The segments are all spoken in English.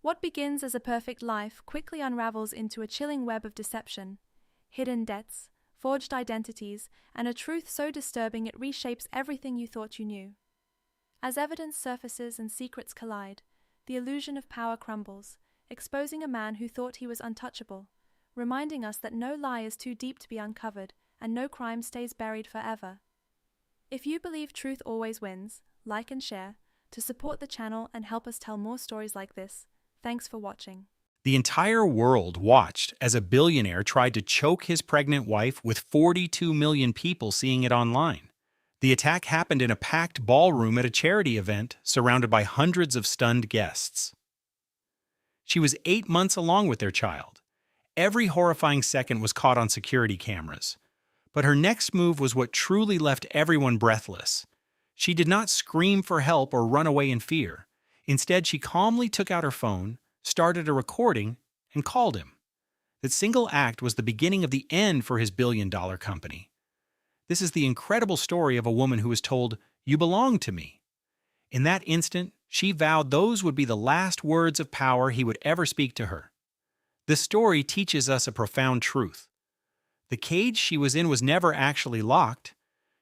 What begins as a perfect life quickly unravels into a chilling web of deception, hidden debts, forged identities, and a truth so disturbing it reshapes everything you thought you knew. As evidence surfaces and secrets collide, the illusion of power crumbles, exposing a man who thought he was untouchable, reminding us that no lie is too deep to be uncovered and no crime stays buried forever. If you believe truth always wins, like and share to support the channel and help us tell more stories like this. Thanks for watching. The entire world watched as a billionaire tried to choke his pregnant wife with 42 million people seeing it online. The attack happened in a packed ballroom at a charity event surrounded by hundreds of stunned guests. She was 8 months along with their child. Every horrifying second was caught on security cameras. But her next move was what truly left everyone breathless. She did not scream for help or run away in fear. Instead, she calmly took out her phone, started a recording, and called him. That single act was the beginning of the end for his billion-dollar company. This is the incredible story of a woman who was told, "You belong to me." In that instant, she vowed those would be the last words of power he would ever speak to her. This story teaches us a profound truth. The cage she was in was never actually locked.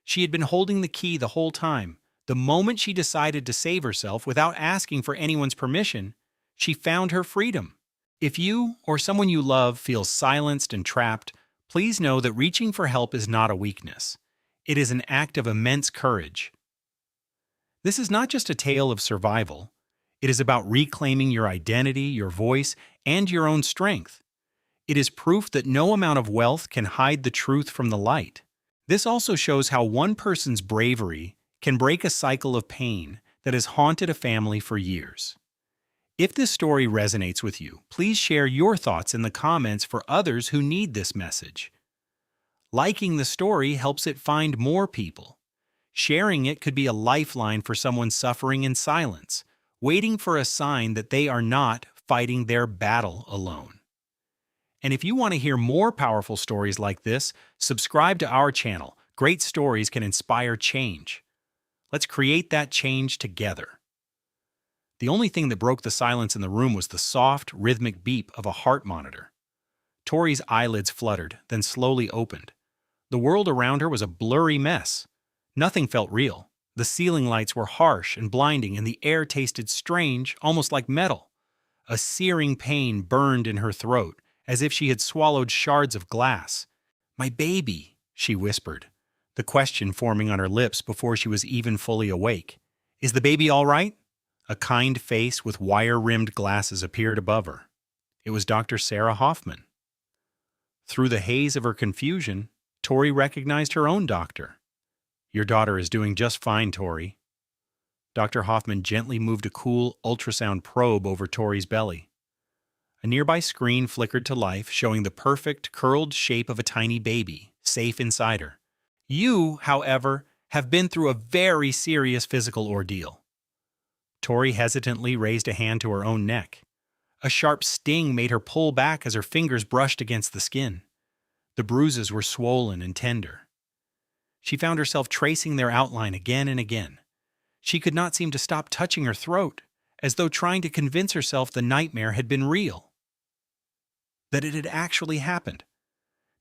She had been holding the key the whole time. The moment she decided to save herself without asking for anyone's permission, she found her freedom. If you or someone you love feels silenced and trapped, please know that reaching for help is not a weakness. It is an act of immense courage. This is not just a tale of survival. It is about reclaiming your identity, your voice, and your own strength. It is proof that no amount of wealth can hide the truth from the light. This also shows how one person's bravery can break a cycle of pain that has haunted a family for years. If this story resonates with you, please share your thoughts in the comments for others who need this message. Liking the story helps it find more people. Sharing it could be a lifeline for someone suffering in silence, waiting for a sign that they are not fighting their battle alone. And if you want to hear more powerful stories like this, subscribe to our channel. Great stories can inspire change. Let's create that change together. The only thing that broke the silence in the room was the soft, rhythmic beep of a heart monitor. Tori's eyelids fluttered, then slowly opened. The world around her was a blurry mess. Nothing felt real. The ceiling lights were harsh and blinding, and the air tasted strange, almost like metal. A searing pain burned in her throat, as if she had swallowed shards of glass. "My baby," she whispered, the question forming on her lips before she was even fully awake. "Is the baby all right?" A kind face with wire-rimmed glasses appeared above her. It was Dr. Sarah Hoffman. Through the haze of her confusion, Tori recognized her own doctor. "Your daughter is doing just fine, Tori." Dr. Hoffman gently moved a cool ultrasound probe over Tori's belly. A nearby screen flickered to life, showing the perfect, curled shape of a tiny baby, safe inside her. "You, however, have been through a very serious physical ordeal." Tori hesitantly raised a hand to her own neck. A sharp sting made her pull back as her fingers brushed against the skin. The bruises were swollen and tender. She found herself tracing their outline again and again. She could not seem to stop touching her throat, as though trying to convince herself the nightmare had been real. That it had actually happened.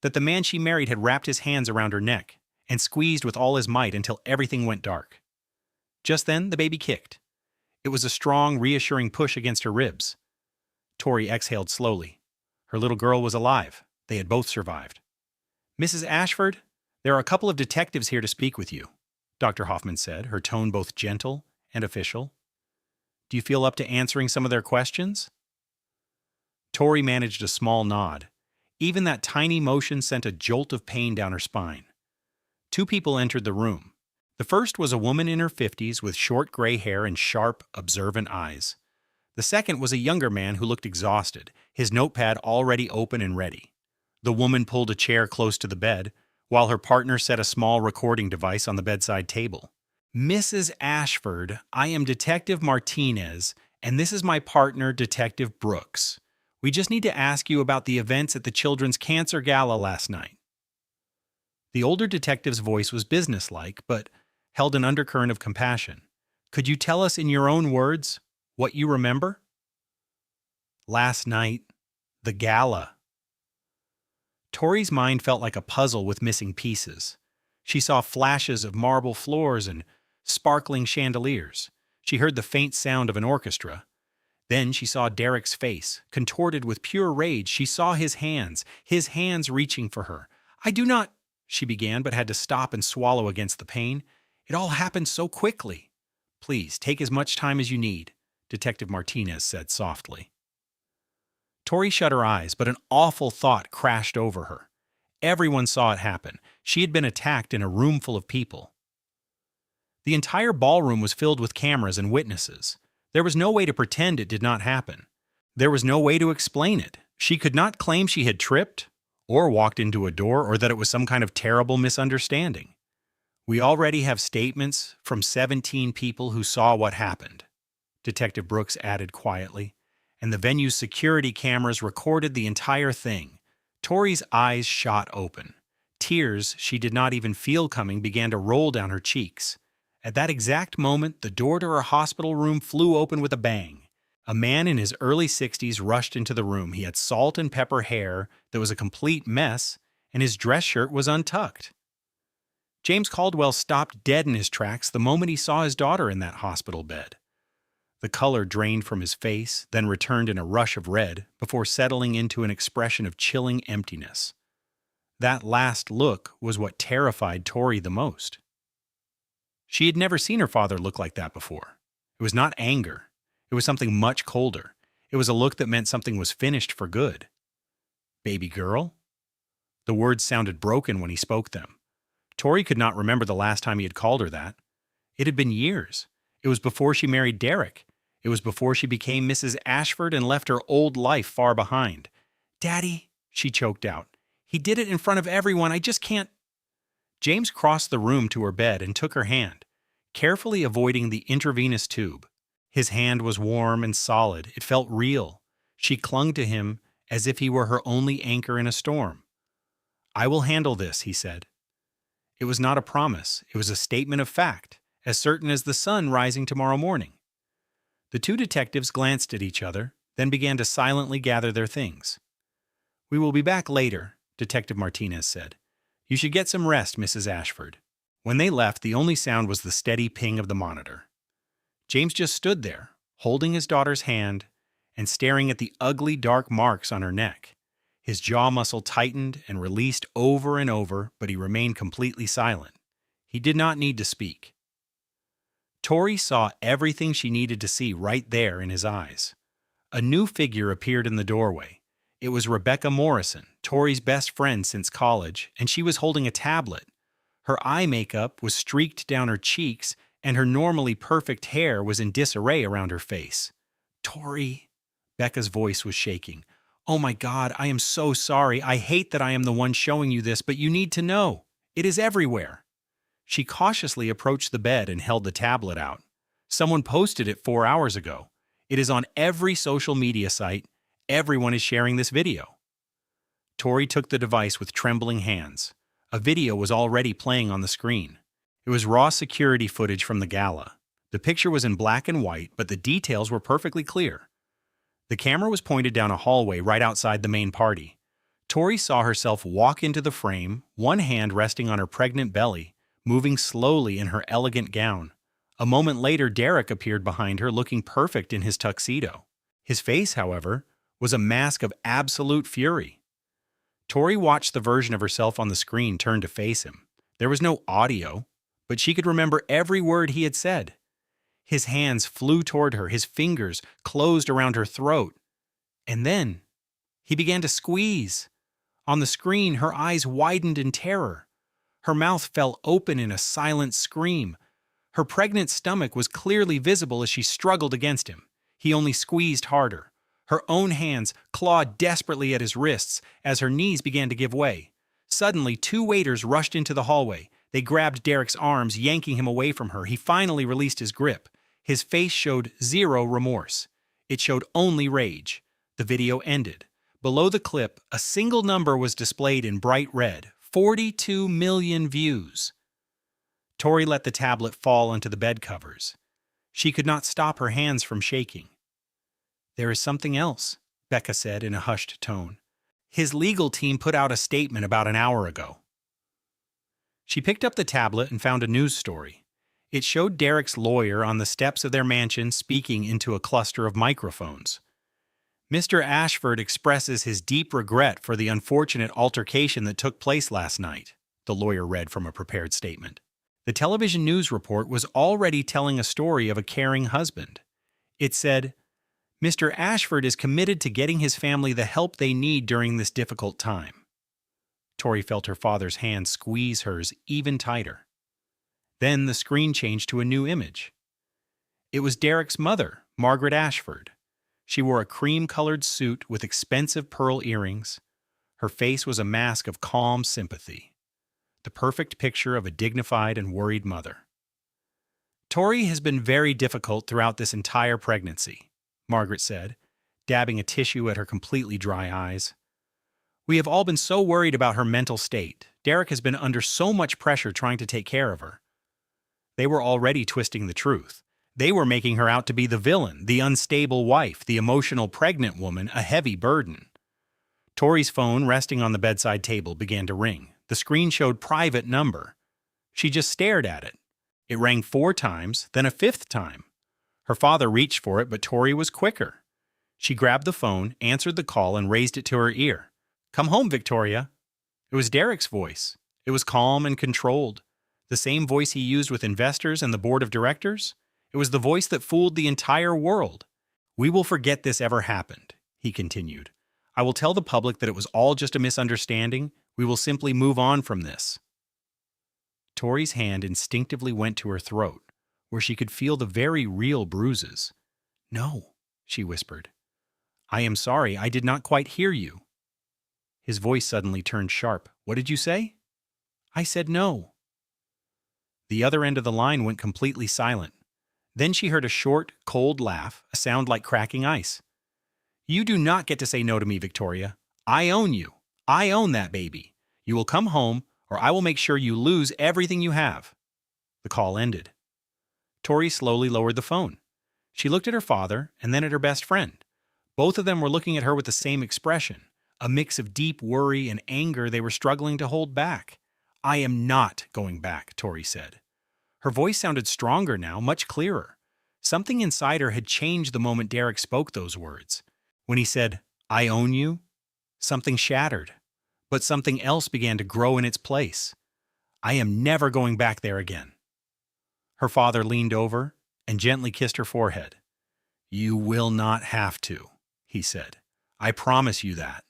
That the man she married had wrapped his hands around her neck and squeezed with all his might until everything went dark. Just then, the baby kicked. It was a strong, reassuring push against her ribs. Tori exhaled slowly. Her little girl was alive. They had both survived. "Mrs. Ashford, there are a couple of detectives here to speak with you," Dr. Hoffman said, her tone both gentle and official. "Do you feel up to answering some of their questions?" Tori managed a small nod. Even that tiny motion sent a jolt of pain down her spine. Two people entered the room. The first was a woman in her 50s with short gray hair and sharp, observant eyes. The second was a younger man who looked exhausted, his notepad already open and ready. The woman pulled a chair close to the bed, while her partner set a small recording device on the bedside table. "Mrs. Ashford, I am Detective Martinez, and this is my partner, Detective Brooks. We just need to ask you about the events at the Children's Cancer Gala last night." The older detective's voice was businesslike, but held an undercurrent of compassion. "Could you tell us in your own words what you remember?" Last night, the gala. Tori's mind felt like a puzzle with missing pieces. She saw flashes of marble floors and sparkling chandeliers. She heard the faint sound of an orchestra. Then she saw Derek's face, contorted with pure rage. She saw his hands reaching for her. "I do not," she began, but had to stop and swallow against the pain. "It all happened so quickly." "Please, take as much time as you need," Detective Martinez said softly. Tori shut her eyes, but an awful thought crashed over her. Everyone saw it happen. She had been attacked in a room full of people. The entire ballroom was filled with cameras and witnesses. There was no way to pretend it did not happen. There was no way to explain it. She could not claim she had tripped, or walked into a door, or that it was some kind of terrible misunderstanding. "We already have statements from 17 people who saw what happened," Detective Brooks added quietly, "and the venue's security cameras recorded the entire thing." Tori's eyes shot open. Tears she did not even feel coming began to roll down her cheeks. At that exact moment, the door to her hospital room flew open with a bang. A man in his early 60s rushed into the room. He had salt and pepper hair that was a complete mess, and his dress shirt was untucked. James Caldwell stopped dead in his tracks the moment he saw his daughter in that hospital bed. The color drained from his face, then returned in a rush of red, before settling into an expression of chilling emptiness. That last look was what terrified Tori the most. She had never seen her father look like that before. It was not anger. It was something much colder. It was a look that meant something was finished for good. "Baby girl?" The words sounded broken when he spoke them. Tori could not remember the last time he had called her that. It had been years. It was before she married Derek. It was before she became Mrs. Ashford and left her old life far behind. "Daddy," she choked out. "He did it in front of everyone. I just can't." James crossed the room to her bed and took her hand, carefully avoiding the intravenous tube. His hand was warm and solid. It felt real. She clung to him as if he were her only anchor in a storm. "I will handle this," he said. It was not a promise. It was a statement of fact, as certain as the sun rising tomorrow morning. The two detectives glanced at each other, then began to silently gather their things. "We will be back later," Detective Martinez said. "You should get some rest, Mrs. Ashford." When they left, the only sound was the steady ping of the monitor. James just stood there, holding his daughter's hand and staring at the ugly, dark marks on her neck. His jaw muscle tightened and released over and over, but he remained completely silent. He did not need to speak. Tori saw everything she needed to see right there in his eyes. A new figure appeared in the doorway. It was Rebecca Morrison, Tori's best friend since college, and she was holding a tablet. Her eye makeup was streaked down her cheeks, and her normally perfect hair was in disarray around her face. "Tori," Becca's voice was shaking. "Oh my God, I am so sorry. I hate that I am the one showing you this, but you need to know. It is everywhere." She cautiously approached the bed and held the tablet out. "Someone posted it 4 hours ago. It is on every social media site. Everyone is sharing this video." Tori took the device with trembling hands. A video was already playing on the screen. It was raw security footage from the gala. The picture was in black and white, but the details were perfectly clear. The camera was pointed down a hallway right outside the main party. Tori saw herself walk into the frame, one hand resting on her pregnant belly, moving slowly in her elegant gown. A moment later, Derek appeared behind her, looking perfect in his tuxedo. His face, however, was a mask of absolute fury. Tori watched the version of herself on the screen turn to face him. There was no audio, but she could remember every word he had said. His hands flew toward her, his fingers closed around her throat. And then he began to squeeze. On the screen, her eyes widened in terror. Her mouth fell open in a silent scream. Her pregnant stomach was clearly visible as she struggled against him. He only squeezed harder. Her own hands clawed desperately at his wrists as her knees began to give way. Suddenly, 2 waiters rushed into the hallway. They grabbed Derek's arms, yanking him away from her. He finally released his grip. His face showed zero remorse. It showed only rage. The video ended. Below the clip, a single number was displayed in bright red: 42 million views. Tori let the tablet fall onto the bed covers. She could not stop her hands from shaking. "There is something else," Becca said in a hushed tone. His legal team put out a statement about an hour ago. She picked up the tablet and found a news story. It showed Derek's lawyer on the steps of their mansion speaking into a cluster of microphones. Mr. Ashford expresses his deep regret for the unfortunate altercation that took place last night, the lawyer read from a prepared statement. The television news report was already telling a story of a caring husband. It said, Mr. Ashford is committed to getting his family the help they need during this difficult time. Tori felt her father's hand squeeze hers even tighter. Then the screen changed to a new image. It was Derek's mother, Margaret Ashford. She wore a cream-colored suit with expensive pearl earrings. Her face was a mask of calm sympathy, the perfect picture of a dignified and worried mother. Tori has been very difficult throughout this entire pregnancy, Margaret said, dabbing a tissue at her completely dry eyes. We have all been so worried about her mental state. Derek has been under so much pressure trying to take care of her. They were already twisting the truth. They were making her out to be the villain, the unstable wife, the emotional pregnant woman, a heavy burden. Tori's phone, resting on the bedside table, began to ring. The screen showed private number. She just stared at it. It rang 4 times, then a 5th time. Her father reached for it, but Tori was quicker. She grabbed the phone, answered the call, and raised it to her ear. "Come home, Victoria." It was Derek's voice. It was calm and controlled. The same voice he used with investors and the board of directors. It was the voice that fooled the entire world. "We will forget this ever happened," he continued. "I will tell the public that it was all just a misunderstanding. We will simply move on from this." Tori's hand instinctively went to her throat, where she could feel the very real bruises. "No," she whispered. "I am sorry, I did not quite hear you." His voice suddenly turned sharp. "What did you say?" "I said no." The other end of the line went completely silent. Then she heard a short, cold laugh, a sound like cracking ice. "You do not get to say no to me, Victoria. I own you. I own that baby. You will come home, or I will make sure you lose everything you have." The call ended. Tori slowly lowered the phone. She looked at her father and then at her best friend. Both of them were looking at her with the same expression, a mix of deep worry and anger they were struggling to hold back. "I am not going back," Tori said. Her voice sounded stronger now, much clearer. Something inside her had changed the moment Derek spoke those words. When he said, "I own you," something shattered, but something else began to grow in its place. "I am never going back there again." Her father leaned over and gently kissed her forehead. "You will not have to," he said. "I promise you that."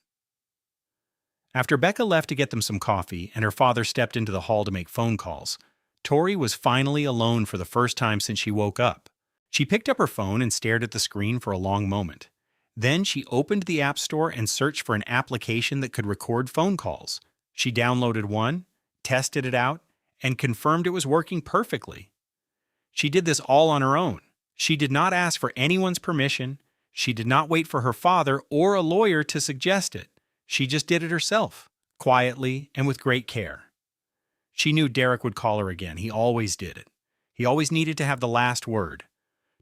After Becca left to get them some coffee and her father stepped into the hall to make phone calls, Tori was finally alone for the first time since she woke up. She picked up her phone and stared at the screen for a long moment. Then she opened the App Store and searched for an application that could record phone calls. She downloaded one, tested it out, and confirmed it was working perfectly. She did this all on her own. She did not ask for anyone's permission. She did not wait for her father or a lawyer to suggest it. She just did it herself, quietly and with great care. She knew Derek would call her again. He always did it. He always needed to have the last word,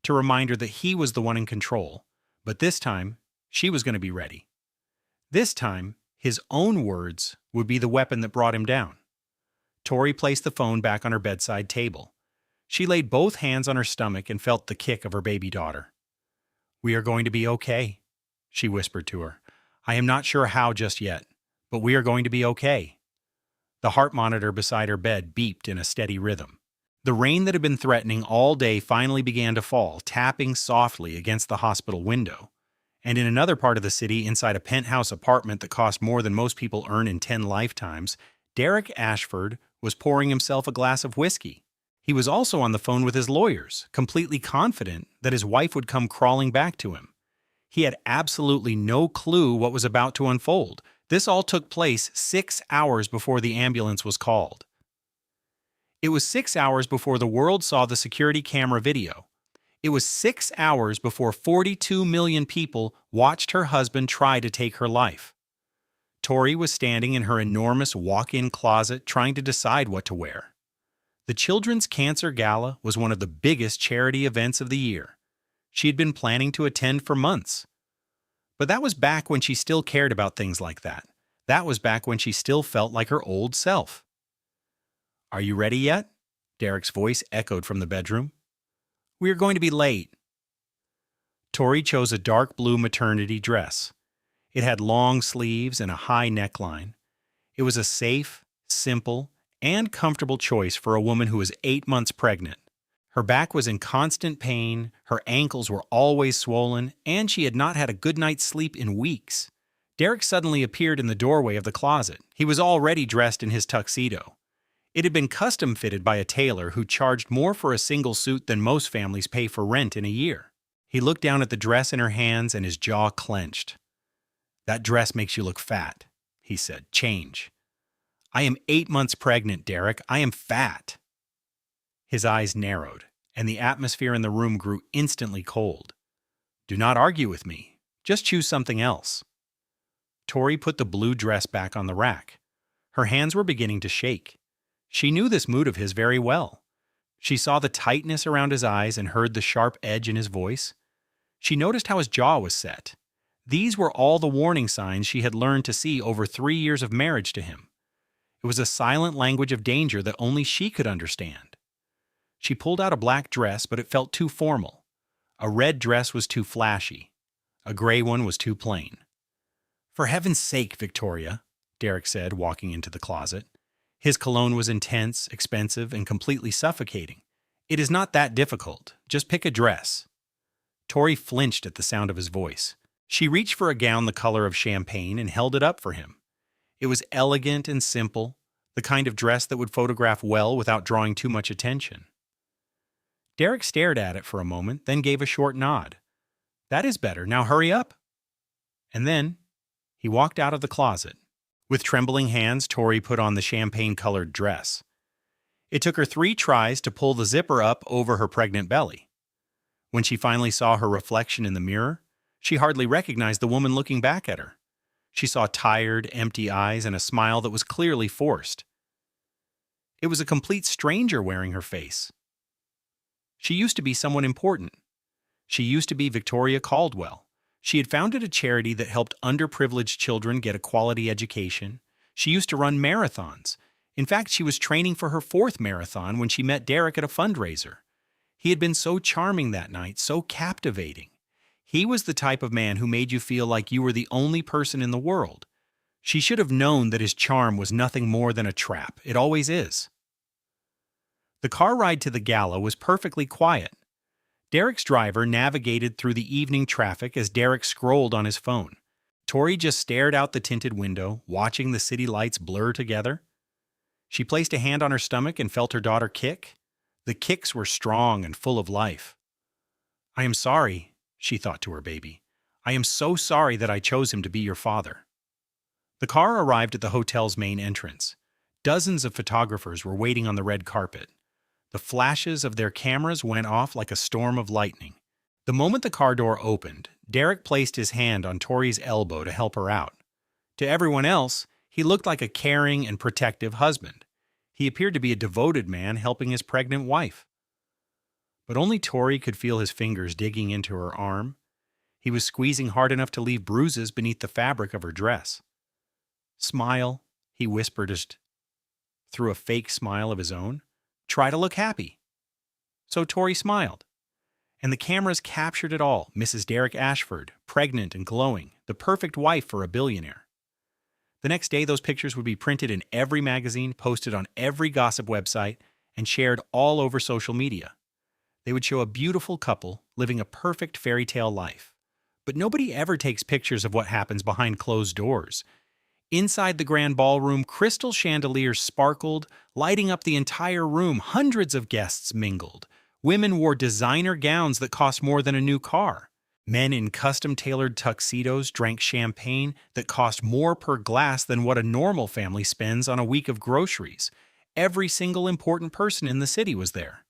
to remind her that he was the one in control. But this time, she was going to be ready. This time, his own words would be the weapon that brought him down. Tori placed the phone back on her bedside table. She laid both hands on her stomach and felt the kick of her baby daughter. "We are going to be okay," she whispered to her. "I am not sure how just yet, but we are going to be okay." The heart monitor beside her bed beeped in a steady rhythm. The rain that had been threatening all day finally began to fall, tapping softly against the hospital window. And in another part of the city, inside a penthouse apartment that cost more than most people earn in 10 lifetimes, Derek Ashford was pouring himself a glass of whiskey. He was also on the phone with his lawyers, completely confident that his wife would come crawling back to him. He had absolutely no clue what was about to unfold. This all took place 6 hours before the ambulance was called. It was 6 hours before the world saw the security camera video. It was 6 hours before 42 million people watched her husband try to take her life. Tori was standing in her enormous walk-in closet trying to decide what to wear. The Children's Cancer Gala was one of the biggest charity events of the year. She had been planning to attend for months. But that was back when she still cared about things like that. That was back when she still felt like her old self. "Are you ready yet?" Derek's voice echoed from the bedroom. "We are going to be late." Tori chose a dark blue maternity dress. It had long sleeves and a high neckline. It was a safe, simple, and comfortable choice for a woman who was 8 months pregnant. Her back was in constant pain, her ankles were always swollen, and she had not had a good night's sleep in weeks. Derek suddenly appeared in the doorway of the closet. He was already dressed in his tuxedo. It had been custom fitted by a tailor who charged more for a single suit than most families pay for rent in a year. He looked down at the dress in her hands and his jaw clenched. "That dress makes you look fat," he said. "Change." "I am 8 months pregnant, Derek. I am fat." His eyes narrowed, and the atmosphere in the room grew instantly cold. "Do not argue with me. Just choose something else." Tori put the blue dress back on the rack. Her hands were beginning to shake. She knew this mood of his very well. She saw the tightness around his eyes and heard the sharp edge in his voice. She noticed how his jaw was set. These were all the warning signs she had learned to see over 3 years of marriage to him. It was a silent language of danger that only she could understand. She pulled out a black dress, but it felt too formal. A red dress was too flashy. A gray one was too plain. "For heaven's sake, Victoria," Derek said, walking into the closet. His cologne was intense, expensive, and completely suffocating. "It is not that difficult. Just pick a dress." Tori flinched at the sound of his voice. She reached for a gown the color of champagne and held it up for him. It was elegant and simple, the kind of dress that would photograph well without drawing too much attention. Derek stared at it for a moment, then gave a short nod. "That is better. Now hurry up." And then he walked out of the closet. With trembling hands, Tori put on the champagne-colored dress. It took her 3 tries to pull the zipper up over her pregnant belly. When she finally saw her reflection in the mirror, she hardly recognized the woman looking back at her. She saw tired, empty eyes and a smile that was clearly forced. It was a complete stranger wearing her face. She used to be someone important. She used to be Victoria Caldwell. She had founded a charity that helped underprivileged children get a quality education. She used to run marathons. In fact, she was training for her 4th marathon when she met Derek at a fundraiser. He had been so charming that night, so captivating. He was the type of man who made you feel like you were the only person in the world. She should have known that his charm was nothing more than a trap. It always is. The car ride to the gala was perfectly quiet. Derek's driver navigated through the evening traffic as Derek scrolled on his phone. Tori just stared out the tinted window, watching the city lights blur together. She placed a hand on her stomach and felt her daughter kick. The kicks were strong and full of life. "I am sorry," she thought to her baby. "I am so sorry that I chose him to be your father." The car arrived at the hotel's main entrance. Dozens of photographers were waiting on the red carpet. The flashes of their cameras went off like a storm of lightning. The moment the car door opened, Derek placed his hand on Tori's elbow to help her out. To everyone else, he looked like a caring and protective husband. He appeared to be a devoted man helping his pregnant wife. But only Tori could feel his fingers digging into her arm. He was squeezing hard enough to leave bruises beneath the fabric of her dress. "Smile," he whispered just through a fake smile of his own. "Try to look happy." So Tori smiled. And the cameras captured it all. Mrs. Derek Ashford, pregnant and glowing, the perfect wife for a billionaire. The next day, those pictures would be printed in every magazine, posted on every gossip website, and shared all over social media. They would show a beautiful couple living a perfect fairy tale life. But nobody ever takes pictures of what happens behind closed doors. Inside the grand ballroom, crystal chandeliers sparkled, lighting up the entire room. Hundreds of guests mingled. Women wore designer gowns that cost more than a new car. Men in custom-tailored tuxedos drank champagne that cost more per glass than what a normal family spends on a week of groceries. Every single important person in the city was there.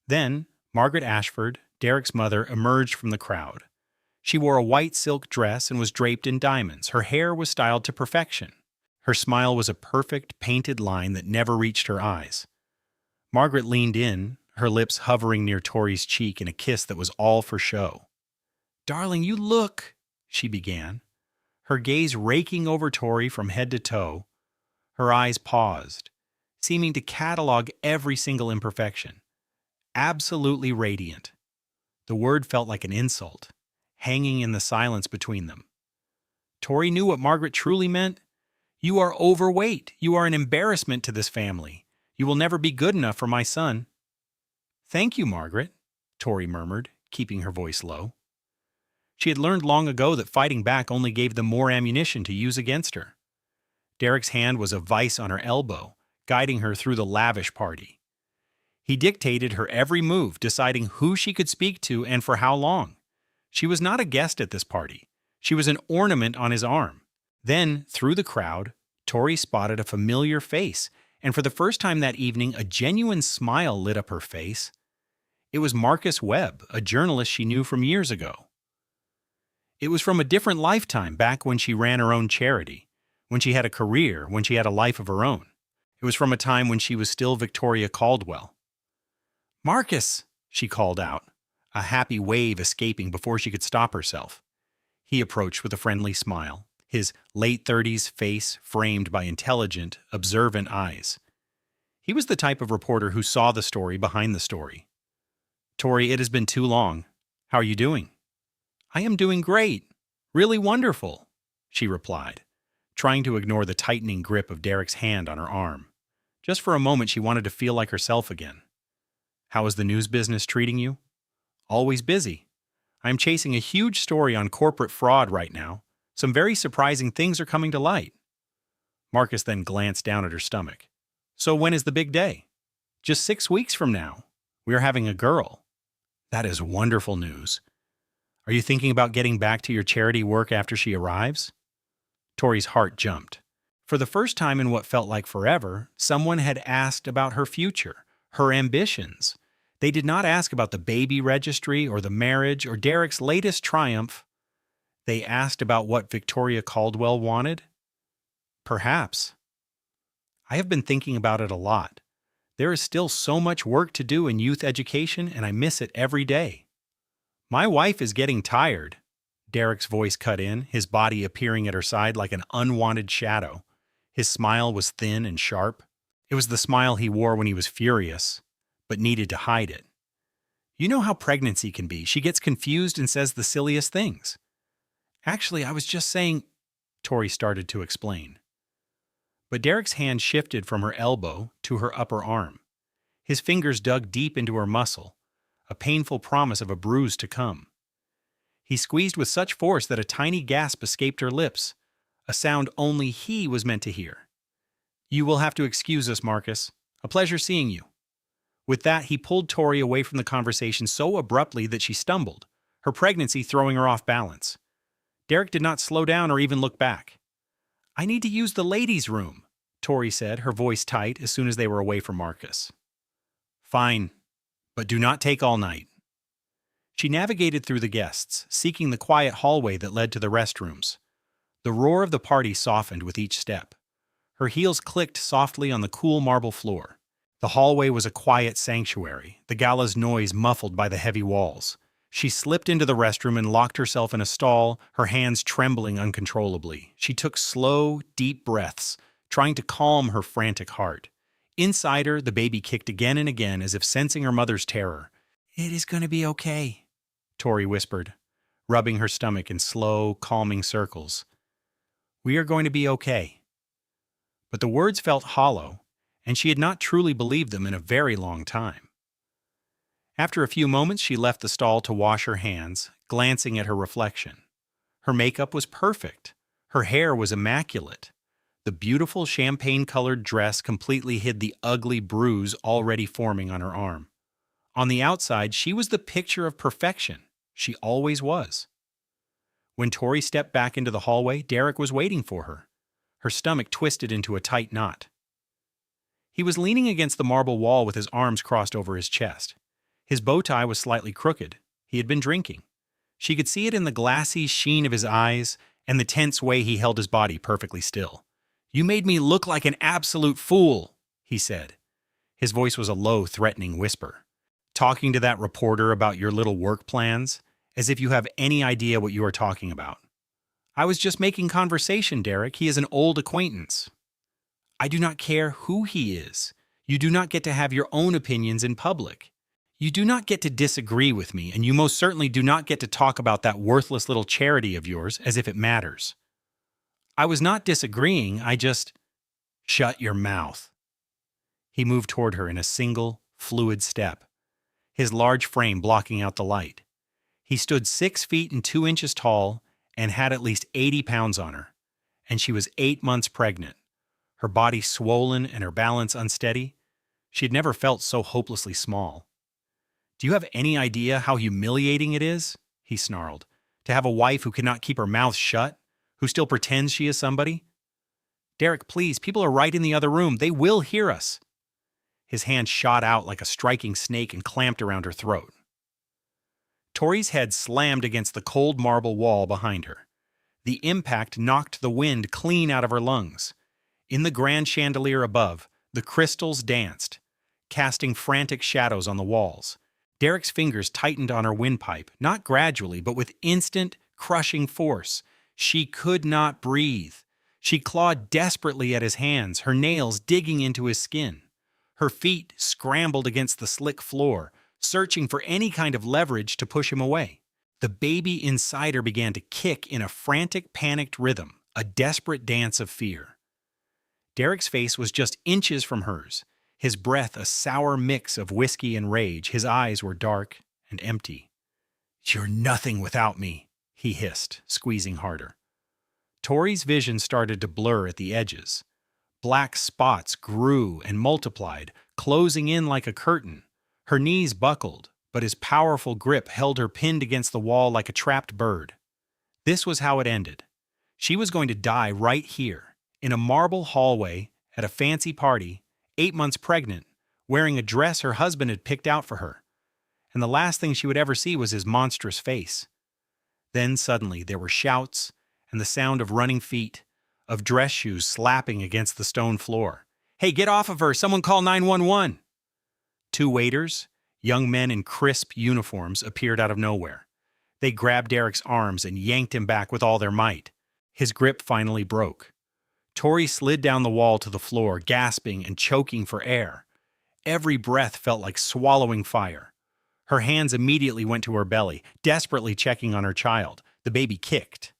Then, Margaret Ashford, Derek's mother, emerged from the crowd. She wore a white silk dress and was draped in diamonds. Her hair was styled to perfection. Her smile was a perfect, painted line that never reached her eyes. Margaret leaned in, her lips hovering near Tori's cheek in a kiss that was all for show. "Darling, you look," she began, her gaze raking over Tori from head to toe. Her eyes paused, seeming to catalog every single imperfection. Absolutely radiant. The word felt like an insult, hanging in the silence between them. Tori knew what Margaret truly meant. You are overweight. You are an embarrassment to this family. You will never be good enough for my son. Thank you, Margaret, Tori murmured, keeping her voice low. She had learned long ago that fighting back only gave them more ammunition to use against her. Derek's hand was a vice on her elbow, guiding her through the lavish party. He dictated her every move, deciding who she could speak to and for how long. She was not a guest at this party. She was an ornament on his arm. Then, through the crowd, Tori spotted a familiar face, and for the first time that evening, a genuine smile lit up her face. It was Marcus Webb, a journalist she knew from years ago. It was from a different lifetime, back when she ran her own charity, when she had a career, when she had a life of her own. It was from a time when she was still Victoria Caldwell. "Marcus!" she called out, a happy wave escaping before she could stop herself. He approached with a friendly smile, his late-30s face framed by intelligent, observant eyes. He was the type of reporter who saw the story behind the story. "Tori, it has been too long. How are you doing?" "I am doing great. Really wonderful," she replied, trying to ignore the tightening grip of Derek's hand on her arm. Just for a moment, she wanted to feel like herself again. "How is the news business treating you?" "Always busy. I am chasing a huge story on corporate fraud right now. Some very surprising things are coming to light." Marcus then glanced down at her stomach. "So when is the big day?" "Just 6 weeks from now. We are having a girl." "That is wonderful news. Are you thinking about getting back to your charity work after she arrives?" Tori's heart jumped. For the first time in what felt like forever, someone had asked about her future, her ambitions. They did not ask about the baby registry or the marriage or Derek's latest triumph. They asked about what Victoria Caldwell wanted. Perhaps. "I have been thinking about it a lot. There is still so much work to do in youth education, and I miss it every day." "My wife is getting tired." Derek's voice cut in, his body appearing at her side like an unwanted shadow. His smile was thin and sharp. It was the smile he wore when he was furious, but needed to hide it. "You know how pregnancy can be. She gets confused and says the silliest things." "Actually, I was just saying," Tori started to explain. But Derek's hand shifted from her elbow to her upper arm. His fingers dug deep into her muscle, a painful promise of a bruise to come. He squeezed with such force that a tiny gasp escaped her lips, a sound only he was meant to hear. "You will have to excuse us, Marcus. A pleasure seeing you." With that, he pulled Tori away from the conversation so abruptly that she stumbled, her pregnancy throwing her off balance. Derek did not slow down or even look back. "I need to use the ladies' room," Tori said, her voice tight as soon as they were away from Marcus. "Fine, but do not take all night." She navigated through the guests, seeking the quiet hallway that led to the restrooms. The roar of the party softened with each step. Her heels clicked softly on the cool marble floor. The hallway was a quiet sanctuary, the gala's noise muffled by the heavy walls. She slipped into the restroom and locked herself in a stall, her hands trembling uncontrollably. She took slow, deep breaths, trying to calm her frantic heart. Inside her, the baby kicked again and again as if sensing her mother's terror. "It is going to be okay," Tori whispered, rubbing her stomach in slow, calming circles. "We are going to be okay." But the words felt hollow, and she had not truly believed them in a very long time. After a few moments, she left the stall to wash her hands, glancing at her reflection. Her makeup was perfect. Her hair was immaculate. The beautiful champagne-colored dress completely hid the ugly bruise already forming on her arm. On the outside, she was the picture of perfection. She always was. When Tori stepped back into the hallway, Derek was waiting for her. Her stomach twisted into a tight knot. He was leaning against the marble wall with his arms crossed over his chest. His bow tie was slightly crooked. He had been drinking. She could see it in the glassy sheen of his eyes and the tense way he held his body perfectly still. "You made me look like an absolute fool," he said. His voice was a low, threatening whisper. "Talking to that reporter about your little work plans, as if you have any idea what you are talking about." I was just making conversation, Derek. He is an old acquaintance. I do not care who he is. You do not get to have your own opinions in public. You do not get to disagree with me, and you most certainly do not get to talk about that worthless little charity of yours as if it matters. I was not disagreeing, I just... Shut your mouth. He moved toward her in a single, fluid step, his large frame blocking out the light. He stood 6 feet and 2 inches tall and had at least 80 pounds on her, and she was 8 months pregnant, her body swollen and her balance unsteady. She had never felt so hopelessly small. Do you have any idea how humiliating it is, he snarled, to have a wife who cannot keep her mouth shut, who still pretends she is somebody? Derek, please, people are right in the other room. They will hear us. His hand shot out like a striking snake and clamped around her throat. Tori's head slammed against the cold marble wall behind her. The impact knocked the wind clean out of her lungs. In the grand chandelier above, the crystals danced, casting frantic shadows on the walls. Derek's fingers tightened on her windpipe, not gradually, but with instant, crushing force. She could not breathe. She clawed desperately at his hands, her nails digging into his skin. Her feet scrambled against the slick floor, searching for any kind of leverage to push him away. The baby inside her began to kick in a frantic, panicked rhythm, a desperate dance of fear. Derek's face was just inches from hers, his breath a sour mix of whiskey and rage. His eyes were dark and empty. "You're nothing without me," he hissed, squeezing harder. Tori's vision started to blur at the edges. Black spots grew and multiplied, closing in like a curtain. Her knees buckled, but his powerful grip held her pinned against the wall like a trapped bird. This was how it ended. She was going to die right here, in a marble hallway, at a fancy party, 8 months pregnant, wearing a dress her husband had picked out for her. And the last thing she would ever see was his monstrous face. Then suddenly there were shouts and the sound of running feet, of dress shoes slapping against the stone floor. "Hey, get off of her! Someone call 911!" 2 waiters, young men in crisp uniforms, appeared out of nowhere. They grabbed Derek's arms and yanked him back with all their might. His grip finally broke. Tori slid down the wall to the floor, gasping and choking for air. Every breath felt like swallowing fire. Her hands immediately went to her belly, desperately checking on her child. The baby kicked.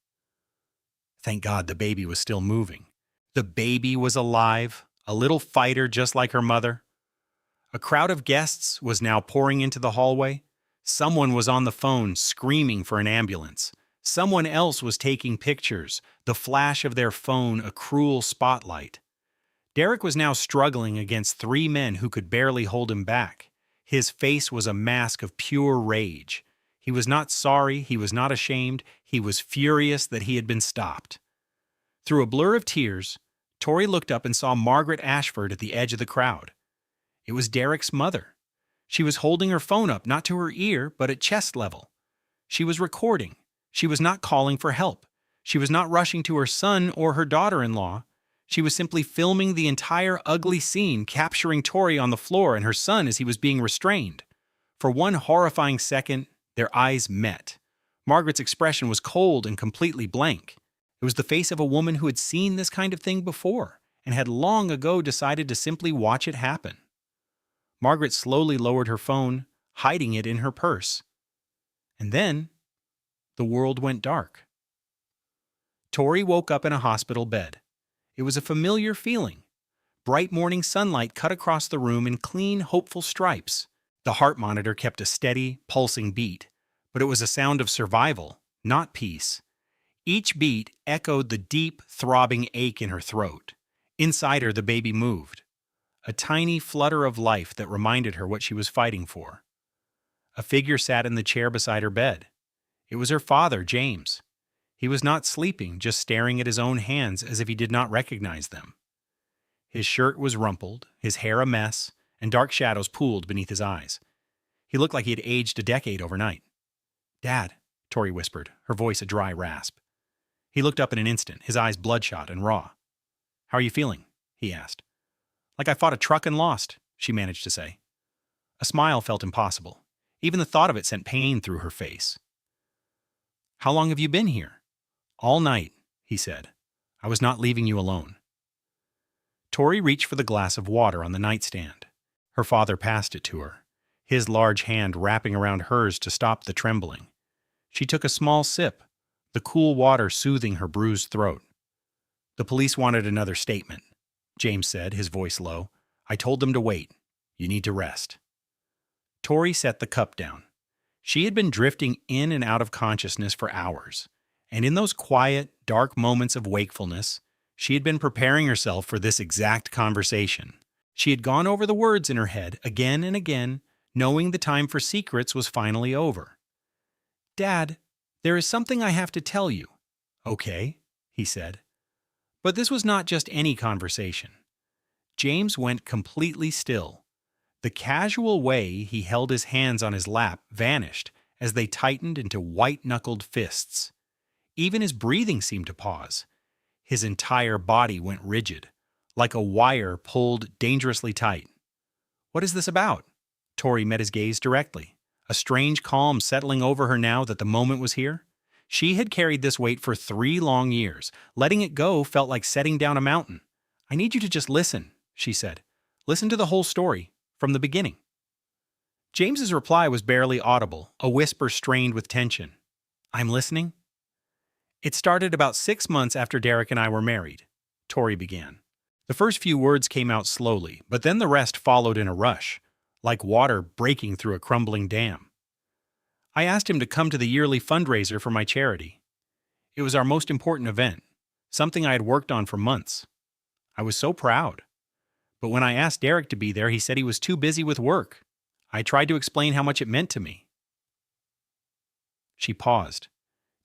Thank God the baby was still moving. The baby was alive, a little fighter just like her mother. A crowd of guests was now pouring into the hallway. Someone was on the phone screaming for an ambulance. Someone else was taking pictures, the flash of their phone a cruel spotlight. Derek was now struggling against 3 men who could barely hold him back. His face was a mask of pure rage. He was not sorry, he was not ashamed, he was furious that he had been stopped. Through a blur of tears, Tori looked up and saw Margaret Ashford at the edge of the crowd. It was Derek's mother. She was holding her phone up, not to her ear, but at chest level. She was recording. She was not calling for help. She was not rushing to her son or her daughter-in-law. She was simply filming the entire ugly scene, capturing Tori on the floor and her son as he was being restrained. For one horrifying second, their eyes met. Margaret's expression was cold and completely blank. It was the face of a woman who had seen this kind of thing before and had long ago decided to simply watch it happen. Margaret slowly lowered her phone, hiding it in her purse. And then, the world went dark. Tori woke up in a hospital bed. It was a familiar feeling. Bright morning sunlight cut across the room in clean, hopeful stripes. The heart monitor kept a steady, pulsing beat, but it was a sound of survival, not peace. Each beat echoed the deep, throbbing ache in her throat. Inside her, the baby moved. A tiny flutter of life that reminded her what she was fighting for. A figure sat in the chair beside her bed. It was her father, James. He was not sleeping, just staring at his own hands as if he did not recognize them. His shirt was rumpled, his hair a mess, and dark shadows pooled beneath his eyes. He looked like he had aged a decade overnight. "Dad," Tori whispered, her voice a dry rasp. He looked up in an instant, his eyes bloodshot and raw. "How are you feeling?" he asked. "Like I fought a truck and lost," she managed to say. A smile felt impossible. Even the thought of it sent pain through her face. "How long have you been here?" All night, he said. I was not leaving you alone. Tori reached for the glass of water on the nightstand. Her father passed it to her, his large hand wrapping around hers to stop the trembling. She took a small sip, the cool water soothing her bruised throat. The police wanted another statement, James said, his voice low. I told them to wait. You need to rest. Tori set the cup down. She had been drifting in and out of consciousness for hours, and in those quiet, dark moments of wakefulness, she had been preparing herself for this exact conversation. She had gone over the words in her head again and again, knowing the time for secrets was finally over. Dad, there is something I have to tell you. Okay, he said. But this was not just any conversation. James went completely still. The casual way he held his hands on his lap vanished as they tightened into white-knuckled fists. Even his breathing seemed to pause. His entire body went rigid, like a wire pulled dangerously tight. What is this about? Tori met his gaze directly, a strange calm settling over her now that the moment was here. She had carried this weight for 3 long years. Letting it go felt like setting down a mountain. I need you to just listen, she said. Listen to the whole story, from the beginning. James's reply was barely audible, a whisper strained with tension. I'm listening. It started about 6 months after Derek and I were married, Tori began. The first few words came out slowly, but then the rest followed in a rush, like water breaking through a crumbling dam. I asked him to come to the yearly fundraiser for my charity. It was our most important event, something I had worked on for months. I was so proud. But when I asked Derek to be there, he said he was too busy with work. I tried to explain how much it meant to me. She paused,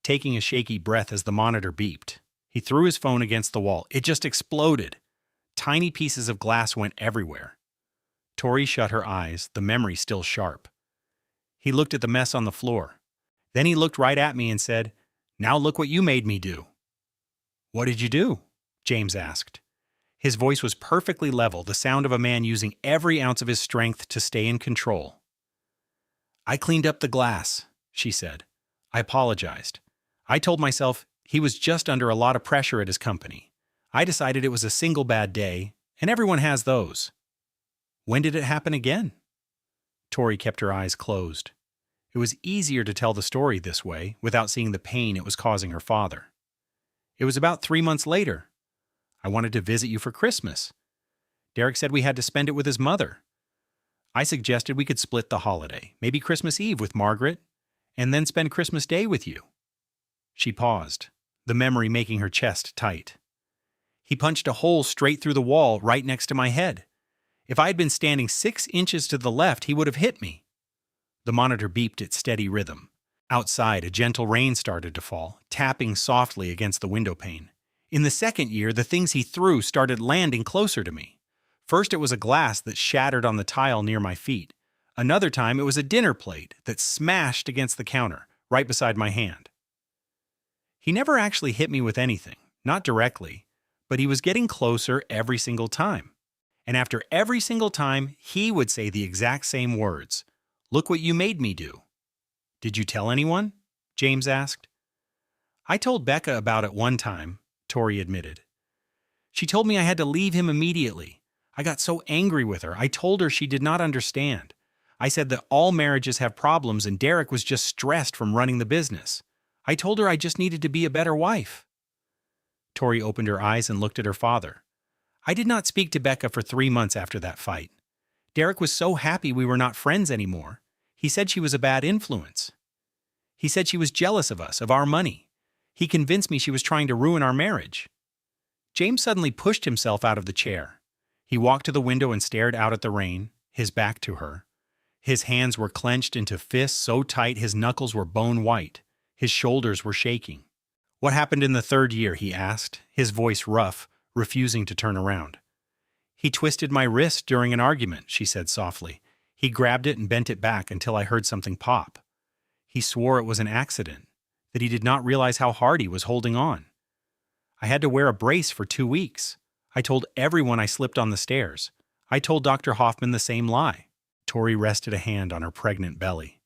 taking a shaky breath as the monitor beeped. He threw his phone against the wall. It just exploded. Tiny pieces of glass went everywhere. Tori shut her eyes, the memory still sharp. He looked at the mess on the floor. Then he looked right at me and said, Now look what you made me do. What did you do? James asked. His voice was perfectly level, the sound of a man using every ounce of his strength to stay in control. I cleaned up the glass, she said. I apologized. I told myself he was just under a lot of pressure at his company. I decided it was a single bad day, and everyone has those. When did it happen again? Tori kept her eyes closed. It was easier to tell the story this way, without seeing the pain it was causing her father. It was about 3 months later. I wanted to visit you for Christmas. Derek said we had to spend it with his mother. I suggested we could split the holiday, maybe Christmas Eve with Margaret, and then spend Christmas Day with you. She paused, the memory making her chest tight. He punched a hole straight through the wall right next to my head. If I had been standing 6 inches to the left, he would have hit me. The monitor beeped its steady rhythm. Outside, a gentle rain started to fall, tapping softly against the window pane. In the second year, the things he threw started landing closer to me. First, it was a glass that shattered on the tile near my feet. Another time, it was a dinner plate that smashed against the counter, right beside my hand. He never actually hit me with anything, not directly, but he was getting closer every single time. And after every single time, he would say the exact same words. Look what you made me do. Did you tell anyone? James asked. I told Becca about it one time, Tori admitted. She told me I had to leave him immediately. I got so angry with her. I told her she did not understand. I said that all marriages have problems and Derek was just stressed from running the business. I told her I just needed to be a better wife. Tori opened her eyes and looked at her father. I did not speak to Becca for 3 months after that fight. Derek was so happy we were not friends anymore. He said she was a bad influence. He said she was jealous of us, of our money. He convinced me she was trying to ruin our marriage. James suddenly pushed himself out of the chair. He walked to the window and stared out at the rain, his back to her. His hands were clenched into fists so tight his knuckles were bone white. His shoulders were shaking. What happened in the 3rd year, he asked, his voice rough, refusing to turn around. He twisted my wrist during an argument, she said softly. He grabbed it and bent it back until I heard something pop. He swore it was an accident, that he did not realize how hard he was holding on. I had to wear a brace for 2 weeks. I told everyone I slipped on the stairs. I told Dr. Hoffman the same lie. Tori rested a hand on her pregnant belly.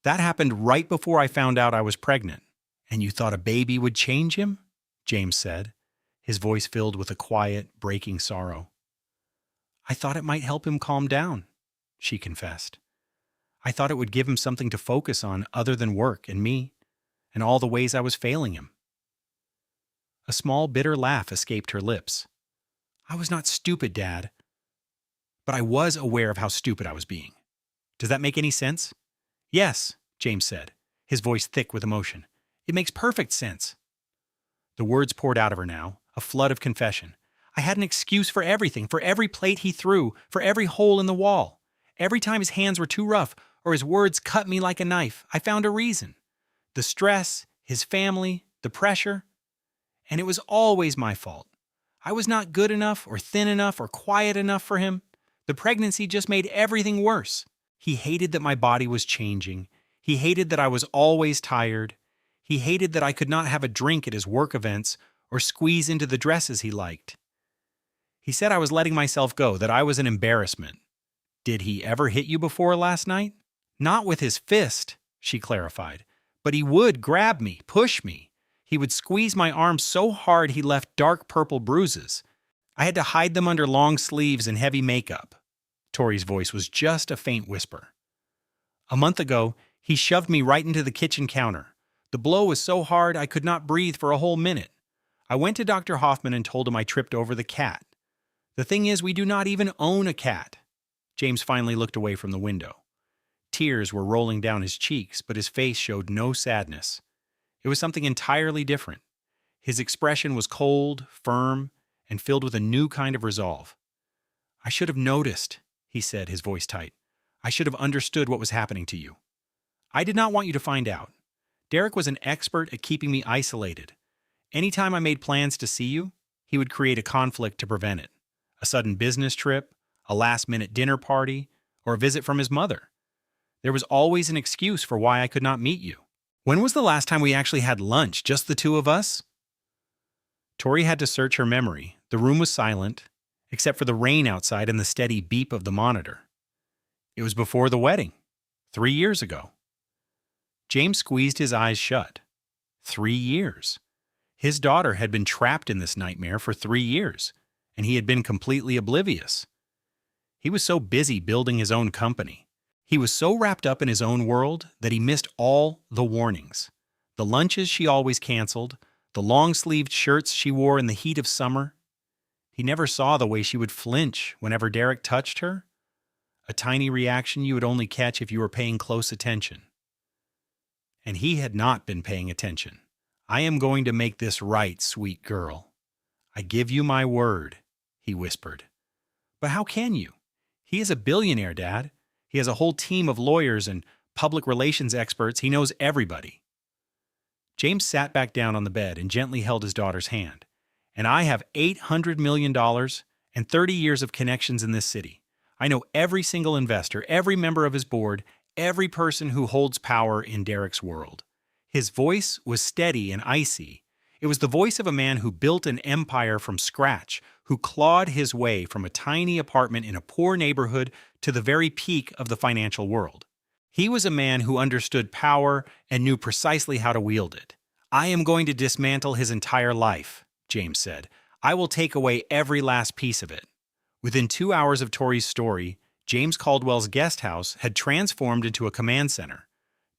That happened right before I found out I was pregnant. And you thought a baby would change him? James said, his voice filled with a quiet, breaking sorrow. I thought it might help him calm down, she confessed. I thought it would give him something to focus on other than work and me, and all the ways I was failing him. A small, bitter laugh escaped her lips. I was not stupid, Dad. But I was aware of how stupid I was being. Does that make any sense? Yes, James said, his voice thick with emotion. It makes perfect sense. The words poured out of her now, a flood of confession. I had an excuse for everything, for every plate he threw, for every hole in the wall. Every time his hands were too rough or his words cut me like a knife, I found a reason. The stress, his family, the pressure. And it was always my fault. I was not good enough or thin enough or quiet enough for him. The pregnancy just made everything worse. He hated that my body was changing. He hated that I was always tired. He hated that I could not have a drink at his work events or squeeze into the dresses he liked. He said I was letting myself go, that I was an embarrassment. Did he ever hit you before last night? Not with his fist, she clarified, but he would grab me, push me. He would squeeze my arm so hard he left dark purple bruises. I had to hide them under long sleeves and heavy makeup. Tori's voice was just a faint whisper. A month ago, he shoved me right into the kitchen counter. The blow was so hard I could not breathe for a whole minute. I went to Dr. Hoffman and told him I tripped over the cat. The thing is, we do not even own a cat. James finally looked away from the window. Tears were rolling down his cheeks, but his face showed no sadness. It was something entirely different. His expression was cold, firm, and filled with a new kind of resolve. I should have noticed, he said, his voice tight. I should have understood what was happening to you. I did not want you to find out. Derek was an expert at keeping me isolated. Anytime I made plans to see you, he would create a conflict to prevent it. A sudden business trip, a last-minute dinner party, or a visit from his mother. There was always an excuse for why I could not meet you. When was the last time we actually had lunch, just the two of us? Tori had to search her memory. The room was silent, except for the rain outside and the steady beep of the monitor. It was before the wedding, 3 years ago. James squeezed his eyes shut. 3 years. His daughter had been trapped in this nightmare for 3 years, and he had been completely oblivious. He was so busy building his own company. He was so wrapped up in his own world that he missed all the warnings. The lunches she always canceled, the long-sleeved shirts she wore in the heat of summer. He never saw the way she would flinch whenever Derek touched her. A tiny reaction you would only catch if you were paying close attention. And he had not been paying attention. I am going to make this right, sweet girl. I give you my word, he whispered. But how can you? He is a billionaire, Dad. He has a whole team of lawyers and public relations experts. He knows everybody. James sat back down on the bed and gently held his daughter's hand. And I have $800 million and 30 years of connections in this city. I know every single investor, every member of his board, every person who holds power in Derek's world. His voice was steady and icy. It was the voice of a man who built an empire from scratch, who clawed his way from a tiny apartment in a poor neighborhood to the very peak of the financial world. He was a man who understood power and knew precisely how to wield it. I am going to dismantle his entire life, James said. I will take away every last piece of it. Within 2 hours of Tori's story, James Caldwell's guest house had transformed into a command center.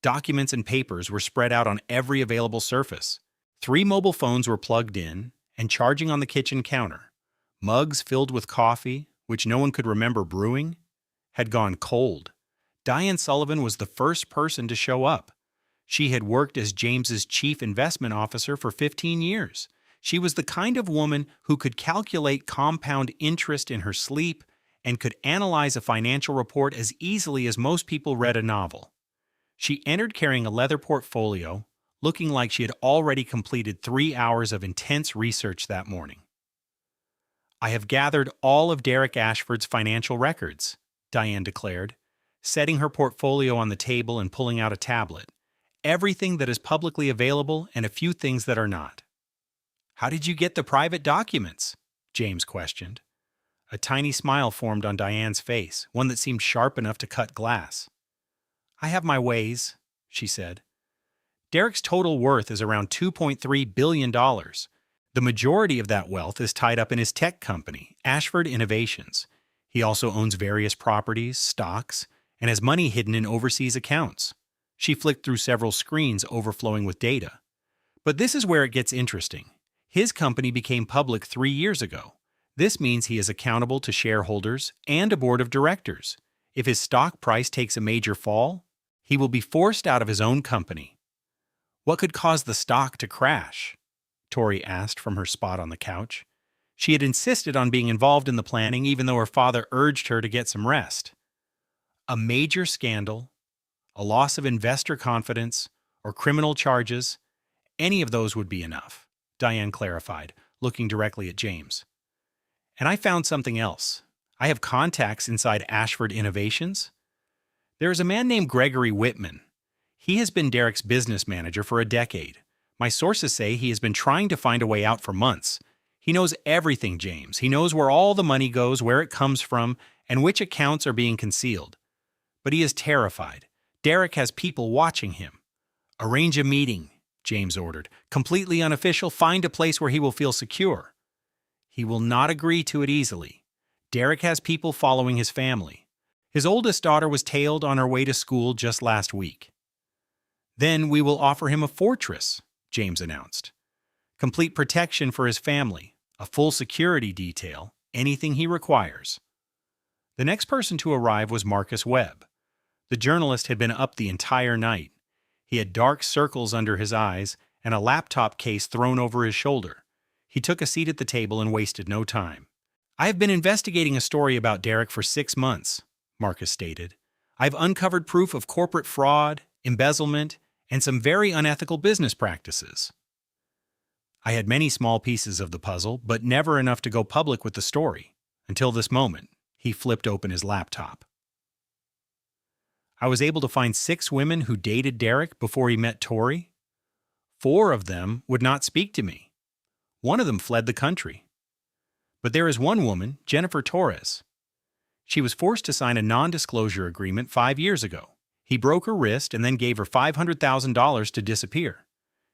Documents and papers were spread out on every available surface. 3 mobile phones were plugged in and charging on the kitchen counter. Mugs filled with coffee, which no one could remember brewing, had gone cold. Diane Sullivan was the first person to show up. She had worked as James's chief investment officer for 15 years. She was the kind of woman who could calculate compound interest in her sleep and could analyze a financial report as easily as most people read a novel. She entered carrying a leather portfolio, looking like she had already completed 3 hours of intense research that morning. I have gathered all of Derek Ashford's financial records, Diane declared, setting her portfolio on the table and pulling out a tablet. Everything that is publicly available and a few things that are not. How did you get the private documents? James questioned. A tiny smile formed on Diane's face, one that seemed sharp enough to cut glass. I have my ways, she said. Derek's total worth is around $2.3 billion. The majority of that wealth is tied up in his tech company, Ashford Innovations. He also owns various properties, stocks, and has money hidden in overseas accounts. She flicked through several screens overflowing with data. But this is where it gets interesting. His company became public 3 years ago. This means he is accountable to shareholders and a board of directors. If his stock price takes a major fall, he will be forced out of his own company. What could cause the stock to crash? Tori asked from her spot on the couch. She had insisted on being involved in the planning even though her father urged her to get some rest. A major scandal, a loss of investor confidence, or criminal charges, any of those would be enough, Diane clarified, looking directly at James. And I found something else. I have contacts inside Ashford Innovations. There is a man named Gregory Whitman. He has been Derek's business manager for a decade. My sources say he has been trying to find a way out for months. He knows everything, James. He knows where all the money goes, where it comes from, and which accounts are being concealed. But he is terrified. Derek has people watching him. Arrange a meeting, James ordered. Completely unofficial, find a place where he will feel secure. He will not agree to it easily. Derek has people following his family. His oldest daughter was tailed on her way to school just last week. Then we will offer him a fortress, James announced. Complete protection for his family, a full security detail, anything he requires. The next person to arrive was Marcus Webb. The journalist had been up the entire night. He had dark circles under his eyes and a laptop case thrown over his shoulder. He took a seat at the table and wasted no time. I have been investigating a story about Derek for 6 months, Marcus stated. I've uncovered proof of corporate fraud, embezzlement, and some very unethical business practices. I had many small pieces of the puzzle, but never enough to go public with the story. Until this moment, he flipped open his laptop. I was able to find 6 women who dated Derek before he met Tori. 4 of them would not speak to me. 1 of them fled the country. But there is one woman, Jennifer Torres. She was forced to sign a non-disclosure agreement 5 years ago. He broke her wrist and then gave her $500,000 to disappear.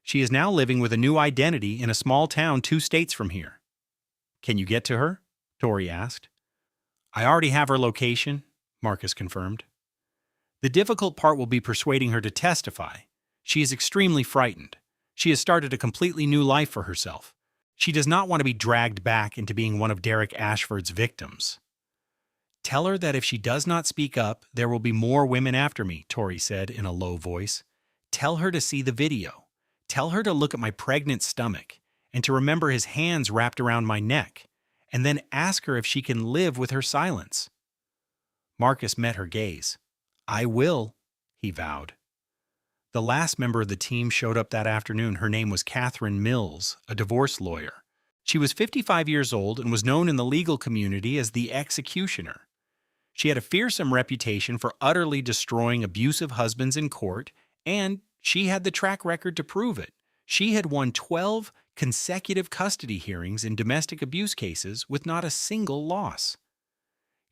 She is now living with a new identity in a small town 2 states from here. Can you get to her? Tori asked. I already have her location, Marcus confirmed. The difficult part will be persuading her to testify. She is extremely frightened. She has started a completely new life for herself. She does not want to be dragged back into being one of Derek Ashford's victims. Tell her that if she does not speak up, there will be more women after me, Tori said in a low voice. Tell her to see the video. Tell her to look at my pregnant stomach and to remember his hands wrapped around my neck, and then ask her if she can live with her silence. Marcus met her gaze. I will, he vowed. The last member of the team showed up that afternoon. Her name was Catherine Mills, a divorce lawyer. She was 55 years old and was known in the legal community as the executioner. She had a fearsome reputation for utterly destroying abusive husbands in court, and she had the track record to prove it. She had won 12 consecutive custody hearings in domestic abuse cases with not a single loss.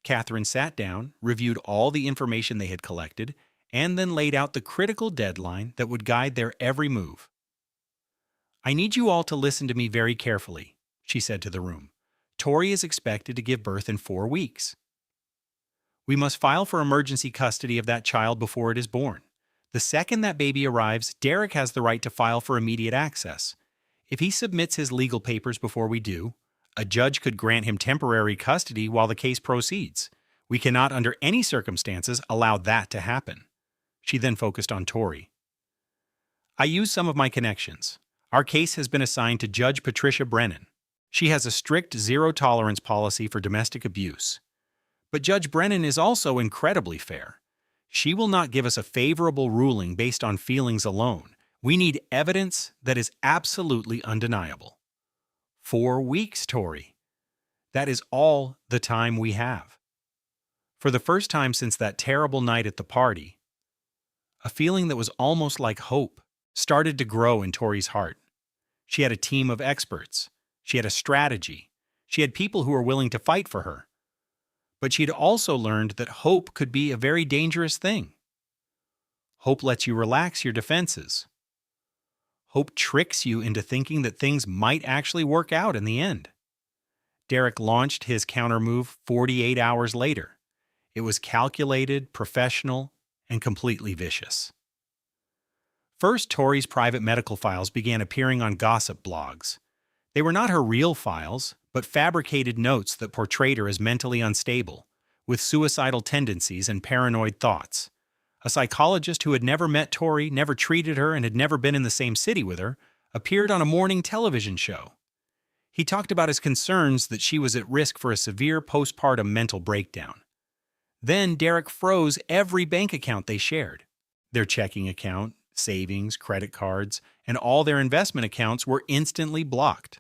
Catherine sat down, reviewed all the information they had collected, and then laid out the critical deadline that would guide their every move. I need you all to listen to me very carefully, she said to the room. Tori is expected to give birth in 4 weeks. We must file for emergency custody of that child before it is born. The second that baby arrives, Derek has the right to file for immediate access. If he submits his legal papers before we do, a judge could grant him temporary custody while the case proceeds. We cannot, under any circumstances, allow that to happen. She then focused on Tori. I used some of my connections. Our case has been assigned to Judge Patricia Brennan. She has a strict zero-tolerance policy for domestic abuse. But Judge Brennan is also incredibly fair. She will not give us a favorable ruling based on feelings alone. We need evidence that is absolutely undeniable. 4 weeks, Tori. That is all the time we have. For the first time since that terrible night at the party, a feeling that was almost like hope started to grow in Tori's heart. She had a team of experts. She had a strategy. She had people who were willing to fight for her. But she had also learned that hope could be a very dangerous thing. Hope lets you relax your defenses. Hope tricks you into thinking that things might actually work out in the end. Derek launched his countermove 48 hours later. It was calculated, professional, and completely vicious. First, Tori's private medical files began appearing on gossip blogs. They were not her real files, but fabricated notes that portrayed her as mentally unstable, with suicidal tendencies and paranoid thoughts. A psychologist who had never met Tori, never treated her, and had never been in the same city with her, appeared on a morning television show. He talked about his concerns that she was at risk for a severe postpartum mental breakdown. Then Derek froze every bank account they shared. Their checking account, savings, credit cards, and all their investment accounts were instantly blocked.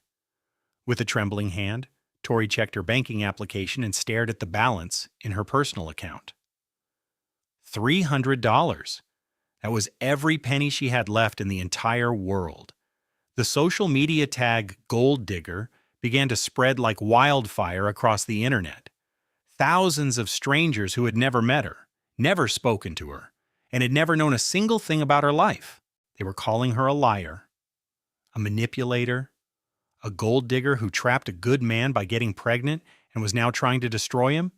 With a trembling hand, Tori checked her banking application and stared at the balance in her personal account. $300. That was every penny she had left in the entire world. The social media tag "gold digger" began to spread like wildfire across the internet. Thousands of strangers who had never met her, never spoken to her, and had never known a single thing about her life. They were calling her a liar, a manipulator, a gold digger who trapped a good man by getting pregnant and was now trying to destroy him.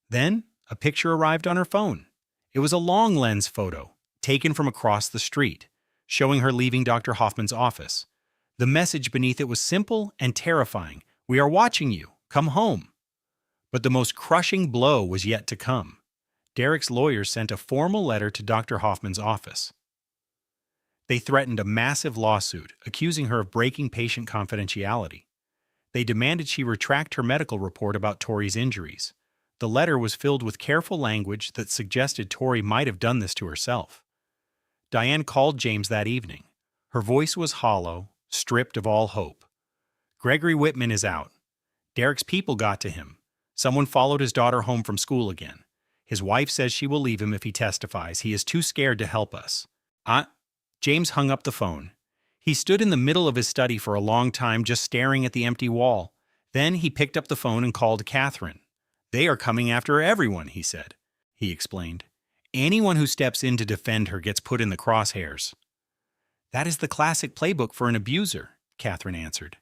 Then a picture arrived on her phone. It was a long lens photo, taken from across the street, showing her leaving Dr. Hoffman's office. The message beneath it was simple and terrifying. "We are watching you. Come home." But the most crushing blow was yet to come. Derek's lawyers sent a formal letter to Dr. Hoffman's office. They threatened a massive lawsuit, accusing her of breaking patient confidentiality. They demanded she retract her medical report about Tori's injuries. The letter was filled with careful language that suggested Tori might have done this to herself. Diane called James that evening. Her voice was hollow, stripped of all hope. "Gregory Whitman is out. Derek's people got to him. Someone followed his daughter home from school again. His wife says she will leave him if he testifies. He is too scared to help us." James hung up the phone. He stood in the middle of his study for a long time, just staring at the empty wall. Then he picked up the phone and called Catherine. "They are coming after everyone," he said. He explained. "Anyone who steps in to defend her gets put in the crosshairs." "That is the classic playbook for an abuser," Catherine answered.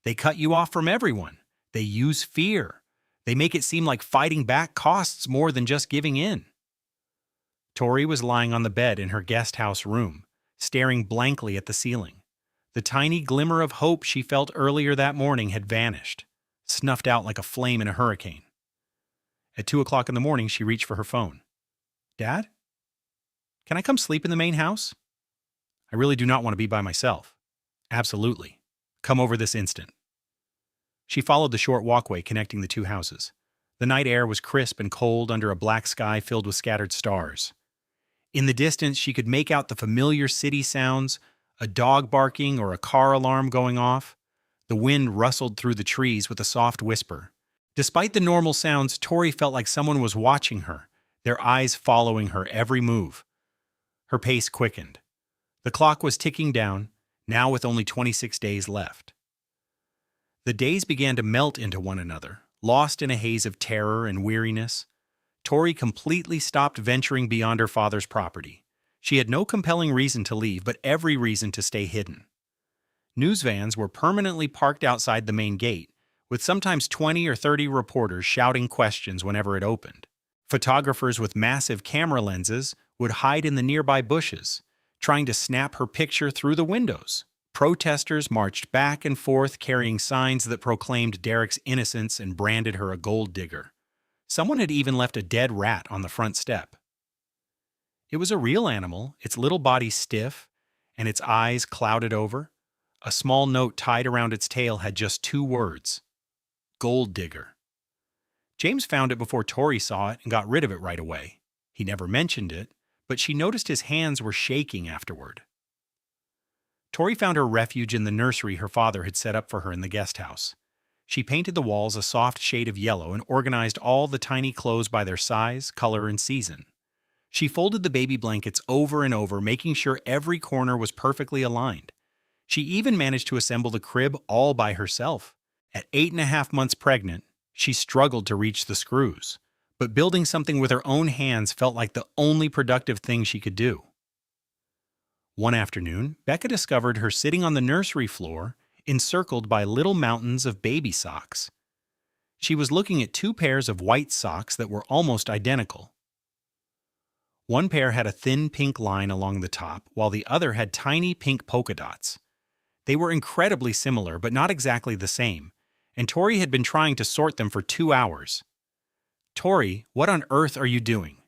"They cut you off from everyone. They use fear. They make it seem like fighting back costs more than just giving in." Tori was lying on the bed in her guest house room, staring blankly at the ceiling. The tiny glimmer of hope she felt earlier that morning had vanished, snuffed out like a flame in a hurricane. At 2 o'clock in the morning, she reached for her phone. "Dad? Can I come sleep in the main house? I really do not want to be by myself." "Absolutely. Come over this instant." She followed the short walkway connecting the two houses. The night air was crisp and cold under a black sky filled with scattered stars. In the distance, she could make out the familiar city sounds, a dog barking or a car alarm going off. The wind rustled through the trees with a soft whisper. Despite the normal sounds, Tori felt like someone was watching her, their eyes following her every move. Her pace quickened. The clock was ticking down, now with only 26 days left. The days began to melt into one another, lost in a haze of terror and weariness. Tori completely stopped venturing beyond her father's property. She had no compelling reason to leave, but every reason to stay hidden. News vans were permanently parked outside the main gate, with sometimes 20 or 30 reporters shouting questions whenever it opened. Photographers with massive camera lenses would hide in the nearby bushes, trying to snap her picture through the windows. Protesters marched back and forth carrying signs that proclaimed Derek's innocence and branded her a gold digger. Someone had even left a dead rat on the front step. It was a real animal, its little body stiff and its eyes clouded over. A small note tied around its tail had just 2 words: "Gold digger." James found it before Tori saw it and got rid of it right away. He never mentioned it, but she noticed his hands were shaking afterward. Tori found her refuge in the nursery her father had set up for her in the guest house. She painted the walls a soft shade of yellow and organized all the tiny clothes by their size, color, and season. She folded the baby blankets over and over, making sure every corner was perfectly aligned. She even managed to assemble the crib all by herself. At 8.5 months pregnant, she struggled to reach the screws, but building something with her own hands felt like the only productive thing she could do. One afternoon, Becca discovered her sitting on the nursery floor, encircled by little mountains of baby socks. She was looking at two pairs of white socks that were almost identical. One pair had a thin pink line along the top, while the other had tiny pink polka dots. They were incredibly similar, but not exactly the same, and Tori had been trying to sort them for 2 hours. "Tori, what on earth are you doing?"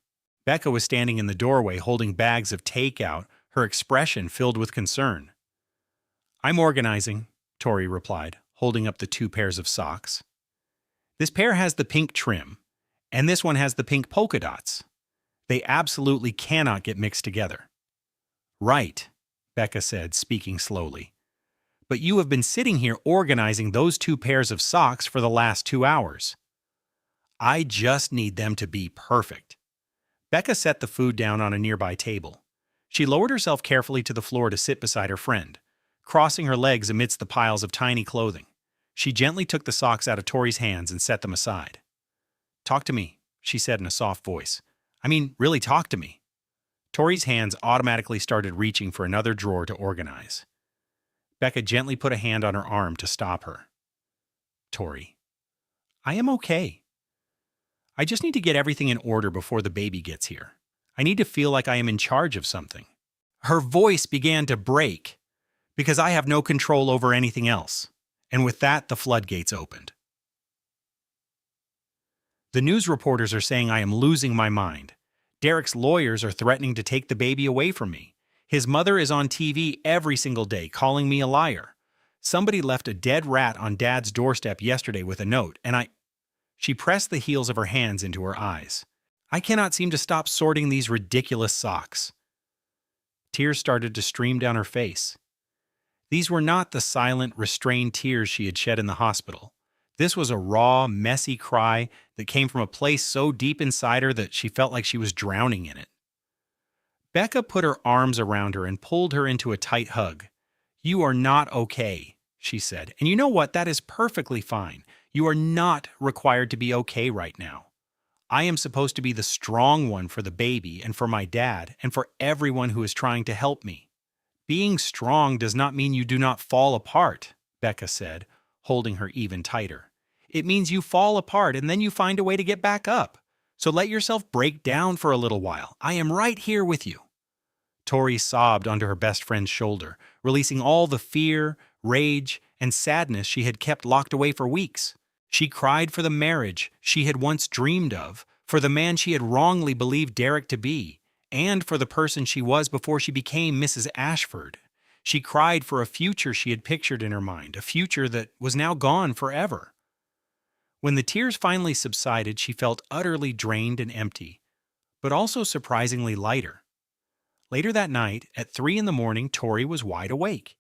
Becca was standing in the doorway holding bags of takeout, her expression filled with concern. "I'm organizing," Tori replied, holding up the two pairs of socks. "This pair has the pink trim, and this one has the pink polka dots. They absolutely cannot get mixed together." "Right," Becca said, speaking slowly. "But you have been sitting here organizing those two pairs of socks for the last 2 hours. I just need them to be perfect." Becca set the food down on a nearby table. She lowered herself carefully to the floor to sit beside her friend, crossing her legs amidst the piles of tiny clothing. She gently took the socks out of Tori's hands and set them aside. "Talk to me," she said in a soft voice. "I mean, really talk to me." Tori's hands automatically started reaching for another drawer to organize. Becca gently put a hand on her arm to stop her. "Tori, I am okay. I just need to get everything in order before the baby gets here. I need to feel like I am in charge of something." Her voice began to break, "because I have no control over anything else." And with that, the floodgates opened. "The news reporters are saying I am losing my mind. Derek's lawyers are threatening to take the baby away from me. His mother is on TV every single day calling me a liar. Somebody left a dead rat on Dad's doorstep yesterday with a note, and She pressed the heels of her hands into her eyes. "I cannot seem to stop sorting these ridiculous socks." Tears started to stream down her face. These were not the silent, restrained tears she had shed in the hospital. This was a raw, messy cry that came from a place so deep inside her that she felt like she was drowning in it. Becca put her arms around her and pulled her into a tight hug. "You are not okay," she said. "And you know what? That is perfectly fine. You are not required to be okay right now. I am supposed to be the strong one for the baby and for my dad and for everyone who is trying to help me." "Being strong does not mean you do not fall apart," Becca said, holding her even tighter. "It means you fall apart and then you find a way to get back up. So let yourself break down for a little while. I am right here with you." Tori sobbed onto her best friend's shoulder, releasing all the fear, rage, and sadness she had kept locked away for weeks. She cried for the marriage she had once dreamed of, for the man she had wrongly believed Derek to be, and for the person she was before she became Mrs. Ashford. She cried for a future she had pictured in her mind, a future that was now gone forever. When the tears finally subsided, she felt utterly drained and empty, but also surprisingly lighter. Later that night, at 3 a.m, Tori was wide awake.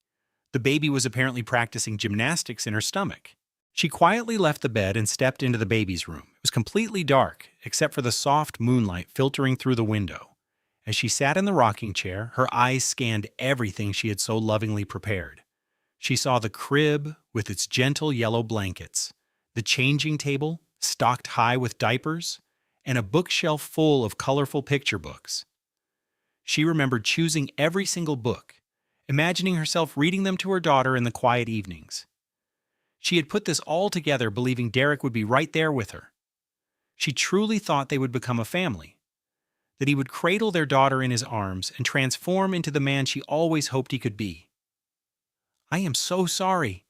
The baby was apparently practicing gymnastics in her stomach. She quietly left the bed and stepped into the baby's room. It was completely dark, except for the soft moonlight filtering through the window. As she sat in the rocking chair, her eyes scanned everything she had so lovingly prepared. She saw the crib with its gentle yellow blankets, the changing table stocked high with diapers, and a bookshelf full of colorful picture books. She remembered choosing every single book, imagining herself reading them to her daughter in the quiet evenings. She had put this all together believing Derek would be right there with her. She truly thought they would become a family, that he would cradle their daughter in his arms and transform into the man she always hoped he could be. "I am so sorry,"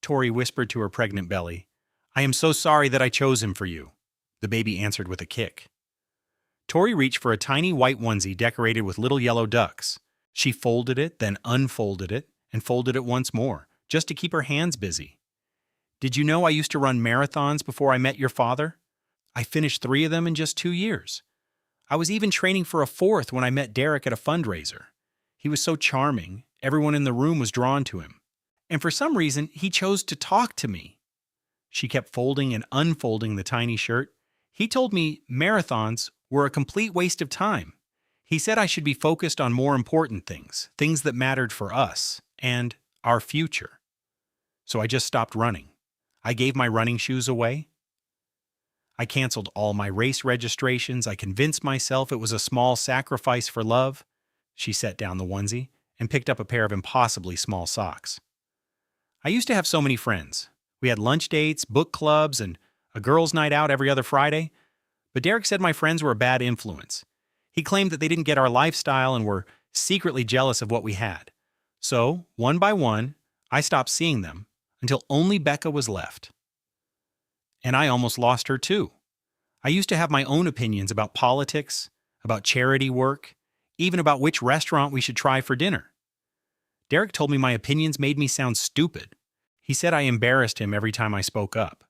Tori whispered to her pregnant belly. "I am so sorry that I chose him for you," the baby answered with a kick. Tori reached for a tiny white onesie decorated with little yellow ducks. She folded it, then unfolded it, and folded it once more, just to keep her hands busy. "Did you know I used to run marathons before I met your father? I finished 3 of them in just 2 years. I was even training for a 4th when I met Derek at a fundraiser. He was so charming, everyone in the room was drawn to him. And for some reason, he chose to talk to me." She kept folding and unfolding the tiny shirt. "He told me marathons were a complete waste of time. He said I should be focused on more important things, things that mattered for us and our future. So I just stopped running. I gave my running shoes away. I canceled all my race registrations. I convinced myself it was a small sacrifice for love." She set down the onesie. and picked up a pair of impossibly small socks. I used to have so many friends. We had lunch dates, book clubs, and a girls' night out every other Friday. But Derek said my friends were a bad influence. He claimed that they didn't get our lifestyle and were secretly jealous of what we had. So, one by one, I stopped seeing them until only Becca was left. And I almost lost her too. I used to have my own opinions about politics, about charity work, even about which restaurant we should try for dinner. Derek told me my opinions made me sound stupid. He said I embarrassed him every time I spoke up.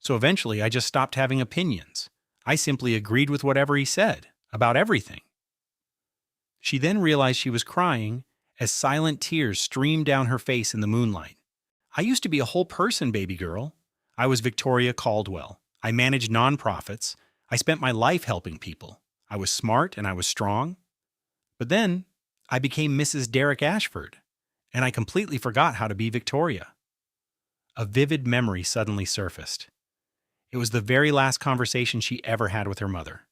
So eventually I just stopped having opinions. I simply agreed with whatever he said, about everything. She then realized she was crying as silent tears streamed down her face in the moonlight. I used to be a whole person, baby girl. I was Victoria Caldwell. I managed nonprofits. I spent my life helping people. I was smart and I was strong. But then I became Mrs. Derek Ashford, and I completely forgot how to be Victoria. A vivid memory suddenly surfaced. It was the very last conversation she ever had with her mother.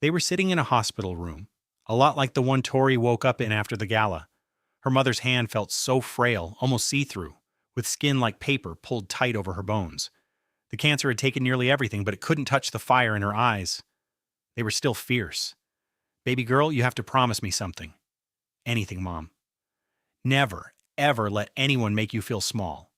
They were sitting in a hospital room, a lot like the one Tori woke up in after the gala. Her mother's hand felt so frail, almost see-through, with skin like paper pulled tight over her bones. The cancer had taken nearly everything, but it couldn't touch the fire in her eyes. They were still fierce. Baby girl, you have to promise me something. Anything, Mom. Never, ever let anyone make you feel small.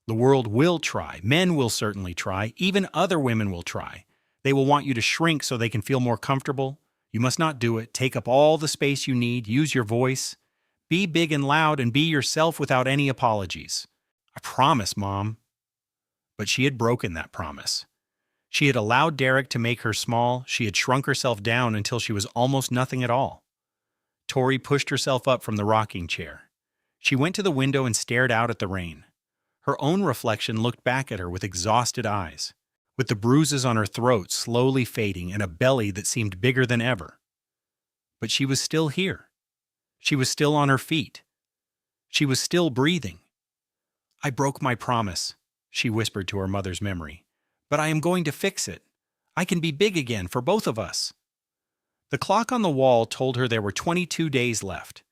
The world will try. Men will certainly try. Even other women will try. They will want you to shrink so they can feel more comfortable. You must not do it. Take up all the space you need. Use your voice. Be big and loud and be yourself without any apologies. I promise, Mom. But she had broken that promise. She had allowed Derek to make her small. She had shrunk herself down until she was almost nothing at all. Tori pushed herself up from the rocking chair. She went to the window and stared out at the rain. Her own reflection looked back at her with exhausted eyes, with the bruises on her throat slowly fading and a belly that seemed bigger than ever. But she was still here. She was still on her feet. She was still breathing. I broke my promise, she whispered to her mother's memory, but I am going to fix it. I can be big again for both of us. The clock on the wall told her there were 22 days left.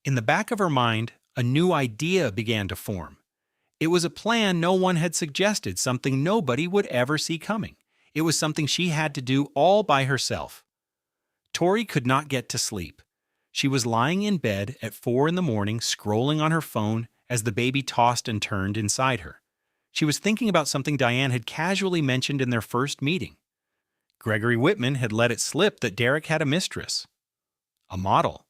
In the back of her mind, a new idea began to form. It was a plan no one had suggested, something nobody would ever see coming. It was something she had to do all by herself. Tori could not get to sleep. She was lying in bed at 4 in the morning, scrolling on her phone as the baby tossed and turned inside her. She was thinking about something Diane had casually mentioned in their first meeting. Gregory Whitman had let it slip that Derek had a mistress, a model,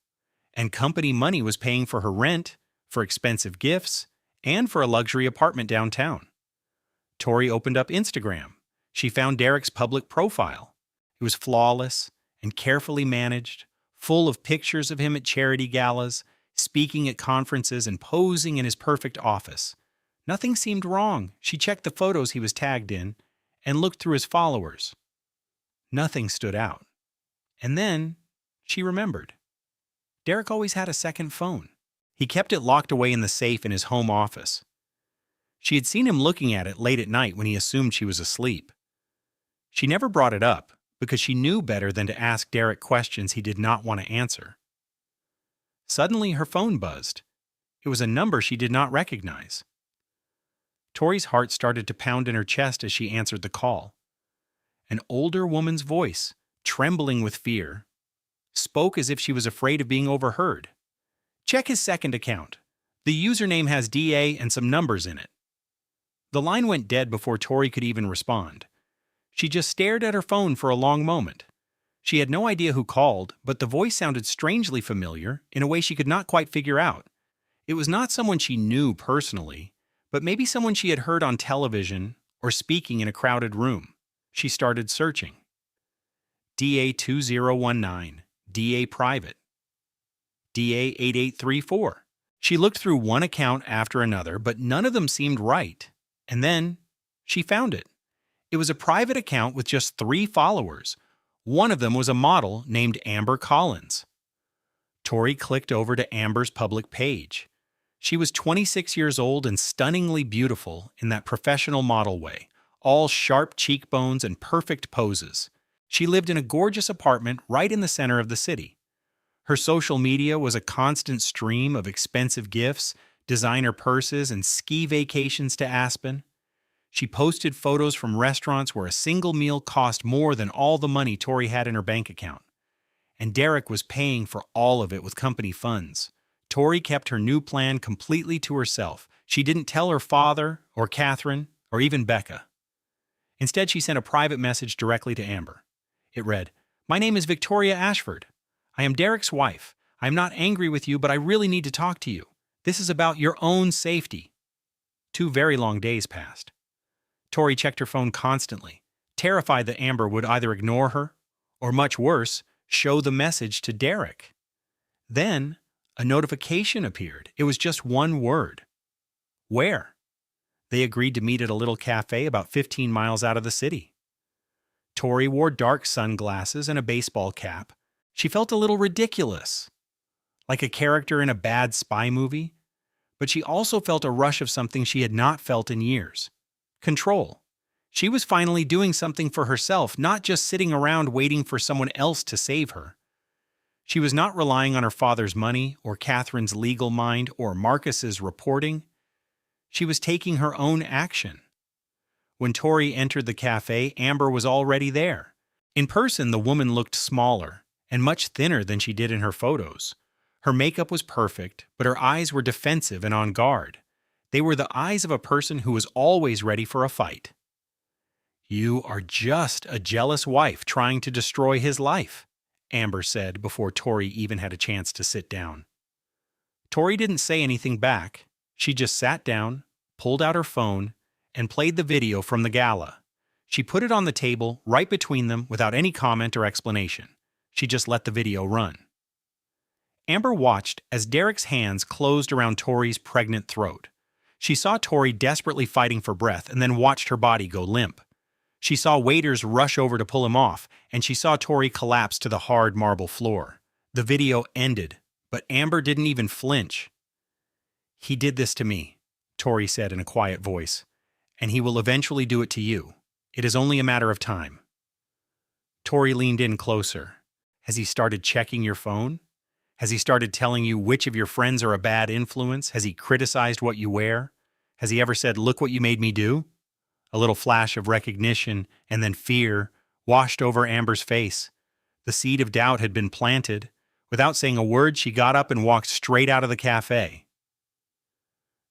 and company money was paying for her rent, for expensive gifts, and for a luxury apartment downtown. Tori opened up Instagram. She found Derek's public profile. It was flawless and carefully managed, full of pictures of him at charity galas, speaking at conferences, and posing in his perfect office. Nothing seemed wrong. She checked the photos he was tagged in and looked through his followers. Nothing stood out. And then she remembered. Derek always had a second phone. He kept it locked away in the safe in his home office. She had seen him looking at it late at night when he assumed she was asleep. She never brought it up because she knew better than to ask Derek questions he did not want to answer. Suddenly, her phone buzzed. It was a number she did not recognize. Tori's heart started to pound in her chest as she answered the call. An older woman's voice, trembling with fear, spoke as if she was afraid of being overheard. Check his second account. The username has DA and some numbers in it. The line went dead before Tori could even respond. She just stared at her phone for a long moment. She had no idea who called, but the voice sounded strangely familiar in a way she could not quite figure out. It was not someone she knew personally, but maybe someone she had heard on television or speaking in a crowded room. She started searching. DA 2019, DA private, DA 8834. She looked through one account after another, but none of them seemed right. And then she found it. It was a private account with just 3 followers. One of them was a model named Amber Collins. Tori clicked over to Amber's public page. She was 26 years old and stunningly beautiful in that professional model way, all sharp cheekbones and perfect poses. She lived in a gorgeous apartment right in the center of the city. Her social media was a constant stream of expensive gifts, designer purses, and ski vacations to Aspen. She posted photos from restaurants where a single meal cost more than all the money Tori had in her bank account. And Derek was paying for all of it with company funds. Tori kept her new plan completely to herself. She didn't tell her father, or Catherine, or even Becca. Instead, she sent a private message directly to Amber. It read, "My name is Victoria Ashford. I am Derek's wife. I am not angry with you, but I really need to talk to you. This is about your own safety." 2 very long days passed. Tori checked her phone constantly, terrified that Amber would either ignore her, or much worse, show the message to Derek. Then, a notification appeared. It was just one word. Where? They agreed to meet at a little cafe about 15 miles out of the city. Tori wore dark sunglasses and a baseball cap. She felt a little ridiculous, like a character in a bad spy movie, but she also felt a rush of something she had not felt in years. Control. She was finally doing something for herself, not just sitting around waiting for someone else to save her. She was not relying on her father's money, or Catherine's legal mind, or Marcus's reporting. She was taking her own action. When Tori entered the cafe, Amber was already there. In person, the woman looked smaller and much thinner than she did in her photos. Her makeup was perfect, but her eyes were defensive and on guard. They were the eyes of a person who was always ready for a fight. "You are just a jealous wife trying to destroy his life," Amber said before Tori even had a chance to sit down. Tori didn't say anything back. She just sat down, pulled out her phone, and played the video from the gala. She put it on the table right between them without any comment or explanation. She just let the video run. Amber watched as Derek's hands closed around Tori's pregnant throat. She saw Tori desperately fighting for breath and then watched her body go limp. She saw waiters rush over to pull him off, and she saw Tori collapse to the hard marble floor. The video ended, but Amber didn't even flinch. "He did this to me," Tori said in a quiet voice, "and he will eventually do it to you. It is only a matter of time." Tori leaned in closer. "Has he started checking your phone? Has he started telling you which of your friends are a bad influence? Has he criticized what you wear? Has he ever said, 'Look what you made me do'?" A little flash of recognition and then fear washed over Amber's face. The seed of doubt had been planted. Without saying a word, she got up and walked straight out of the cafe.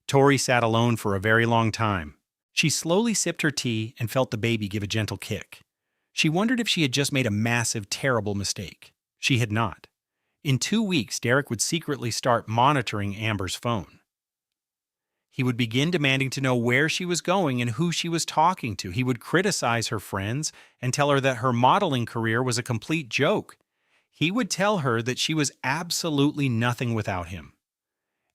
Tori sat alone for a very long time. She slowly sipped her tea and felt the baby give a gentle kick. She wondered if she had just made a massive, terrible mistake. She had not. In 2 weeks, Derek would secretly start monitoring Amber's phone. He would begin demanding to know where she was going and who she was talking to. He would criticize her friends and tell her that her modeling career was a complete joke. He would tell her that she was absolutely nothing without him.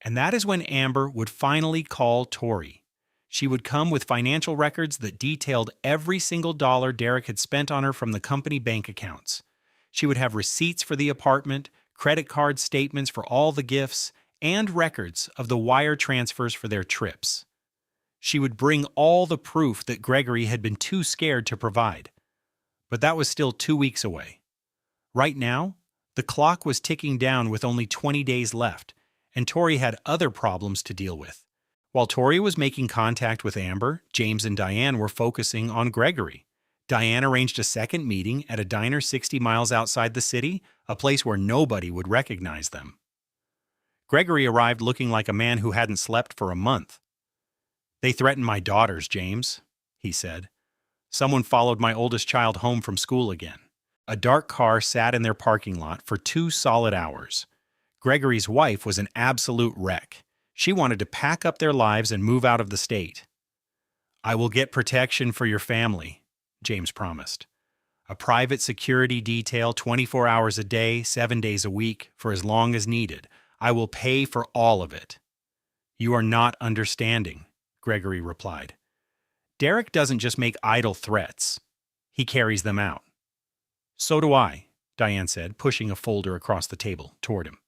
And that is when Amber would finally call Tori. She would come with financial records that detailed every single dollar Derek had spent on her from the company bank accounts. She would have receipts for the apartment, credit card statements for all the gifts, and records of the wire transfers for their trips. She would bring all the proof that Gregory had been too scared to provide. But that was still 2 weeks away. Right now, the clock was ticking down with only 20 days left, and Tori had other problems to deal with. While Tori was making contact with Amber, James and Diane were focusing on Gregory. Diane arranged a second meeting at a diner 60 miles outside the city, a place where nobody would recognize them. Gregory arrived looking like a man who hadn't slept for a month. "They threatened my daughters, James," he said. "Someone followed my oldest child home from school again." A dark car sat in their parking lot for 2 solid hours. Gregory's wife was an absolute wreck. She wanted to pack up their lives and move out of the state. "I will get protection for your family," James promised. "A private security detail 24 hours a day, 7 days a week, for as long as needed. I will pay for all of it." "You are not understanding," Gregory replied. "Derek doesn't just make idle threats. He carries them out." "So do I," Diane said, pushing a folder across the table toward him.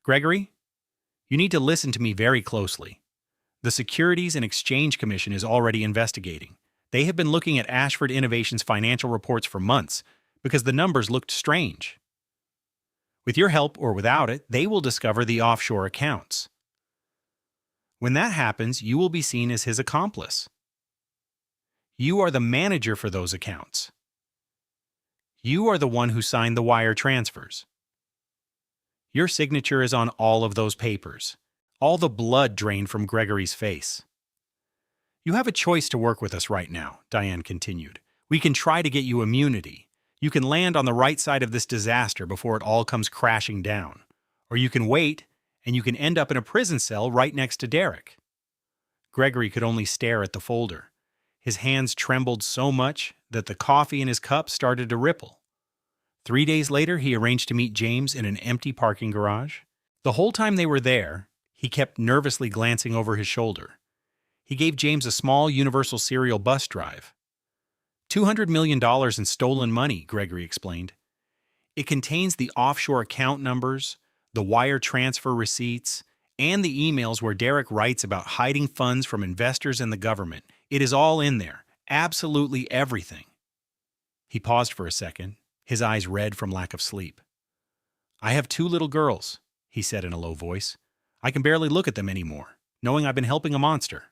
"Gregory, you need to listen to me very closely. The Securities and Exchange Commission is already investigating. They have been looking at Ashford Innovations' financial reports for months because the numbers looked strange." With your help or without it, they will discover the offshore accounts. When that happens, you will be seen as his accomplice. You are the manager for those accounts. You are the one who signed the wire transfers. Your signature is on all of those papers. All the blood drained from Gregory's face. You have a choice to work with us right now, Diane continued. We can try to get you immunity. You can land on the right side of this disaster before it all comes crashing down. Or you can wait, and you can end up in a prison cell right next to Derek. Gregory could only stare at the folder. His hands trembled so much that the coffee in his cup started to ripple. 3 days later, he arranged to meet James in an empty parking garage. The whole time they were there, he kept nervously glancing over his shoulder. He gave James a small Universal Serial bus drive. $200 million in stolen money, Gregory explained. It contains the offshore account numbers, the wire transfer receipts, and the emails where Derek writes about hiding funds from investors and the government. It is all in there, absolutely everything. He paused for a second, his eyes red from lack of sleep. I have 2 little girls, he said in a low voice. I can barely look at them anymore, knowing I've been helping a monster.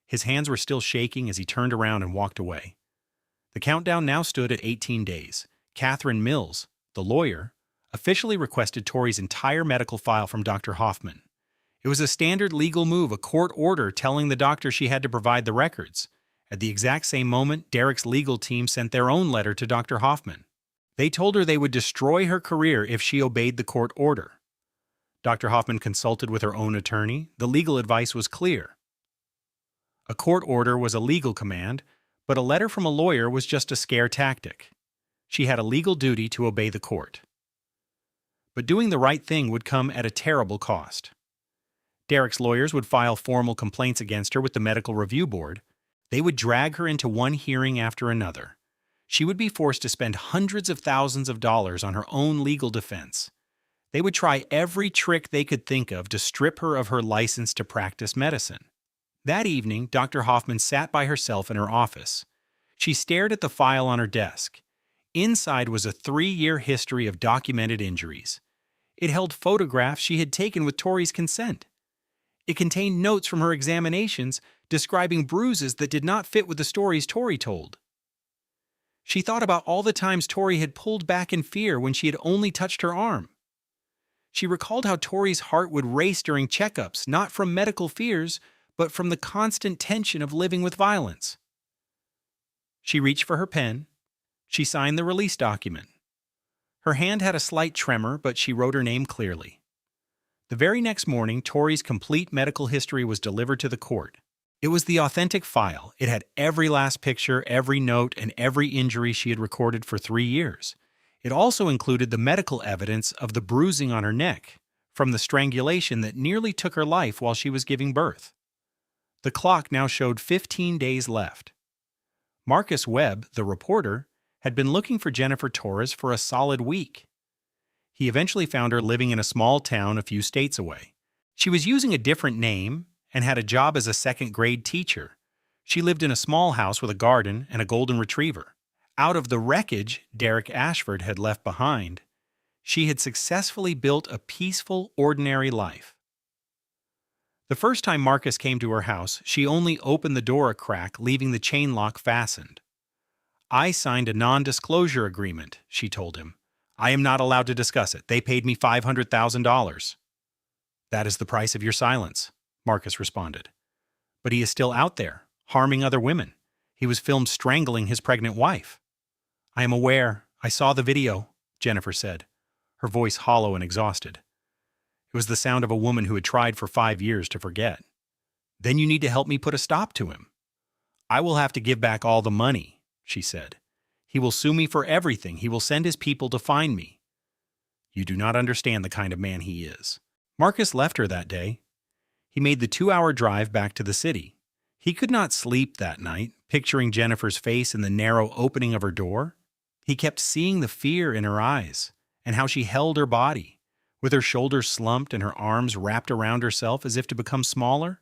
His hands were still shaking as he turned around and walked away. The countdown now stood at 18 days. Catherine Mills, the lawyer, officially requested Tori's entire medical file from Dr. Hoffman. It was a standard legal move, a court order telling the doctor she had to provide the records. At the exact same moment, Derek's legal team sent their own letter to Dr. Hoffman. They told her they would destroy her career if she obeyed the court order. Dr. Hoffman consulted with her own attorney. The legal advice was clear. A court order was a legal command, but a letter from a lawyer was just a scare tactic. She had a legal duty to obey the court. But doing the right thing would come at a terrible cost. Derek's lawyers would file formal complaints against her with the Medical Review Board. They would drag her into one hearing after another. She would be forced to spend hundreds of thousands of dollars on her own legal defense. They would try every trick they could think of to strip her of her license to practice medicine. That evening, Dr. Hoffman sat by herself in her office. She stared at the file on her desk. Inside was a 3-year history of documented injuries. It held photographs she had taken with Tori's consent. It contained notes from her examinations describing bruises that did not fit with the stories Tori told. She thought about all the times Tori had pulled back in fear when she had only touched her arm. She recalled how Tori's heart would race during checkups, not from medical fears, but from the constant tension of living with violence. She reached for her pen. She signed the release document. Her hand had a slight tremor, but she wrote her name clearly. The very next morning, Tori's complete medical history was delivered to the court. It was the authentic file. It had every last picture, every note, and every injury she had recorded for 3 years. It also included the medical evidence of the bruising on her neck from the strangulation that nearly took her life while she was giving birth. The clock now showed 15 days left. Marcus Webb, the reporter, had been looking for Jennifer Torres for a solid week. He eventually found her living in a small town a few states away. She was using a different name and had a job as a second-grade teacher. She lived in a small house with a garden and a golden retriever. Out of the wreckage Derek Ashford had left behind, she had successfully built a peaceful, ordinary life. The first time Marcus came to her house, she only opened the door a crack, leaving the chain lock fastened. I signed a non-disclosure agreement, she told him. I am not allowed to discuss it. They paid me $500,000. That is the price of your silence, Marcus responded. But he is still out there, harming other women. He was filmed strangling his pregnant wife. I am aware. I saw the video, Jennifer said, her voice hollow and exhausted. It was the sound of a woman who had tried for 5 years to forget. Then you need to help me put a stop to him. I will have to give back all the money, she said. He will sue me for everything. He will send his people to find me. You do not understand the kind of man he is. Marcus left her that day. He made the 2-hour drive back to the city. He could not sleep that night, picturing Jennifer's face in the narrow opening of her door. He kept seeing the fear in her eyes and how she held her body, with her shoulders slumped and her arms wrapped around herself as if to become smaller.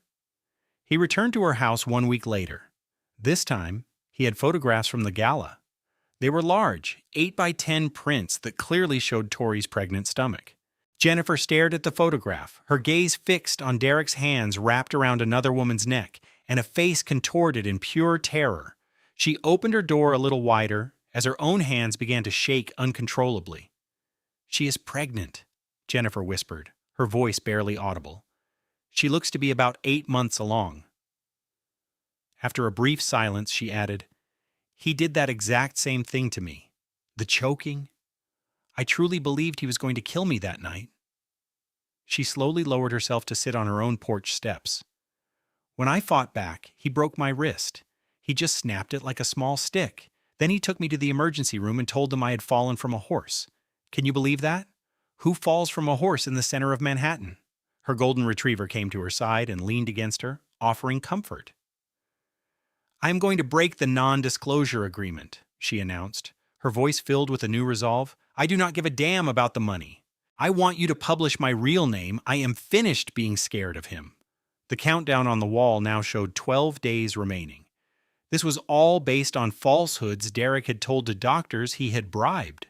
He returned to her house 1 week later. This time, he had photographs from the gala. They were large, 8 by 10 prints that clearly showed Tori's pregnant stomach. Jennifer stared at the photograph, her gaze fixed on Derek's hands wrapped around another woman's neck and a face contorted in pure terror. She opened her door a little wider as her own hands began to shake uncontrollably. "She is pregnant," Jennifer whispered, her voice barely audible. "She looks to be about 8 months along." After a brief silence, she added, "He did that exact same thing to me. The choking. I truly believed he was going to kill me that night." She slowly lowered herself to sit on her own porch steps. "When I fought back, he broke my wrist. He just snapped it like a small stick. Then he took me to the emergency room and told them I had fallen from a horse. Can you believe that? Who falls from a horse in the center of Manhattan?" Her golden retriever came to her side and leaned against her, offering comfort. "I am going to break the non-disclosure agreement," she announced, her voice filled with a new resolve. "I do not give a damn about the money. I want you to publish my real name. I am finished being scared of him." The countdown on the wall now showed 12 days remaining. This was all based on falsehoods Derek had told to doctors he had bribed.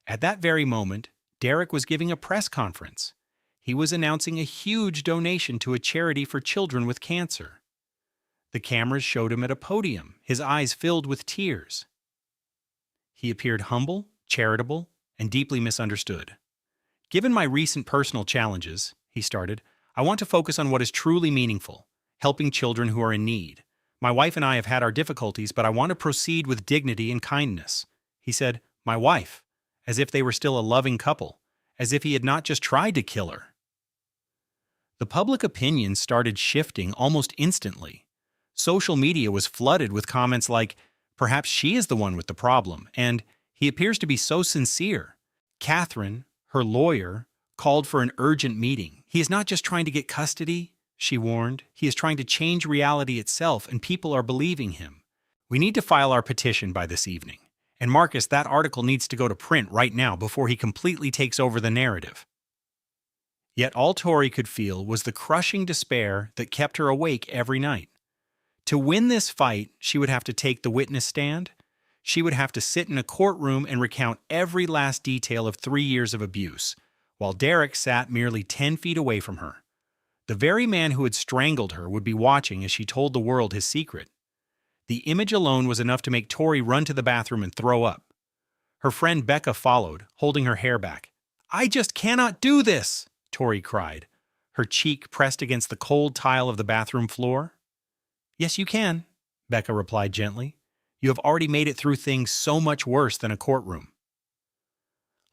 At that very moment, Derek was giving a press conference. He was announcing a huge donation to a charity for children with cancer. The cameras showed him at a podium, his eyes filled with tears. He appeared humble, charitable, and deeply misunderstood. "Given my recent personal challenges," he started, "I want to focus on what is truly meaningful, helping children who are in need. My wife and I have had our difficulties, but I want to proceed with dignity and kindness." He said, "My wife," as if they were still a loving couple, as if he had not just tried to kill her. The public opinion started shifting almost instantly. Social media was flooded with comments like, "Perhaps she is the one with the problem," and "He appears to be so sincere." Catherine, her lawyer, called for an urgent meeting. "He is not just trying to get custody," she warned. "He is trying to change reality itself, and people are believing him. We need to file our petition by this evening. And Marcus, that article needs to go to print right now before he completely takes over the narrative." Yet all Tori could feel was the crushing despair that kept her awake every night. To win this fight, she would have to take the witness stand. She would have to sit in a courtroom and recount every last detail of 3 years of abuse, while Derek sat merely 10 feet away from her. The very man who had strangled her would be watching as she told the world his secret. The image alone was enough to make Tori run to the bathroom and throw up. Her friend Becca followed, holding her hair back. "I just cannot do this," Tori cried, her cheek pressed against the cold tile of the bathroom floor. "Yes, you can," Becca replied gently. "You have already made it through things so much worse than a courtroom."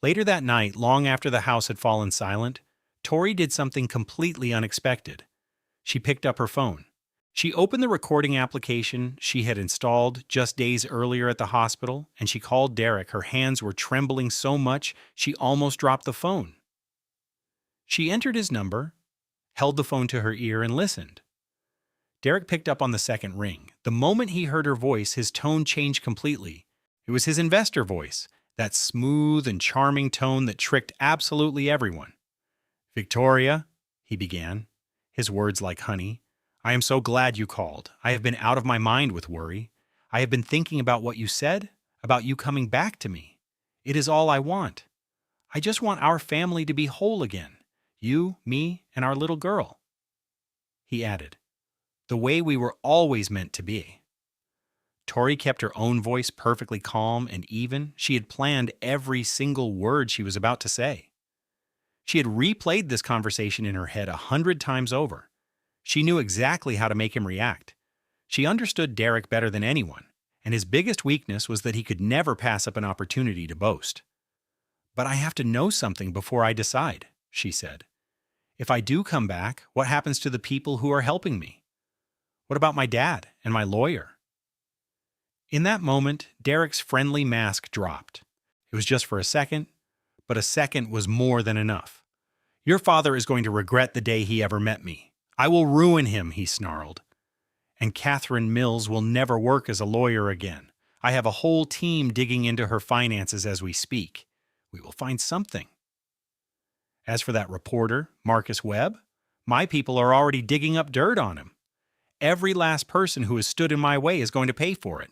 Later that night, long after the house had fallen silent, Tori did something completely unexpected. She picked up her phone. She opened the recording application she had installed just days earlier at the hospital, and she called Derek. Her hands were trembling so much she almost dropped the phone. She entered his number, held the phone to her ear, and listened. Derek picked up on the second ring. The moment he heard her voice, his tone changed completely. It was his investor voice, that smooth and charming tone that tricked absolutely everyone. "Victoria," he began, his words like honey, "I am so glad you called. I have been out of my mind with worry. I have been thinking about what you said, about you coming back to me. It is all I want. I just want our family to be whole again. You, me, and our little girl." He added, "The way we were always meant to be." Tori kept her own voice perfectly calm and even. She had planned every single word she was about to say. She had replayed this conversation in her head 100 times over. She knew exactly how to make him react. She understood Derek better than anyone, and his biggest weakness was that he could never pass up an opportunity to boast. "But I have to know something before I decide," she said. "If I do come back, what happens to the people who are helping me? What about my dad and my lawyer?" In that moment, Derek's friendly mask dropped. It was just for a second, but a second was more than enough. "Your father is going to regret the day he ever met me. I will ruin him," he snarled. "And Catherine Mills will never work as a lawyer again. I have a whole team digging into her finances as we speak. We will find something. As for that reporter, Marcus Webb, my people are already digging up dirt on him. Every last person who has stood in my way is going to pay for it.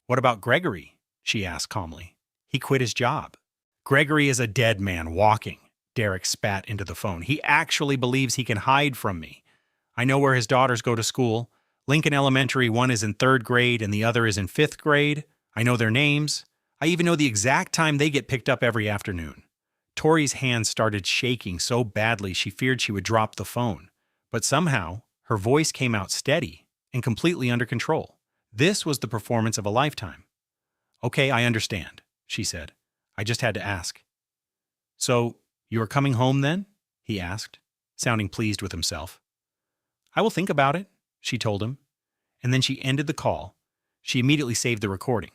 What about Gregory? she asked calmly. He quit his job. Gregory is a dead man walking, Derek spat into the phone. He actually believes he can hide from me. I know where his daughters go to school. Lincoln Elementary, one is in 3rd grade and the other is in 5th grade. I know their names. I even know the exact time they get picked up every afternoon. Tori's hands started shaking so badly she feared she would drop the phone. But somehow, her voice came out steady and completely under control. This was the performance of a lifetime. Okay, I understand, she said. I just had to ask. So, you are coming home then? He asked, sounding pleased with himself. I will think about it, she told him. And then she ended the call. She immediately saved the recording.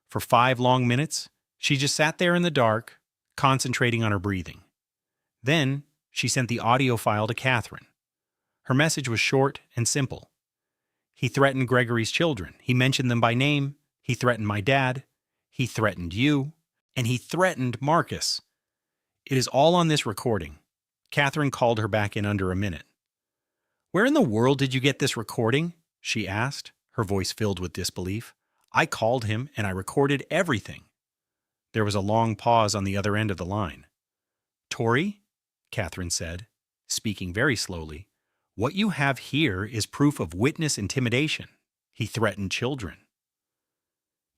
For 5 long minutes, she just sat there in the dark, concentrating on her breathing. Then, she sent the audio file to Catherine. Her message was short and simple. He threatened Gregory's children. He mentioned them by name. He threatened my dad. He threatened you. And he threatened Marcus. It is all on this recording. Catherine called her back in under a minute. Where in the world did you get this recording? She asked, her voice filled with disbelief. I called him and I recorded everything. There was a long pause on the other end of the line. Tori, Catherine said, speaking very slowly, what you have here is proof of witness intimidation. He threatened children.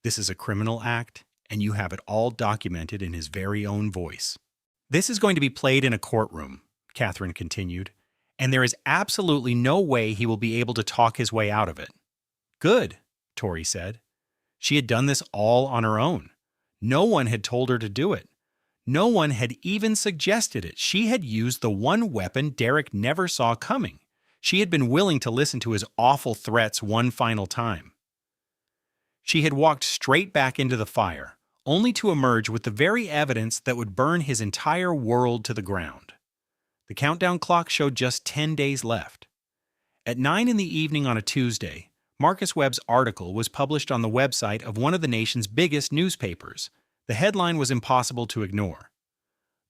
This is a criminal act, and you have it all documented in his very own voice. This is going to be played in a courtroom, Catherine continued, and there is absolutely no way he will be able to talk his way out of it. Good, Tori said. She had done this all on her own. No one had told her to do it. No one had even suggested it. She had used the one weapon Derek never saw coming. She had been willing to listen to his awful threats one final time. She had walked straight back into the fire, only to emerge with the very evidence that would burn his entire world to the ground. The countdown clock showed just 10 days left. At 9 in the evening on a Tuesday, Marcus Webb's article was published on the website of one of the nation's biggest newspapers. The headline was impossible to ignore.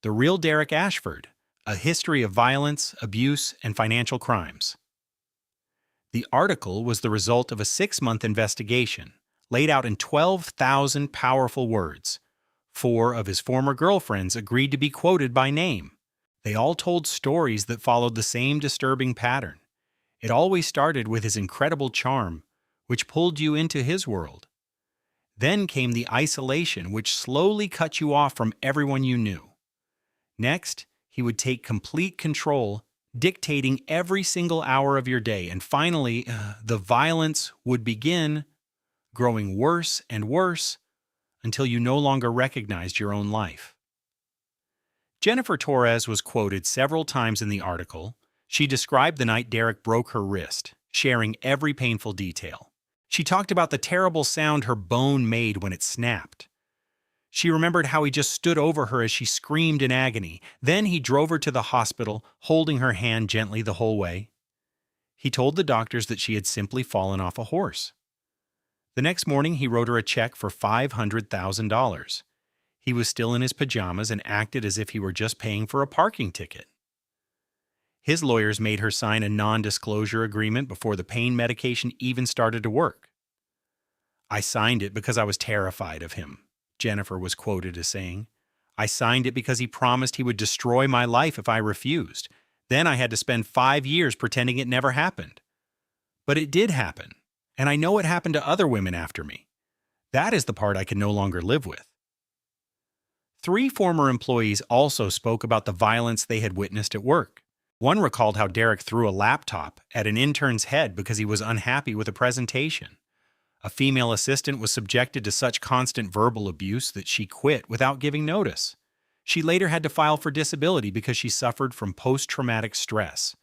The Real Derek Ashford, A History of Violence, Abuse, and Financial Crimes. The article was the result of a 6-month investigation, laid out in 12,000 powerful words. 4 of his former girlfriends agreed to be quoted by name. They all told stories that followed the same disturbing pattern. It always started with his incredible charm, which pulled you into his world. Then came the isolation, which slowly cut you off from everyone you knew. Next, he would take complete control, dictating every single hour of your day. And finally, the violence would begin, growing worse and worse, until you no longer recognized your own life. Jennifer Torres was quoted several times in the article. She described the night Derek broke her wrist, sharing every painful detail. She talked about the terrible sound her bone made when it snapped. She remembered how he just stood over her as she screamed in agony. Then he drove her to the hospital, holding her hand gently the whole way. He told the doctors that she had simply fallen off a horse. The next morning, he wrote her a check for $500,000. He was still in his pajamas and acted as if he were just paying for a parking ticket. His lawyers made her sign a non-disclosure agreement before the pain medication even started to work. I signed it because I was terrified of him, Jennifer was quoted as saying. I signed it because he promised he would destroy my life if I refused. Then I had to spend 5 years pretending it never happened. But it did happen, and I know it happened to other women after me. That is the part I can no longer live with. 3 former employees also spoke about the violence they had witnessed at work. One recalled how Derek threw a laptop at an intern's head because he was unhappy with a presentation. A female assistant was subjected to such constant verbal abuse that she quit without giving notice. She later had to file for disability because she suffered from post-traumatic stress.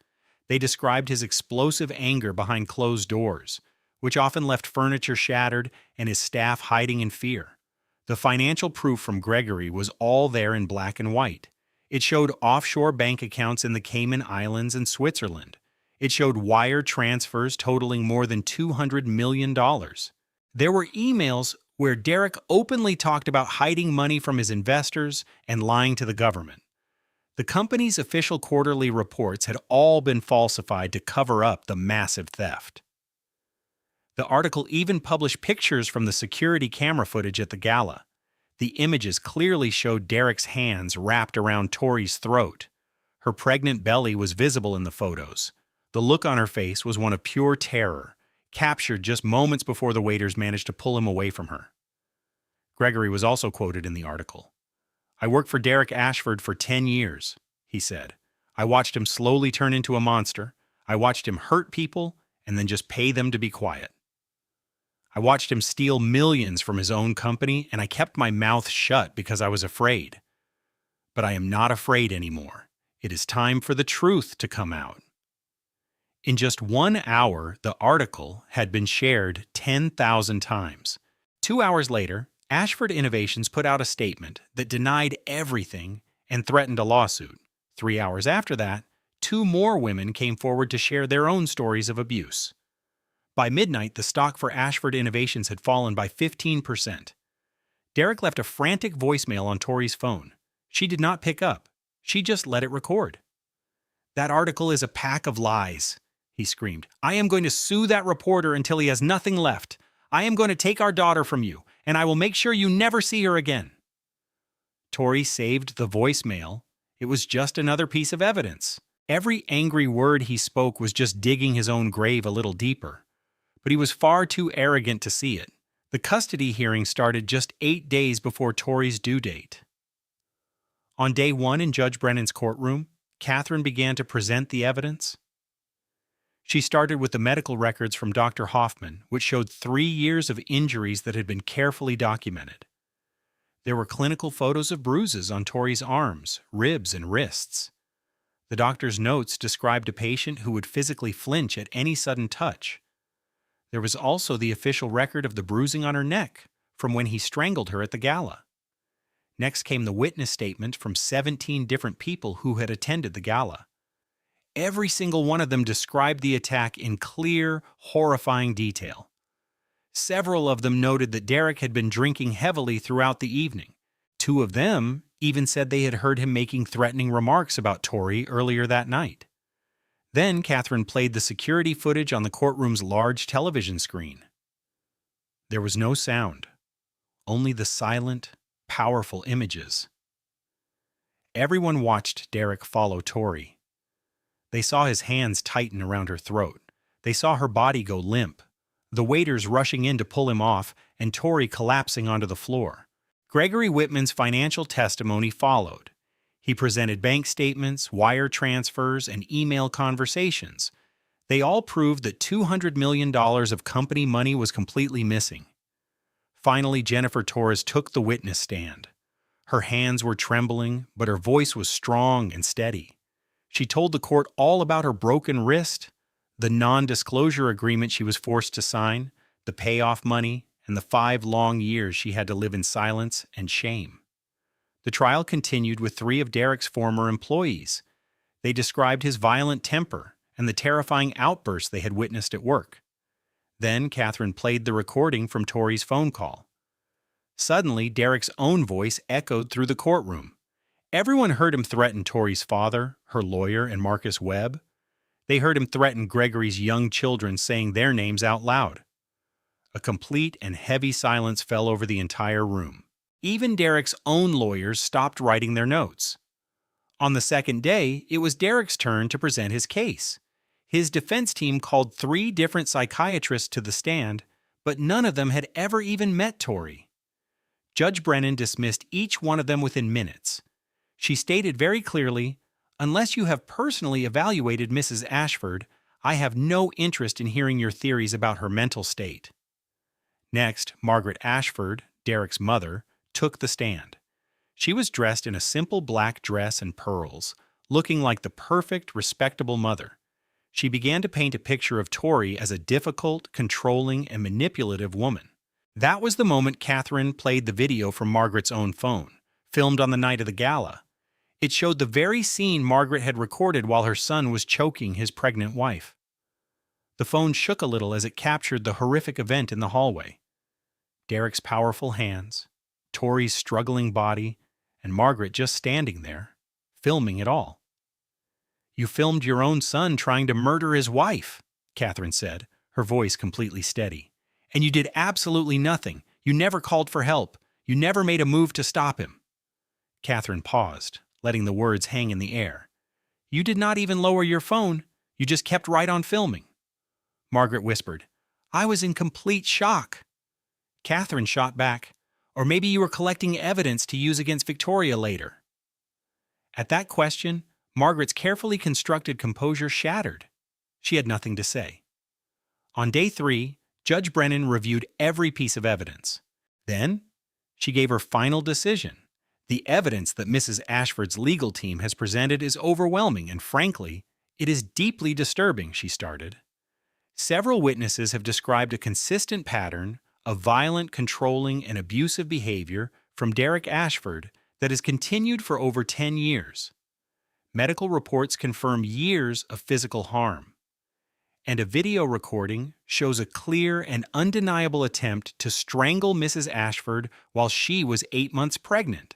They described his explosive anger behind closed doors, which often left furniture shattered and his staff hiding in fear. The financial proof from Gregory was all there in black and white. It showed offshore bank accounts in the Cayman Islands and Switzerland. It showed wire transfers totaling more than $200 million. There were emails where Derek openly talked about hiding money from his investors and lying to the government. The company's official quarterly reports had all been falsified to cover up the massive theft. The article even published pictures from the security camera footage at the gala. The images clearly showed Derek's hands wrapped around Tori's throat. Her pregnant belly was visible in the photos. The look on her face was one of pure terror, captured just moments before the waiters managed to pull him away from her. Gregory was also quoted in the article. "I worked for Derek Ashford for 10 years, he said. I watched him slowly turn into a monster. I watched him hurt people and then just pay them to be quiet. I watched him steal millions from his own company, and I kept my mouth shut because I was afraid. But I am not afraid anymore. It is time for the truth to come out." In just 1 hour, the article had been shared 10,000 times. 2 hours later, Ashford Innovations put out a statement that denied everything and threatened a lawsuit. 3 hours after that, 2 more women came forward to share their own stories of abuse. By midnight, the stock for Ashford Innovations had fallen by 15%. Derek left a frantic voicemail on Tori's phone. She did not pick up. She just let it record. "That article is a pack of lies," he screamed. "I am going to sue that reporter until he has nothing left. I am going to take our daughter from you, and I will make sure you never see her again." Tori saved the voicemail. It was just another piece of evidence. Every angry word he spoke was just digging his own grave a little deeper. But he was far too arrogant to see it. The custody hearing started just 8 days before Tori's due date. On day 1 in Judge Brennan's courtroom, Catherine began to present the evidence. She started with the medical records from Dr. Hoffman, which showed 3 years of injuries that had been carefully documented. There were clinical photos of bruises on Tori's arms, ribs, and wrists. The doctor's notes described a patient who would physically flinch at any sudden touch. There was also the official record of the bruising on her neck from when he strangled her at the gala. Next came the witness statement from 17 different people who had attended the gala. Every single one of them described the attack in clear, horrifying detail. Several of them noted that Derek had been drinking heavily throughout the evening. 2 of them even said they had heard him making threatening remarks about Tori earlier that night. Then Catherine played the security footage on the courtroom's large television screen. There was no sound, only the silent, powerful images. Everyone watched Derek follow Tori. They saw his hands tighten around her throat. They saw her body go limp, the waiters rushing in to pull him off, and Tori collapsing onto the floor. Gregory Whitman's financial testimony followed. He presented bank statements, wire transfers, and email conversations. They all proved that $200 million of company money was completely missing. Finally, Jennifer Torres took the witness stand. Her hands were trembling, but her voice was strong and steady. She told the court all about her broken wrist, the non-disclosure agreement she was forced to sign, the payoff money, and the 5 long years she had to live in silence and shame. The trial continued with 3 of Derek's former employees. They described his violent temper and the terrifying outbursts they had witnessed at work. Then Catherine played the recording from Tori's phone call. Suddenly, Derek's own voice echoed through the courtroom. Everyone heard him threaten Tori's father, her lawyer, and Marcus Webb. They heard him threaten Gregory's young children, saying their names out loud. A complete and heavy silence fell over the entire room. Even Derek's own lawyers stopped writing their notes. On the second day, it was Derek's turn to present his case. His defense team called 3 different psychiatrists to the stand, but none of them had ever even met Tori. Judge Brennan dismissed each one of them within minutes. She stated very clearly, "Unless you have personally evaluated Mrs. Ashford, I have no interest in hearing your theories about her mental state." Next, Margaret Ashford, Derek's mother, took the stand. She was dressed in a simple black dress and pearls, looking like the perfect, respectable mother. She began to paint a picture of Tori as a difficult, controlling, and manipulative woman. That was the moment Catherine played the video from Margaret's own phone, filmed on the night of the gala. It showed the very scene Margaret had recorded while her son was choking his pregnant wife. The phone shook a little as it captured the horrific event in the hallway. Derek's powerful hands, Tori's struggling body, and Margaret just standing there, filming it all. "You filmed your own son trying to murder his wife," Catherine said, her voice completely steady. "And you did absolutely nothing. You never called for help. You never made a move to stop him." Catherine paused, letting the words hang in the air. "You did not even lower your phone. You just kept right on filming." Margaret whispered, "I was in complete shock." Catherine shot back, "Or maybe you were collecting evidence to use against Victoria later." At that question, Margaret's carefully constructed composure shattered. She had nothing to say. On day 3, Judge Brennan reviewed every piece of evidence. Then, she gave her final decision. "The evidence that Mrs. Ashford's legal team has presented is overwhelming, and frankly, it is deeply disturbing," she started. "Several witnesses have described a consistent pattern of violent, controlling, and abusive behavior from Derek Ashford that has continued for over 10 years. Medical reports confirm years of physical harm. And a video recording shows a clear and undeniable attempt to strangle Mrs. Ashford while she was 8 months pregnant."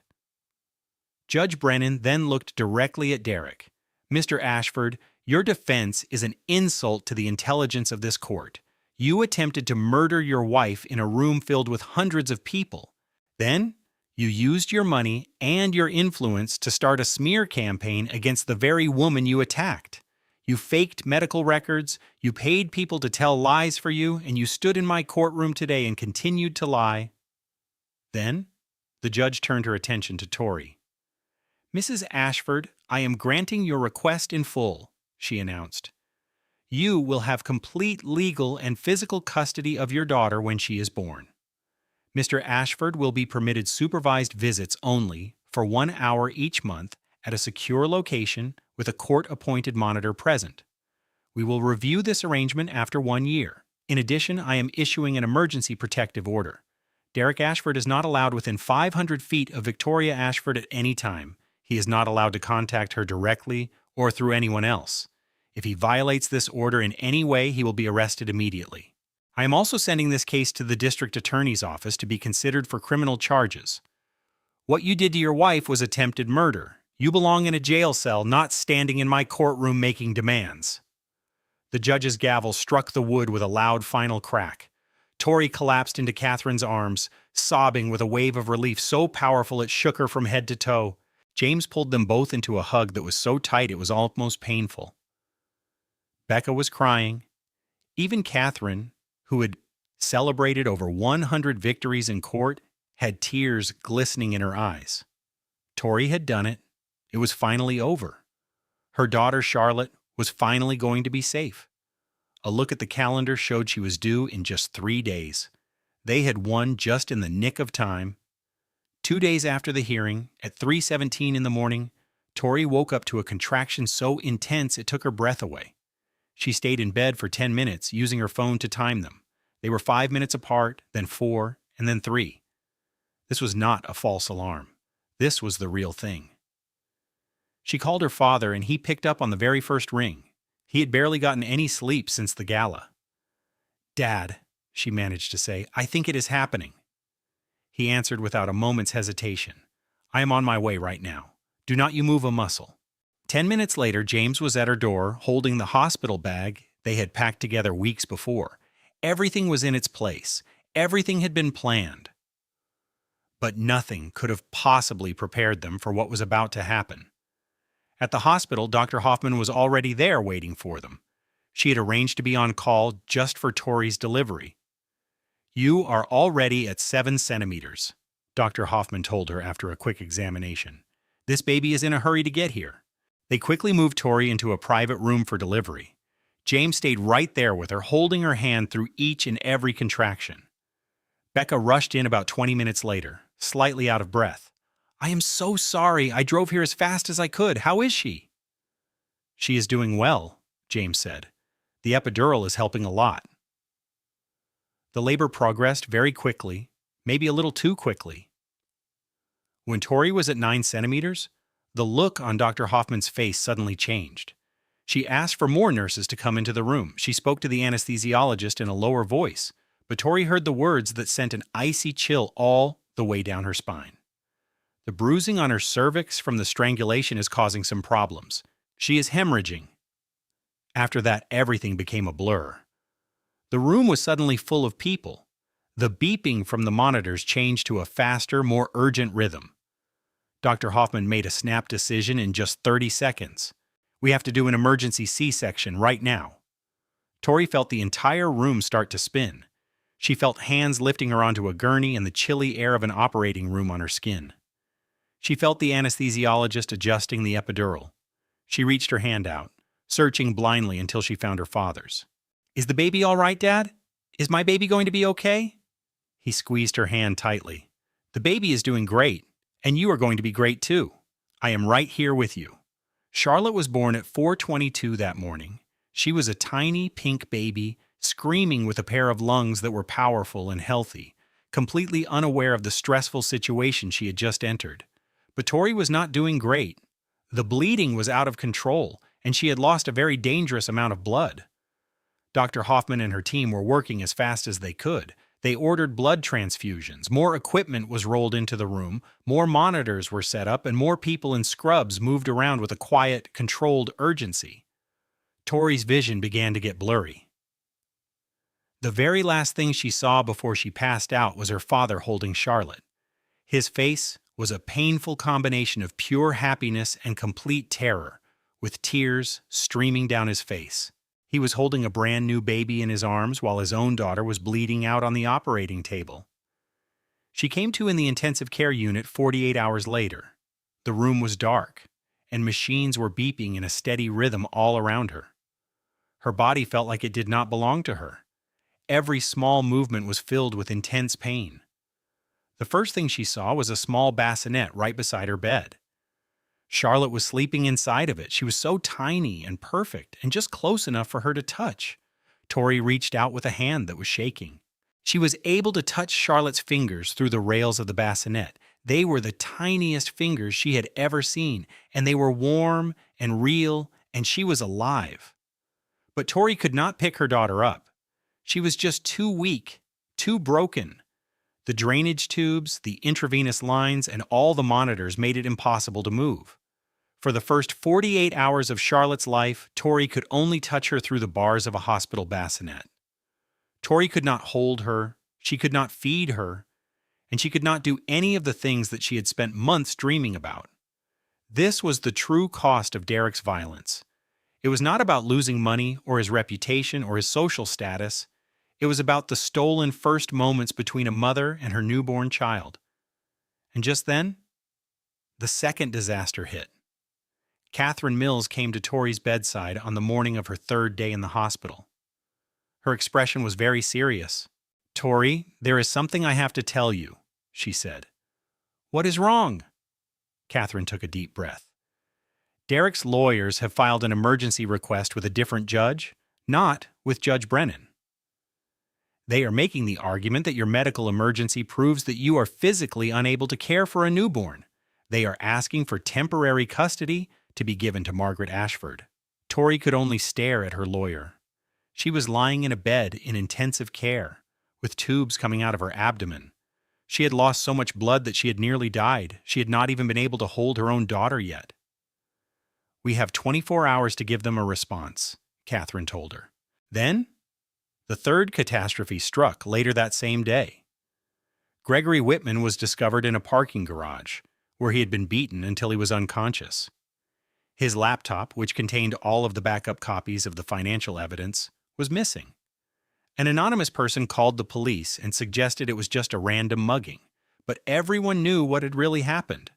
Judge Brennan then looked directly at Derek. "Mr. Ashford, your defense is an insult to the intelligence of this court. You attempted to murder your wife in a room filled with hundreds of people. Then, you used your money and your influence to start a smear campaign against the very woman you attacked. You faked medical records, you paid people to tell lies for you, and you stood in my courtroom today and continued to lie." Then, the judge turned her attention to Tori. "Mrs. Ashford, I am granting your request in full," she announced. "You will have complete legal and physical custody of your daughter when she is born. Mr. Ashford will be permitted supervised visits only for 1 hour each month at a secure location with a court-appointed monitor present. We will review this arrangement after 1 year. In addition, I am issuing an emergency protective order. Derek Ashford is not allowed within 500 feet of Victoria Ashford at any time. He is not allowed to contact her directly or through anyone else. If he violates this order in any way, he will be arrested immediately. I am also sending this case to the district attorney's office to be considered for criminal charges. What you did to your wife was attempted murder. You belong in a jail cell, not standing in my courtroom making demands." The judge's gavel struck the wood with a loud final crack. Tori collapsed into Catherine's arms, sobbing with a wave of relief so powerful it shook her from head to toe. James pulled them both into a hug that was so tight it was almost painful. Becca was crying. Even Catherine, who had celebrated over 100 victories in court, had tears glistening in her eyes. Tori had done it. It was finally over. Her daughter, Charlotte, was finally going to be safe. A look at the calendar showed she was due in just 3 days. They had won just in the nick of time. 2 days after the hearing, at 3:17 in the morning, Tori woke up to a contraction so intense it took her breath away. She stayed in bed for 10 minutes, using her phone to time them. They were 5 minutes apart, then 4, and then 3. This was not a false alarm. This was the real thing. She called her father, and he picked up on the very first ring. He had barely gotten any sleep since the gala. "Dad," she managed to say, "I think it is happening." He answered without a moment's hesitation. "I am on my way right now. Do not you move a muscle." 10 minutes later, James was at her door, holding the hospital bag they had packed together weeks before. Everything was in its place. Everything had been planned. But nothing could have possibly prepared them for what was about to happen. At the hospital, Dr. Hoffman was already there waiting for them. She had arranged to be on call just for Tori's delivery. "You are already at 7 centimeters, Dr. Hoffman told her after a quick examination. "This baby is in a hurry to get here." They quickly moved Tori into a private room for delivery. James stayed right there with her, holding her hand through each and every contraction. Becca rushed in about 20 minutes later, slightly out of breath. "I am so sorry. I drove here as fast as I could. How is she?" "She is doing well," James said. "The epidural is helping a lot." The labor progressed very quickly, maybe a little too quickly. When Tori was at 9 centimeters, the look on Dr. Hoffman's face suddenly changed. She asked for more nurses to come into the room. She spoke to the anesthesiologist in a lower voice, but Tori heard the words that sent an icy chill all the way down her spine. "The bruising on her cervix from the strangulation is causing some problems. She is hemorrhaging." After that, everything became a blur. The room was suddenly full of people. The beeping from the monitors changed to a faster, more urgent rhythm. Dr. Hoffman made a snap decision in just 30 seconds. "We have to do an emergency C-section right now." Tori felt the entire room start to spin. She felt hands lifting her onto a gurney and the chilly air of an operating room on her skin. She felt the anesthesiologist adjusting the epidural. She reached her hand out, searching blindly until she found her father's. "Is the baby all right, Dad? Is my baby going to be okay?" He squeezed her hand tightly. "The baby is doing great, and you are going to be great too. I am right here with you." Charlotte was born at 4:22 that morning. She was a tiny pink baby, screaming with a pair of lungs that were powerful and healthy, completely unaware of the stressful situation she had just entered. But Tori was not doing great. The bleeding was out of control, and she had lost a very dangerous amount of blood. Dr. Hoffman and her team were working as fast as they could. They ordered blood transfusions, more equipment was rolled into the room, more monitors were set up, and more people in scrubs moved around with a quiet, controlled urgency. Tori's vision began to get blurry. The very last thing she saw before she passed out was her father holding Charlotte. His face was a painful combination of pure happiness and complete terror, with tears streaming down his face. He was holding a brand new baby in his arms while his own daughter was bleeding out on the operating table. She came to in the intensive care unit 48 hours later. The room was dark, and machines were beeping in a steady rhythm all around her. Her body felt like it did not belong to her. Every small movement was filled with intense pain. The first thing she saw was a small bassinet right beside her bed. Charlotte was sleeping inside of it. She was so tiny and perfect and just close enough for her to touch. Tori reached out with a hand that was shaking. She was able to touch Charlotte's fingers through the rails of the bassinet. They were the tiniest fingers she had ever seen, and they were warm and real, and she was alive. But Tori could not pick her daughter up. She was just too weak, too broken. The drainage tubes, the intravenous lines, and all the monitors made it impossible to move. For the first 48 hours of Charlotte's life, Tori could only touch her through the bars of a hospital bassinet. Tori could not hold her, she could not feed her, and she could not do any of the things that she had spent months dreaming about. This was the true cost of Derek's violence. It was not about losing money or his reputation or his social status. It was about the stolen first moments between a mother and her newborn child. And just then, the second disaster hit. Catherine Mills came to Tori's bedside on the morning of her third day in the hospital. Her expression was very serious. "Tori, there is something I have to tell you," she said. "What is wrong?" Catherine took a deep breath. "Derek's lawyers have filed an emergency request with a different judge, not with Judge Brennan. They are making the argument that your medical emergency proves that you are physically unable to care for a newborn. They are asking for temporary custody to be given to Margaret Ashford." Tori could only stare at her lawyer. She was lying in a bed in intensive care, with tubes coming out of her abdomen. She had lost so much blood that she had nearly died. She had not even been able to hold her own daughter yet. "We have 24 hours to give them a response," Catherine told her. Then, the third catastrophe struck later that same day. Gregory Whitman was discovered in a parking garage, where he had been beaten until he was unconscious. His laptop, which contained all of the backup copies of the financial evidence, was missing. An anonymous person called the police and suggested it was just a random mugging, but everyone knew what had really happened.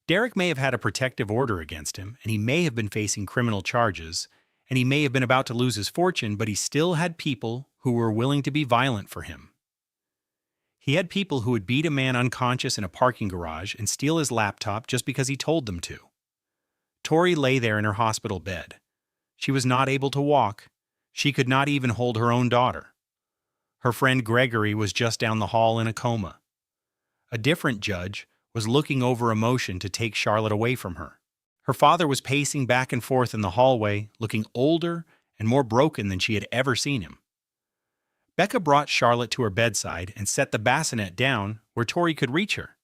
Derek may have had a protective order against him, and he may have been facing criminal charges, and he may have been about to lose his fortune, but he still had people who were willing to be violent for him. He had people who would beat a man unconscious in a parking garage and steal his laptop just because he told them to. Tori lay there in her hospital bed. She was not able to walk. She could not even hold her own daughter. Her friend Gregory was just down the hall in a coma. A different judge was looking over a motion to take Charlotte away from her. Her father was pacing back and forth in the hallway, looking older and more broken than she had ever seen him. Becca brought Charlotte to her bedside and set the bassinet down where Tori could reach her.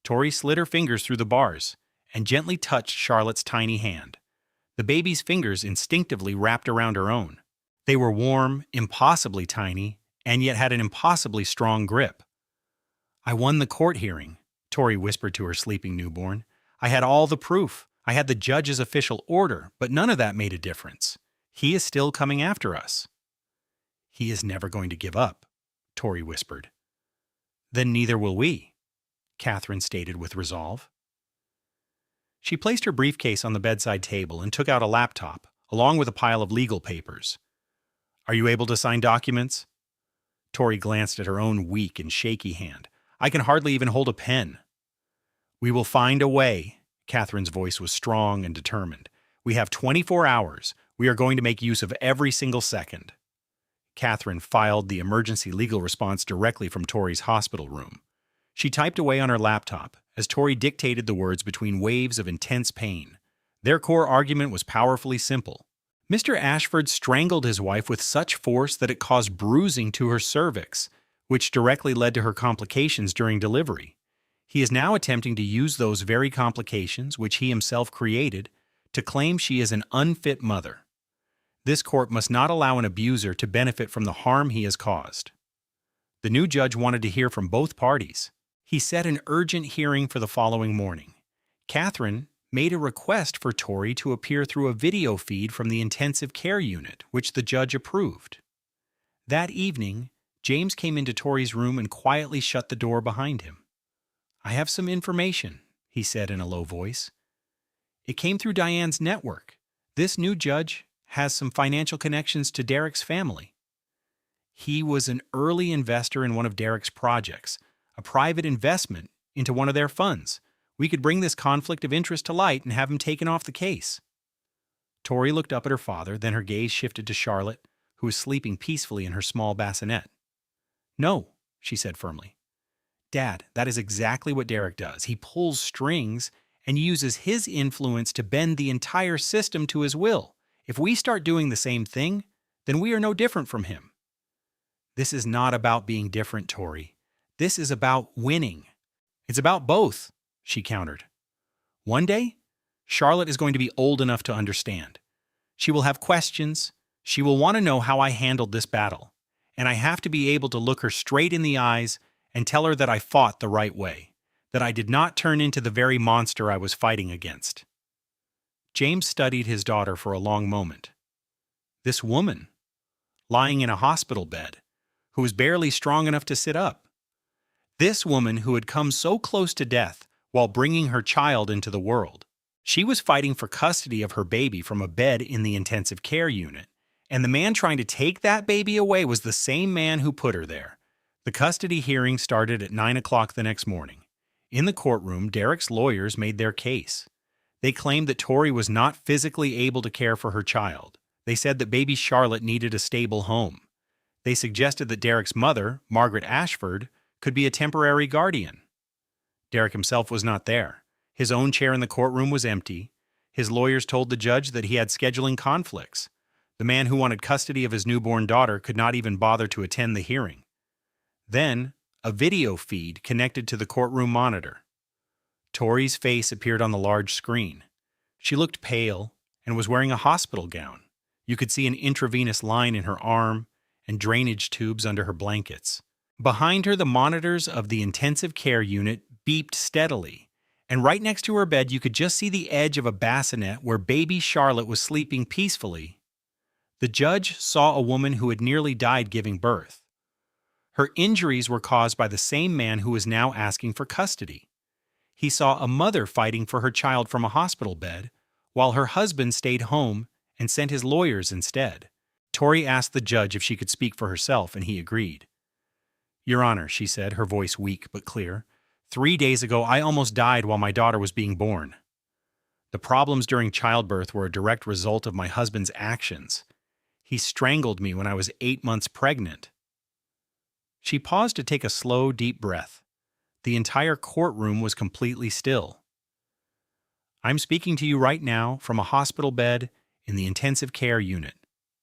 Tori slid her fingers through the bars and gently touched Charlotte's tiny hand. The baby's fingers instinctively wrapped around her own. They were warm, impossibly tiny, and yet had an impossibly strong grip. "I won the court hearing," Tori whispered to her sleeping newborn. "I had all the proof. I had the judge's official order, but none of that made a difference. He is still coming after us." "He is never going to give up," Tori whispered. "Then neither will we," Catherine stated with resolve. She placed her briefcase on the bedside table and took out a laptop, along with a pile of legal papers. "Are you able to sign documents?" Tori glanced at her own weak and shaky hand. "I can hardly even hold a pen." "We will find a way." Catherine's voice was strong and determined. "We have 24 hours. We are going to make use of every single second." Catherine filed the emergency legal response directly from Tori's hospital room. She typed away on her laptop as Tori dictated the words between waves of intense pain. Their core argument was powerfully simple. Mr. Ashford strangled his wife with such force that it caused bruising to her cervix, which directly led to her complications during delivery. He is now attempting to use those very complications, which he himself created, to claim she is an unfit mother. This court must not allow an abuser to benefit from the harm he has caused. The new judge wanted to hear from both parties. He set an urgent hearing for the following morning. Catherine made a request for Tori to appear through a video feed from the intensive care unit, which the judge approved. That evening, James came into Tori's room and quietly shut the door behind him. "I have some information," he said in a low voice. "It came through Diane's network. This new judge has some financial connections to Derek's family. He was an early investor in one of Derek's projects, a private investment into one of their funds. We could bring this conflict of interest to light and have him taken off the case." Tori looked up at her father, then her gaze shifted to Charlotte, who was sleeping peacefully in her small bassinet. "No," she said firmly. "Dad, that is exactly what Derek does. He pulls strings and uses his influence to bend the entire system to his will. If we start doing the same thing, then we are no different from him." "This is not about being different, Tori. This is about winning." "It's about both," she countered. "One day, Charlotte is going to be old enough to understand. She will have questions. She will want to know how I handled this battle. And I have to be able to look her straight in the eyes and tell her that I fought the right way, that I did not turn into the very monster I was fighting against." James studied his daughter for a long moment. This woman, lying in a hospital bed, who was barely strong enough to sit up. This woman who had come so close to death while bringing her child into the world. She was fighting for custody of her baby from a bed in the intensive care unit, and the man trying to take that baby away was the same man who put her there. The custody hearing started at 9 o'clock the next morning. In the courtroom, Derek's lawyers made their case. They claimed that Tori was not physically able to care for her child. They said that baby Charlotte needed a stable home. They suggested that Derek's mother, Margaret Ashford, could be a temporary guardian. Derek himself was not there. His own chair in the courtroom was empty. His lawyers told the judge that he had scheduling conflicts. The man who wanted custody of his newborn daughter could not even bother to attend the hearing. Then, a video feed connected to the courtroom monitor. Tori's face appeared on the large screen. She looked pale and was wearing a hospital gown. You could see an intravenous line in her arm and drainage tubes under her blankets. Behind her, the monitors of the intensive care unit beeped steadily, and right next to her bed you could just see the edge of a bassinet where baby Charlotte was sleeping peacefully. The judge saw a woman who had nearly died giving birth. Her injuries were caused by the same man who was now asking for custody. He saw a mother fighting for her child from a hospital bed, while her husband stayed home and sent his lawyers instead. Tori asked the judge if she could speak for herself, and he agreed. "Your Honor," she said, her voice weak but clear, 3 days ago I almost died while my daughter was being born. The problems during childbirth were a direct result of my husband's actions. He strangled me when I was 8 months pregnant." She paused to take a slow, deep breath. The entire courtroom was completely still. "I'm speaking to you right now from a hospital bed in the intensive care unit,"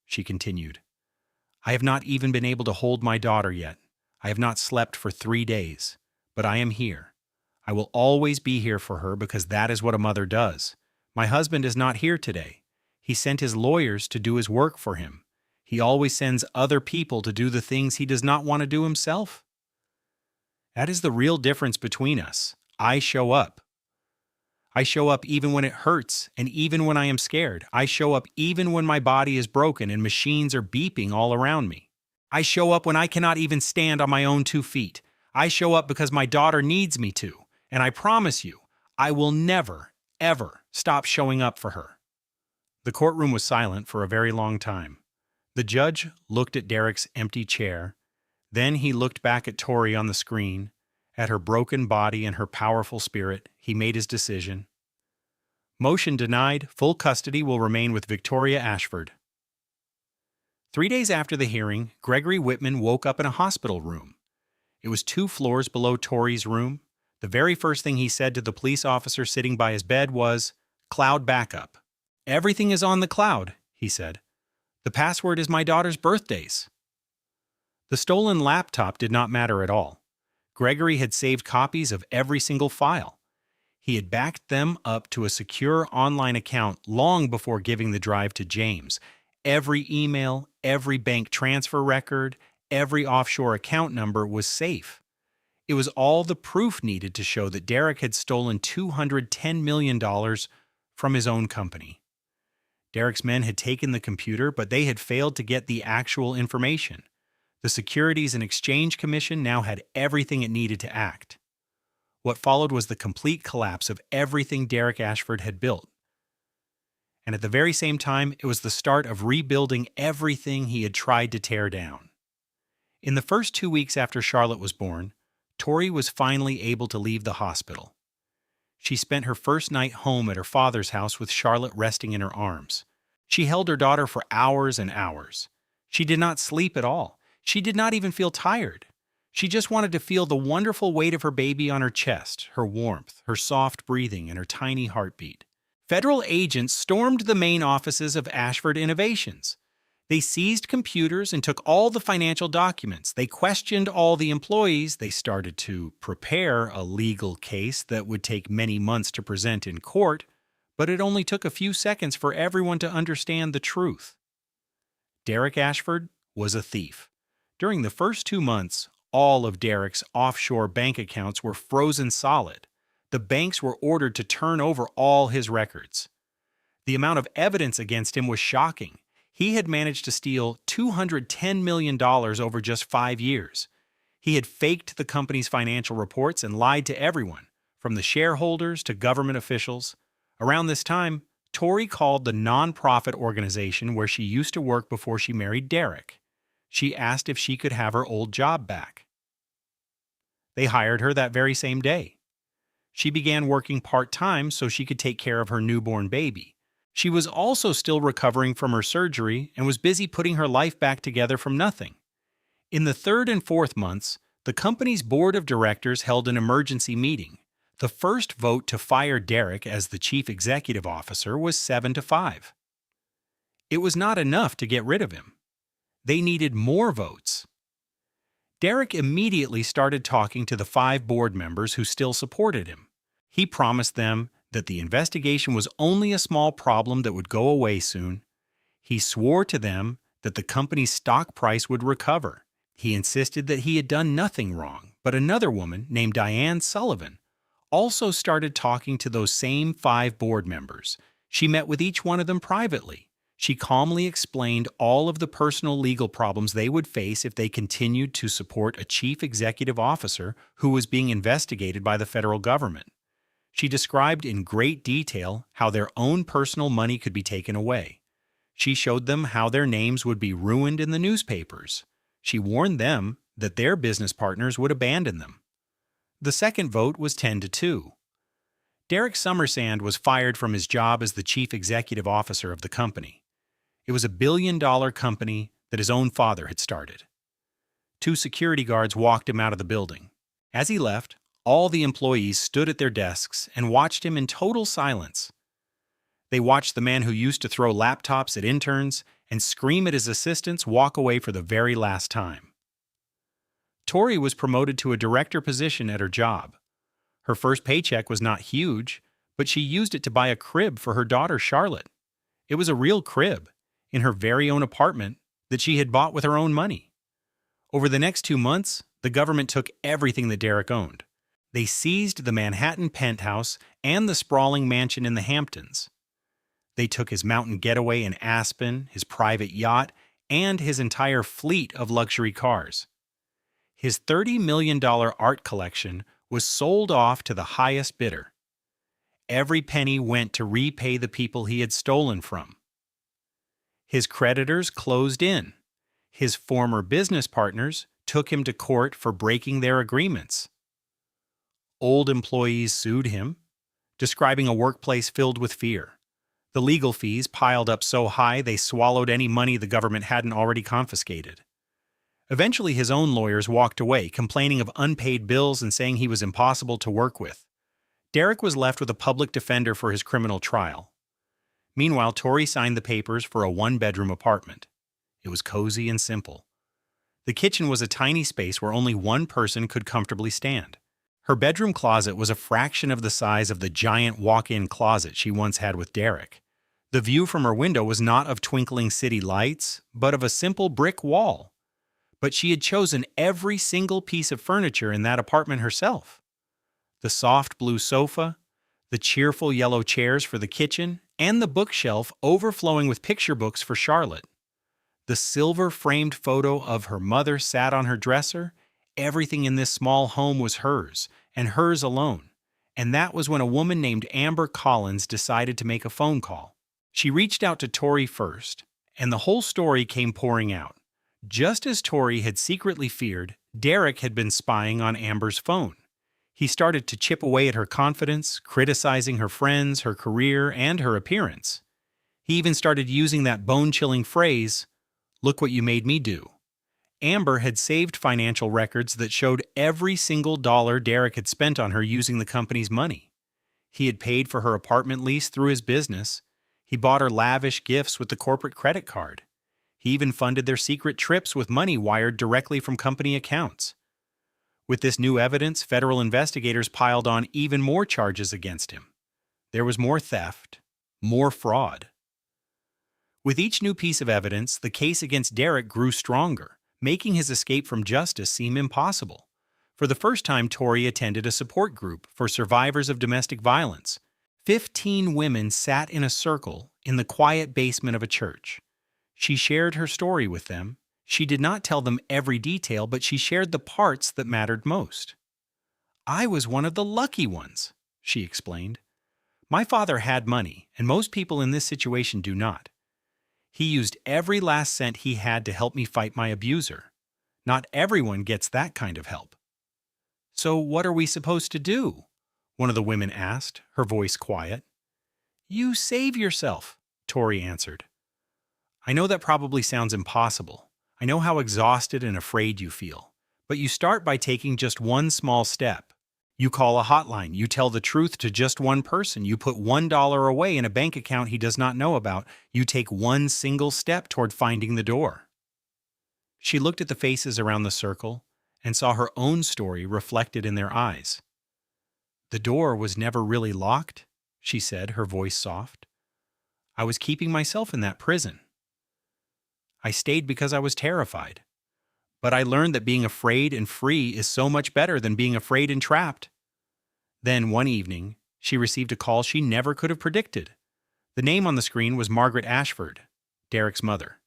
she continued. "I have not even been able to hold my daughter yet. I have not slept for 3 days, but I am here. I will always be here for her because that is what a mother does. My husband is not here today. He sent his lawyers to do his work for him. He always sends other people to do the things he does not want to do himself. That is the real difference between us. I show up. I show up even when it hurts and even when I am scared. I show up even when my body is broken and machines are beeping all around me. I show up when I cannot even stand on my own 2 feet. I show up because my daughter needs me to, and I promise you, I will never, ever stop showing up for her. The courtroom was silent for a very long time. The judge looked at Derek's empty chair. Then he looked back at Tori on the screen. At her broken body and her powerful spirit, he made his decision. Motion denied. Full custody will remain with Victoria Ashford. 3 days after the hearing, Gregory Whitman woke up in a hospital room. It was 2 floors below Tori's room. The very first thing he said to the police officer sitting by his bed was, "Cloud backup." "Everything is on the cloud," he said. "The password is my daughter's birthdays." The stolen laptop did not matter at all. Gregory had saved copies of every single file. He had backed them up to a secure online account long before giving the drive to James. Every email, every bank transfer record, every offshore account number was safe. It was all the proof needed to show that Derek had stolen $210 million from his own company. Derek's men had taken the computer, but they had failed to get the actual information. The Securities and Exchange Commission now had everything it needed to act. What followed was the complete collapse of everything Derek Ashford had built. And at the very same time, it was the start of rebuilding everything he had tried to tear down. In the first 2 weeks after Charlotte was born, Tori was finally able to leave the hospital. She spent her first night home at her father's house with Charlotte resting in her arms. She held her daughter for hours and hours. She did not sleep at all. She did not even feel tired. She just wanted to feel the wonderful weight of her baby on her chest, her warmth, her soft breathing, and her tiny heartbeat. Federal agents stormed the main offices of Ashford Innovations. They seized computers and took all the financial documents. They questioned all the employees. They started to prepare a legal case that would take many months to present in court, but it only took a few seconds for everyone to understand the truth. Derek Ashford was a thief. During the first 2 months, all of Derek's offshore bank accounts were frozen solid. The banks were ordered to turn over all his records. The amount of evidence against him was shocking. He had managed to steal $210 million over just 5 years. He had faked the company's financial reports and lied to everyone, from the shareholders to government officials. Around this time, Tori called the nonprofit organization where she used to work before she married Derek. She asked if she could have her old job back. They hired her that very same day. She began working part-time so she could take care of her newborn baby. She was also still recovering from her surgery and was busy putting her life back together from nothing. In the 3rd and 4th months, the company's board of directors held an emergency meeting. The first vote to fire Derek as the chief executive officer was 7-5. It was not enough to get rid of him. They needed more votes. Derek immediately started talking to the 5 board members who still supported him. He promised them that the investigation was only a small problem that would go away soon. He swore to them that the company's stock price would recover. He insisted that he had done nothing wrong, but another woman named Diane Sullivan also started talking to those same 5 board members. She met with each one of them privately. She calmly explained all of the personal legal problems they would face if they continued to support a chief executive officer who was being investigated by the federal government. She described in great detail how their own personal money could be taken away. She showed them how their names would be ruined in the newspapers. She warned them that their business partners would abandon them. The second vote was 10-2. Derek Summersand was fired from his job as the chief executive officer of the company. It was a billion-dollar company that his own father had started. 2 security guards walked him out of the building. As he left, all the employees stood at their desks and watched him in total silence. They watched the man who used to throw laptops at interns and scream at his assistants walk away for the very last time. Tori was promoted to a director position at her job. Her first paycheck was not huge, but she used it to buy a crib for her daughter Charlotte. It was a real crib, in her very own apartment, that she had bought with her own money. Over the next 2 months, the government took everything that Derek owned. They seized the Manhattan penthouse and the sprawling mansion in the Hamptons. They took his mountain getaway in Aspen, his private yacht, and his entire fleet of luxury cars. His $30 million art collection was sold off to the highest bidder. Every penny went to repay the people he had stolen from. His creditors closed in. His former business partners took him to court for breaking their agreements. Old employees sued him, describing a workplace filled with fear. The legal fees piled up so high they swallowed any money the government hadn't already confiscated. Eventually, his own lawyers walked away, complaining of unpaid bills and saying he was impossible to work with. Derek was left with a public defender for his criminal trial. Meanwhile, Tori signed the papers for a one-bedroom apartment. It was cozy and simple. The kitchen was a tiny space where only one person could comfortably stand. Her bedroom closet was a fraction of the size of the giant walk-in closet she once had with Derek. The view from her window was not of twinkling city lights, but of a simple brick wall. But she had chosen every single piece of furniture in that apartment herself. The soft blue sofa, the cheerful yellow chairs for the kitchen, and the bookshelf overflowing with picture books for Charlotte. The silver-framed photo of her mother sat on her dresser. Everything in this small home was hers, and hers alone. And that was when a woman named Amber Collins decided to make a phone call. She reached out to Tori first, and the whole story came pouring out. Just as Tori had secretly feared, Derek had been spying on Amber's phone. He started to chip away at her confidence, criticizing her friends, her career, and her appearance. He even started using that bone-chilling phrase, "Look what you made me do." Amber had saved financial records that showed every single dollar Derek had spent on her using the company's money. He had paid for her apartment lease through his business. He bought her lavish gifts with the corporate credit card. He even funded their secret trips with money wired directly from company accounts. With this new evidence, federal investigators piled on even more charges against him. There was more theft, more fraud. With each new piece of evidence, the case against Derek grew stronger, making his escape from justice seem impossible. For the first time, Tori attended a support group for survivors of domestic violence. 15 women sat in a circle in the quiet basement of a church. She shared her story with them. She did not tell them every detail, but she shared the parts that mattered most. "I was one of the lucky ones," she explained. "My father had money, and most people in this situation do not. He used every last cent he had to help me fight my abuser. Not everyone gets that kind of help." "So what are we supposed to do?" one of the women asked, her voice quiet. "You save yourself," Tori answered. "I know that probably sounds impossible. I know how exhausted and afraid you feel. But you start by taking just one small step. You call a hotline. You tell the truth to just one person. You put $1 away in a bank account he does not know about. You take one single step toward finding the door." She looked at the faces around the circle and saw her own story reflected in their eyes. "The door was never really locked," she said, her voice soft. "I was keeping myself in that prison. I stayed because I was terrified. But I learned that being afraid and free is so much better than being afraid and trapped." Then, one evening, she received a call she never could have predicted. The name on the screen was Margaret Ashford, Derek's mother.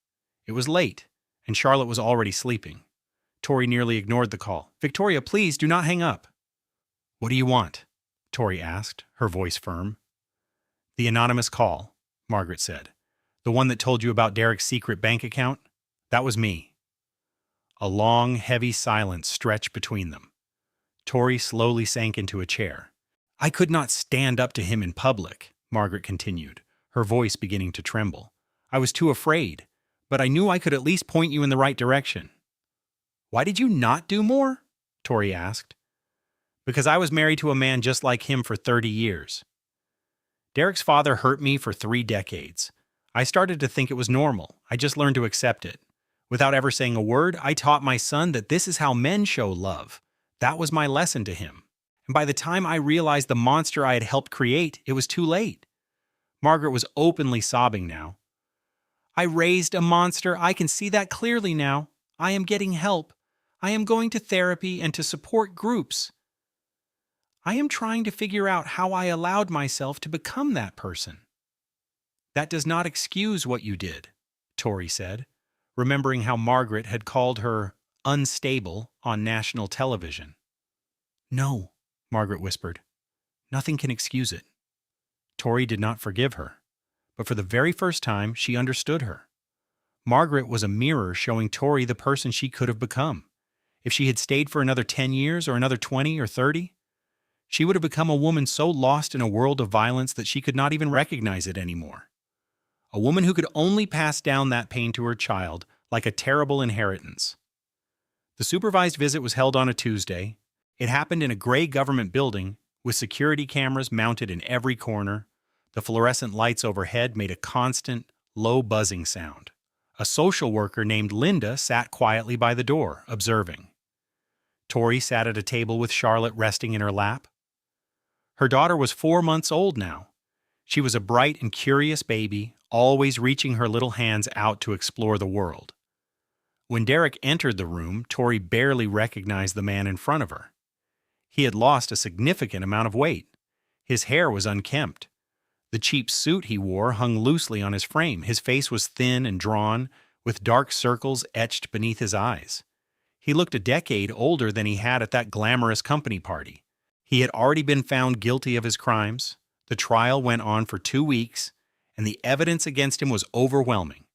It was late, and Charlotte was already sleeping. Tori nearly ignored the call. "Victoria, please do not hang up." "What do you want?" Tori asked, her voice firm. "The anonymous call," Margaret said. "The one that told you about Derek's secret bank account? That was me." A long, heavy silence stretched between them. Tori slowly sank into a chair. "I could not stand up to him in public," Margaret continued, her voice beginning to tremble. "I was too afraid, but I knew I could at least point you in the right direction." "Why did you not do more?" Tori asked. "Because I was married to a man just like him for 30 years. Derek's father hurt me for 3 decades. I started to think it was normal. I just learned to accept it. Without ever saying a word, I taught my son that this is how men show love. That was my lesson to him. And by the time I realized the monster I had helped create, it was too late." Margaret was openly sobbing now. I raised a monster. I can see that clearly now. I am getting help. I am going to therapy and to support groups. I am trying to figure out how I allowed myself to become that person." "That does not excuse what you did," Tori said, remembering how Margaret had called her unstable on national television. "No," Margaret whispered. "Nothing can excuse it." Tori did not forgive her, but for the very first time, she understood her. Margaret was a mirror showing Tori the person she could have become. If she had stayed for another 10 years or another 20 or 30, she would have become a woman so lost in a world of violence that she could not even recognize it anymore. A woman who could only pass down that pain to her child like a terrible inheritance. The supervised visit was held on a Tuesday. It happened in a gray government building with security cameras mounted in every corner. The fluorescent lights overhead made a constant, low buzzing sound. A social worker named Linda sat quietly by the door, observing. Tori sat at a table with Charlotte resting in her lap. Her daughter was 4 months old now. She was a bright and curious baby, always reaching her little hands out to explore the world. When Derek entered the room, Tori barely recognized the man in front of her. He had lost a significant amount of weight. His hair was unkempt. The cheap suit he wore hung loosely on his frame. His face was thin and drawn, with dark circles etched beneath his eyes. He looked a decade older than he had at that glamorous company party. He had already been found guilty of his crimes. The trial went on for 2 weeks, and the evidence against him was overwhelming.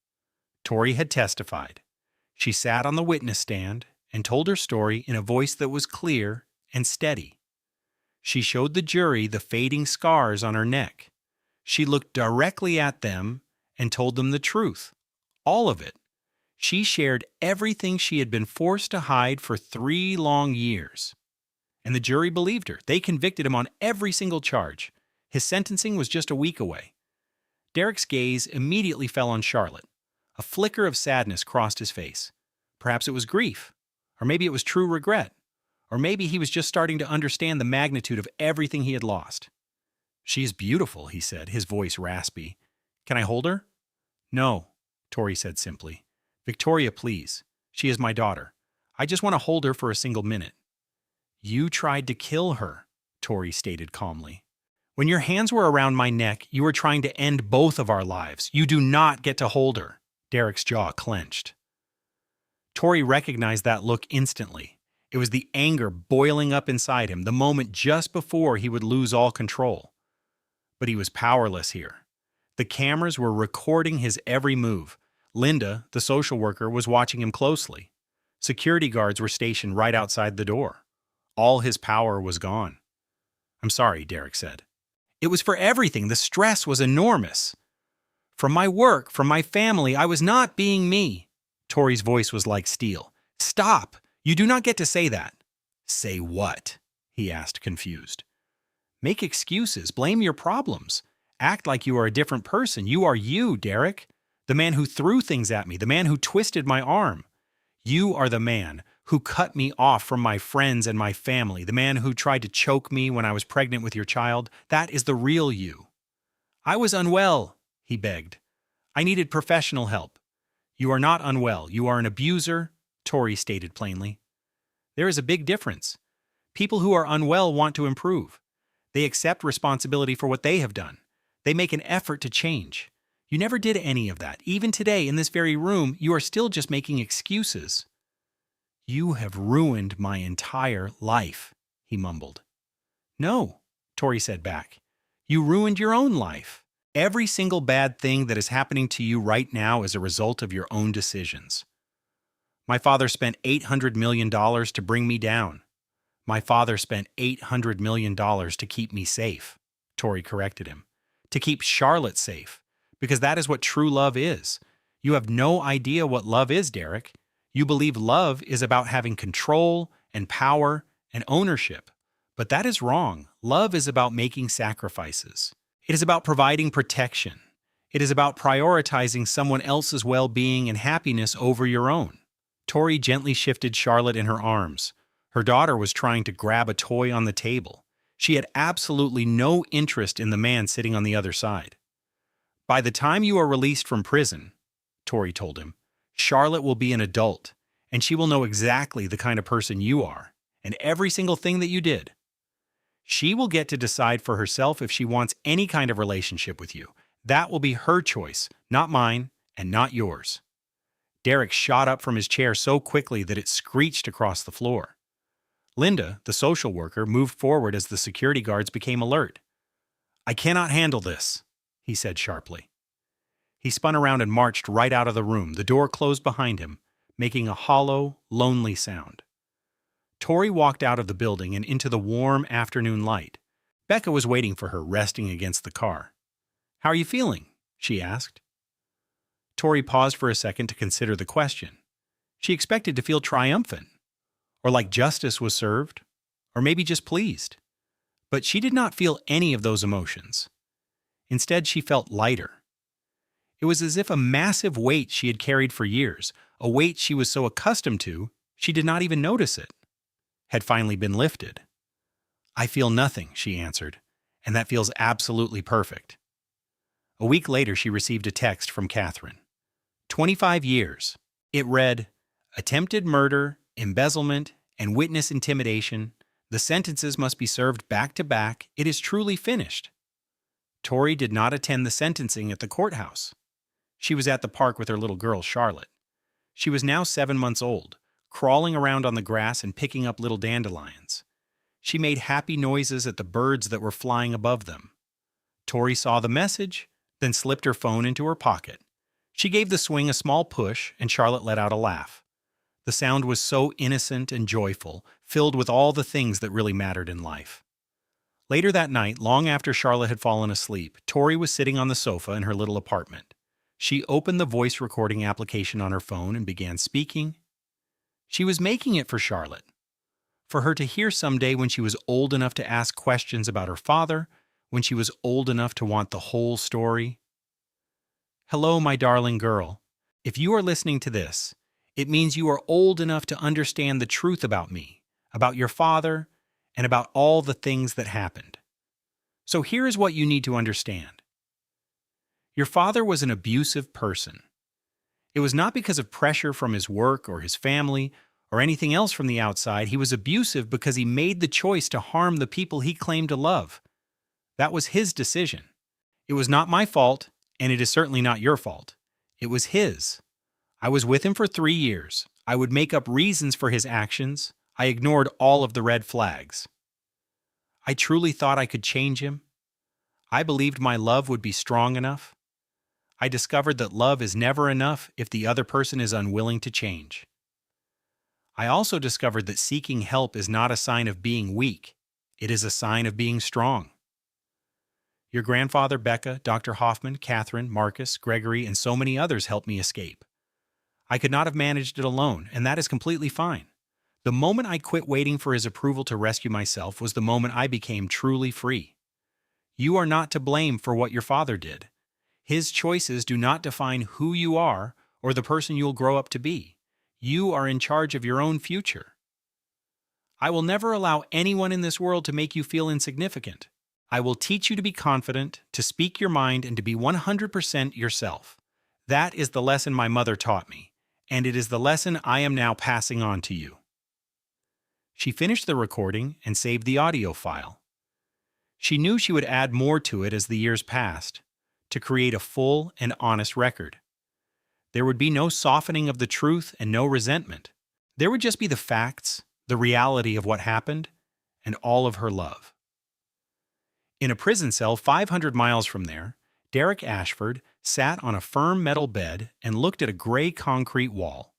Tori had testified. She sat on the witness stand and told her story in a voice that was clear and steady. She showed the jury the fading scars on her neck. She looked directly at them and told them the truth, all of it. She shared everything she had been forced to hide for 3 long years. And the jury believed her. They convicted him on every single charge. His sentencing was just a week away. Derek's gaze immediately fell on Charlotte. A flicker of sadness crossed his face. Perhaps it was grief, or maybe it was true regret, or maybe he was just starting to understand the magnitude of everything he had lost. "She is beautiful," he said, his voice raspy. "Can I hold her?" "No," Tori said simply. "Victoria, please. She is my daughter. I just want to hold her for a single minute." "You tried to kill her," Tori stated calmly. "When your hands were around my neck, you were trying to end both of our lives. You do not get to hold her." Derek's jaw clenched. Tori recognized that look instantly. It was the anger boiling up inside him, the moment just before he would lose all control. But he was powerless here. The cameras were recording his every move. Linda, the social worker, was watching him closely. Security guards were stationed right outside the door. All his power was gone. "I'm sorry," Derek said. "It was for everything. The stress was enormous. From my work, from my family, I was not being me." Tori's voice was like steel. "Stop! You do not get to say that." "Say what?" he asked, confused. "Make excuses. Blame your problems. Act like you are a different person. You are you, Derek. The man who threw things at me, the man who twisted my arm. You are the man who cut me off from my friends and my family, the man who tried to choke me when I was pregnant with your child. That is the real you." "I was unwell," he begged. "I needed professional help." "You are not unwell. You are an abuser," Tori stated plainly. There is a big difference. People who are unwell want to improve. They accept responsibility for what they have done. They make an effort to change. You never did any of that. Even today, in this very room, you are still just making excuses. "You have ruined my entire life," he mumbled. "No," Tori said back. "You ruined your own life. Every single bad thing that is happening to you right now is a result of your own decisions. My father spent $800 million to bring me down. My father spent $800 million to keep me safe," Tori corrected him. "To keep Charlotte safe, because that is what true love is. You have no idea what love is, Derek. You believe love is about having control and power and ownership. But that is wrong. Love is about making sacrifices. It is about providing protection. It is about prioritizing someone else's well-being and happiness over your own." Tori gently shifted Charlotte in her arms. Her daughter was trying to grab a toy on the table. She had absolutely no interest in the man sitting on the other side. "By the time you are released from prison," Tori told him. Charlotte will be an adult, and she will know exactly the kind of person you are, and every single thing that you did. She will get to decide for herself if she wants any kind of relationship with you. That will be her choice, not mine, and not yours. Derek shot up from his chair so quickly that it screeched across the floor. Linda, the social worker, moved forward as the security guards became alert. I cannot handle this, he said sharply. He spun around and marched right out of the room. The door closed behind him, making a hollow, lonely sound. Tori walked out of the building and into the warm afternoon light. Becca was waiting for her, resting against the car. How are you feeling? She asked. Tori paused for a second to consider the question. She expected to feel triumphant, or like justice was served, or maybe just pleased. But she did not feel any of those emotions. Instead, she felt lighter. It was as if a massive weight she had carried for years, a weight she was so accustomed to, she did not even notice it, had finally been lifted. I feel nothing, she answered, and that feels absolutely perfect. A week later, she received a text from Catherine. 25 years. It read, attempted murder, embezzlement, and witness intimidation. The sentences must be served back to back. It is truly finished. Tori did not attend the sentencing at the courthouse. She was at the park with her little girl, Charlotte. She was now 7 months old, crawling around on the grass and picking up little dandelions. She made happy noises at the birds that were flying above them. Tori saw the message, then slipped her phone into her pocket. She gave the swing a small push, and Charlotte let out a laugh. The sound was so innocent and joyful, filled with all the things that really mattered in life. Later that night, long after Charlotte had fallen asleep, Tori was sitting on the sofa in her little apartment. She opened the voice recording application on her phone and began speaking. She was making it for Charlotte, for her to hear someday when she was old enough to ask questions about her father, when she was old enough to want the whole story. Hello, my darling girl. If you are listening to this, it means you are old enough to understand the truth about me, about your father, and about all the things that happened. So here is what you need to understand. Your father was an abusive person. It was not because of pressure from his work or his family or anything else from the outside. He was abusive because he made the choice to harm the people he claimed to love. That was his decision. It was not my fault, and it is certainly not your fault. It was his. I was with him for 3 years. I would make up reasons for his actions. I ignored all of the red flags. I truly thought I could change him. I believed my love would be strong enough. I discovered that love is never enough if the other person is unwilling to change. I also discovered that seeking help is not a sign of being weak. It is a sign of being strong. Your grandfather, Becca, Dr. Hoffman, Catherine, Marcus, Gregory, and so many others helped me escape. I could not have managed it alone, and that is completely fine. The moment I quit waiting for his approval to rescue myself was the moment I became truly free. You are not to blame for what your father did. His choices do not define who you are or the person you'll grow up to be. You are in charge of your own future. I will never allow anyone in this world to make you feel insignificant. I will teach you to be confident, to speak your mind, and to be 100% yourself. That is the lesson my mother taught me, and it is the lesson I am now passing on to you. She finished the recording and saved the audio file. She knew she would add more to it as the years passed, to create a full and honest record. There would be no softening of the truth and no resentment. There would just be the facts, the reality of what happened, and all of her love. In a prison cell 500 miles from there, Derek Ashford sat on a firm metal bed and looked at a gray concrete wall.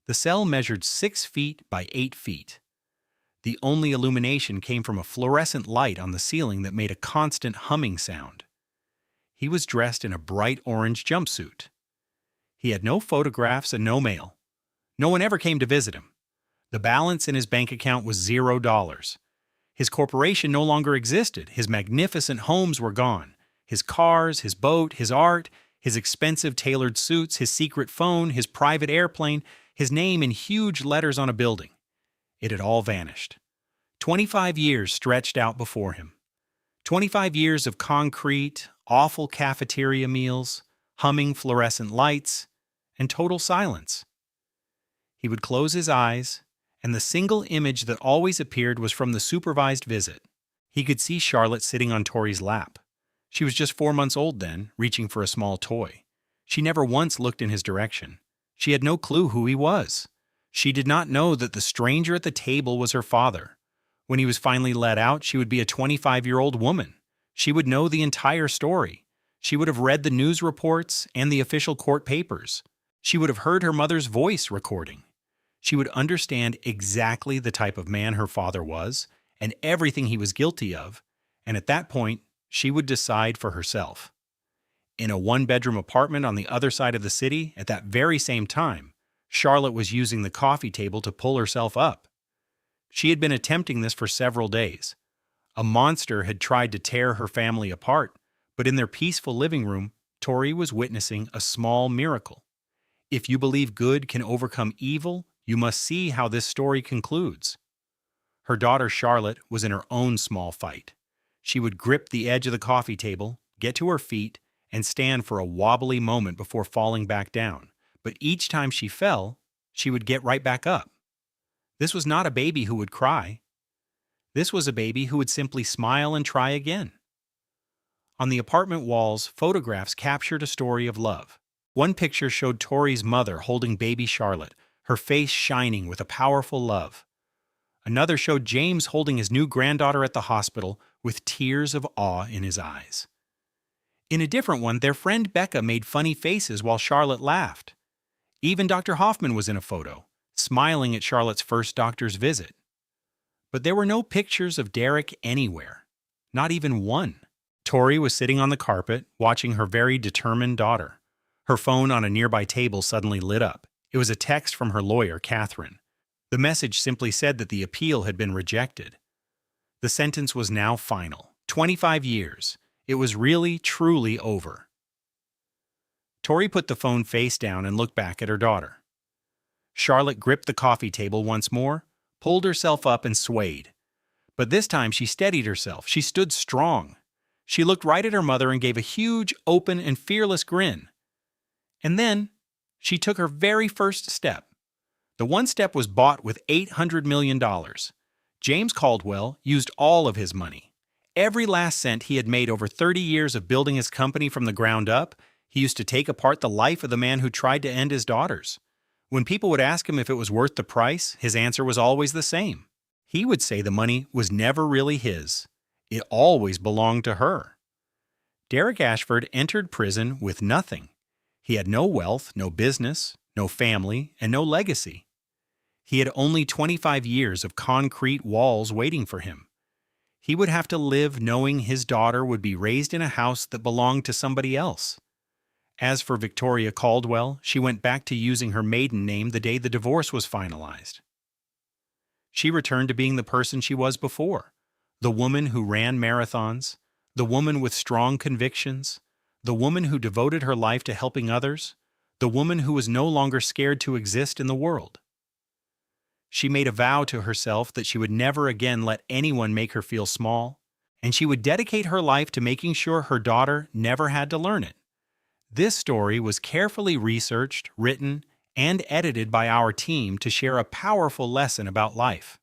The cell measured 6 feet by 8 feet. The only illumination came from a fluorescent light on the ceiling that made a constant humming sound. He was dressed in a bright orange jumpsuit. He had no photographs and no mail. No one ever came to visit him. The balance in his bank account was $0. His corporation no longer existed. His magnificent homes were gone. His cars, his boat, his art, his expensive tailored suits, his secret phone, his private airplane, his name in huge letters on a building. It had all vanished. 25 years stretched out before him. 25 years of concrete, awful cafeteria meals, humming fluorescent lights, and total silence. He would close his eyes, and the single image that always appeared was from the supervised visit. He could see Charlotte sitting on Tori's lap. She was just 4 months old then, reaching for a small toy. She never once looked in his direction. She had no clue who he was. She did not know that the stranger at the table was her father. When he was finally let out, she would be a 25-year-old woman. She would know the entire story. She would have read the news reports and the official court papers. She would have heard her mother's voice recording. She would understand exactly the type of man her father was and everything he was guilty of, and at that point, she would decide for herself. In a one-bedroom apartment on the other side of the city, at that very same time, Charlotte was using the coffee table to pull herself up. She had been attempting this for several days. A monster had tried to tear her family apart, but in their peaceful living room, Tori was witnessing a small miracle. If you believe good can overcome evil, you must see how this story concludes. Her daughter Charlotte was in her own small fight. She would grip the edge of the coffee table, get to her feet, and stand for a wobbly moment before falling back down. But each time she fell, she would get right back up. This was not a baby who would cry. This was a baby who would simply smile and try again. On the apartment walls, photographs captured a story of love. One picture showed Tori's mother holding baby Charlotte, her face shining with a powerful love. Another showed James holding his new granddaughter at the hospital with tears of awe in his eyes. In a different one, their friend Becca made funny faces while Charlotte laughed. Even Dr. Hoffman was in a photo, smiling at Charlotte's first doctor's visit. But there were no pictures of Derek anywhere, not even one. Tori was sitting on the carpet, watching her very determined daughter. Her phone on a nearby table suddenly lit up. It was a text from her lawyer, Catherine. The message simply said that the appeal had been rejected. The sentence was now final. 25 years. It was really, truly over. Tori put the phone face down and looked back at her daughter. Charlotte gripped the coffee table once more, pulled herself up and swayed. But this time she steadied herself. She stood strong. She looked right at her mother and gave a huge, open, and fearless grin. And then she took her very first step. The one step was bought with $800 million. James Caldwell used all of his money. Every last cent he had made over 30 years of building his company from the ground up, he used to take apart the life of the man who tried to end his daughters. When people would ask him if it was worth the price, his answer was always the same. He would say the money was never really his. It always belonged to her. Derek Ashford entered prison with nothing. He had no wealth, no business, no family, and no legacy. He had only 25 years of concrete walls waiting for him. He would have to live knowing his daughter would be raised in a house that belonged to somebody else. As for Victoria Caldwell, she went back to using her maiden name the day the divorce was finalized. She returned to being the person she was before, the woman who ran marathons, the woman with strong convictions, the woman who devoted her life to helping others, the woman who was no longer scared to exist in the world. She made a vow to herself that she would never again let anyone make her feel small, and she would dedicate her life to making sure her daughter never had to learn it. This story was carefully researched, written, and edited by our team to share a powerful lesson about life.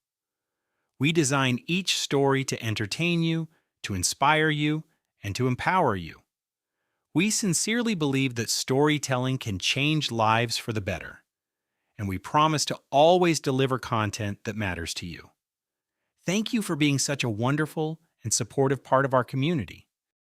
We design each story to entertain you, to inspire you, and to empower you. We sincerely believe that storytelling can change lives for the better, and we promise to always deliver content that matters to you. Thank you for being such a wonderful and supportive part of our community.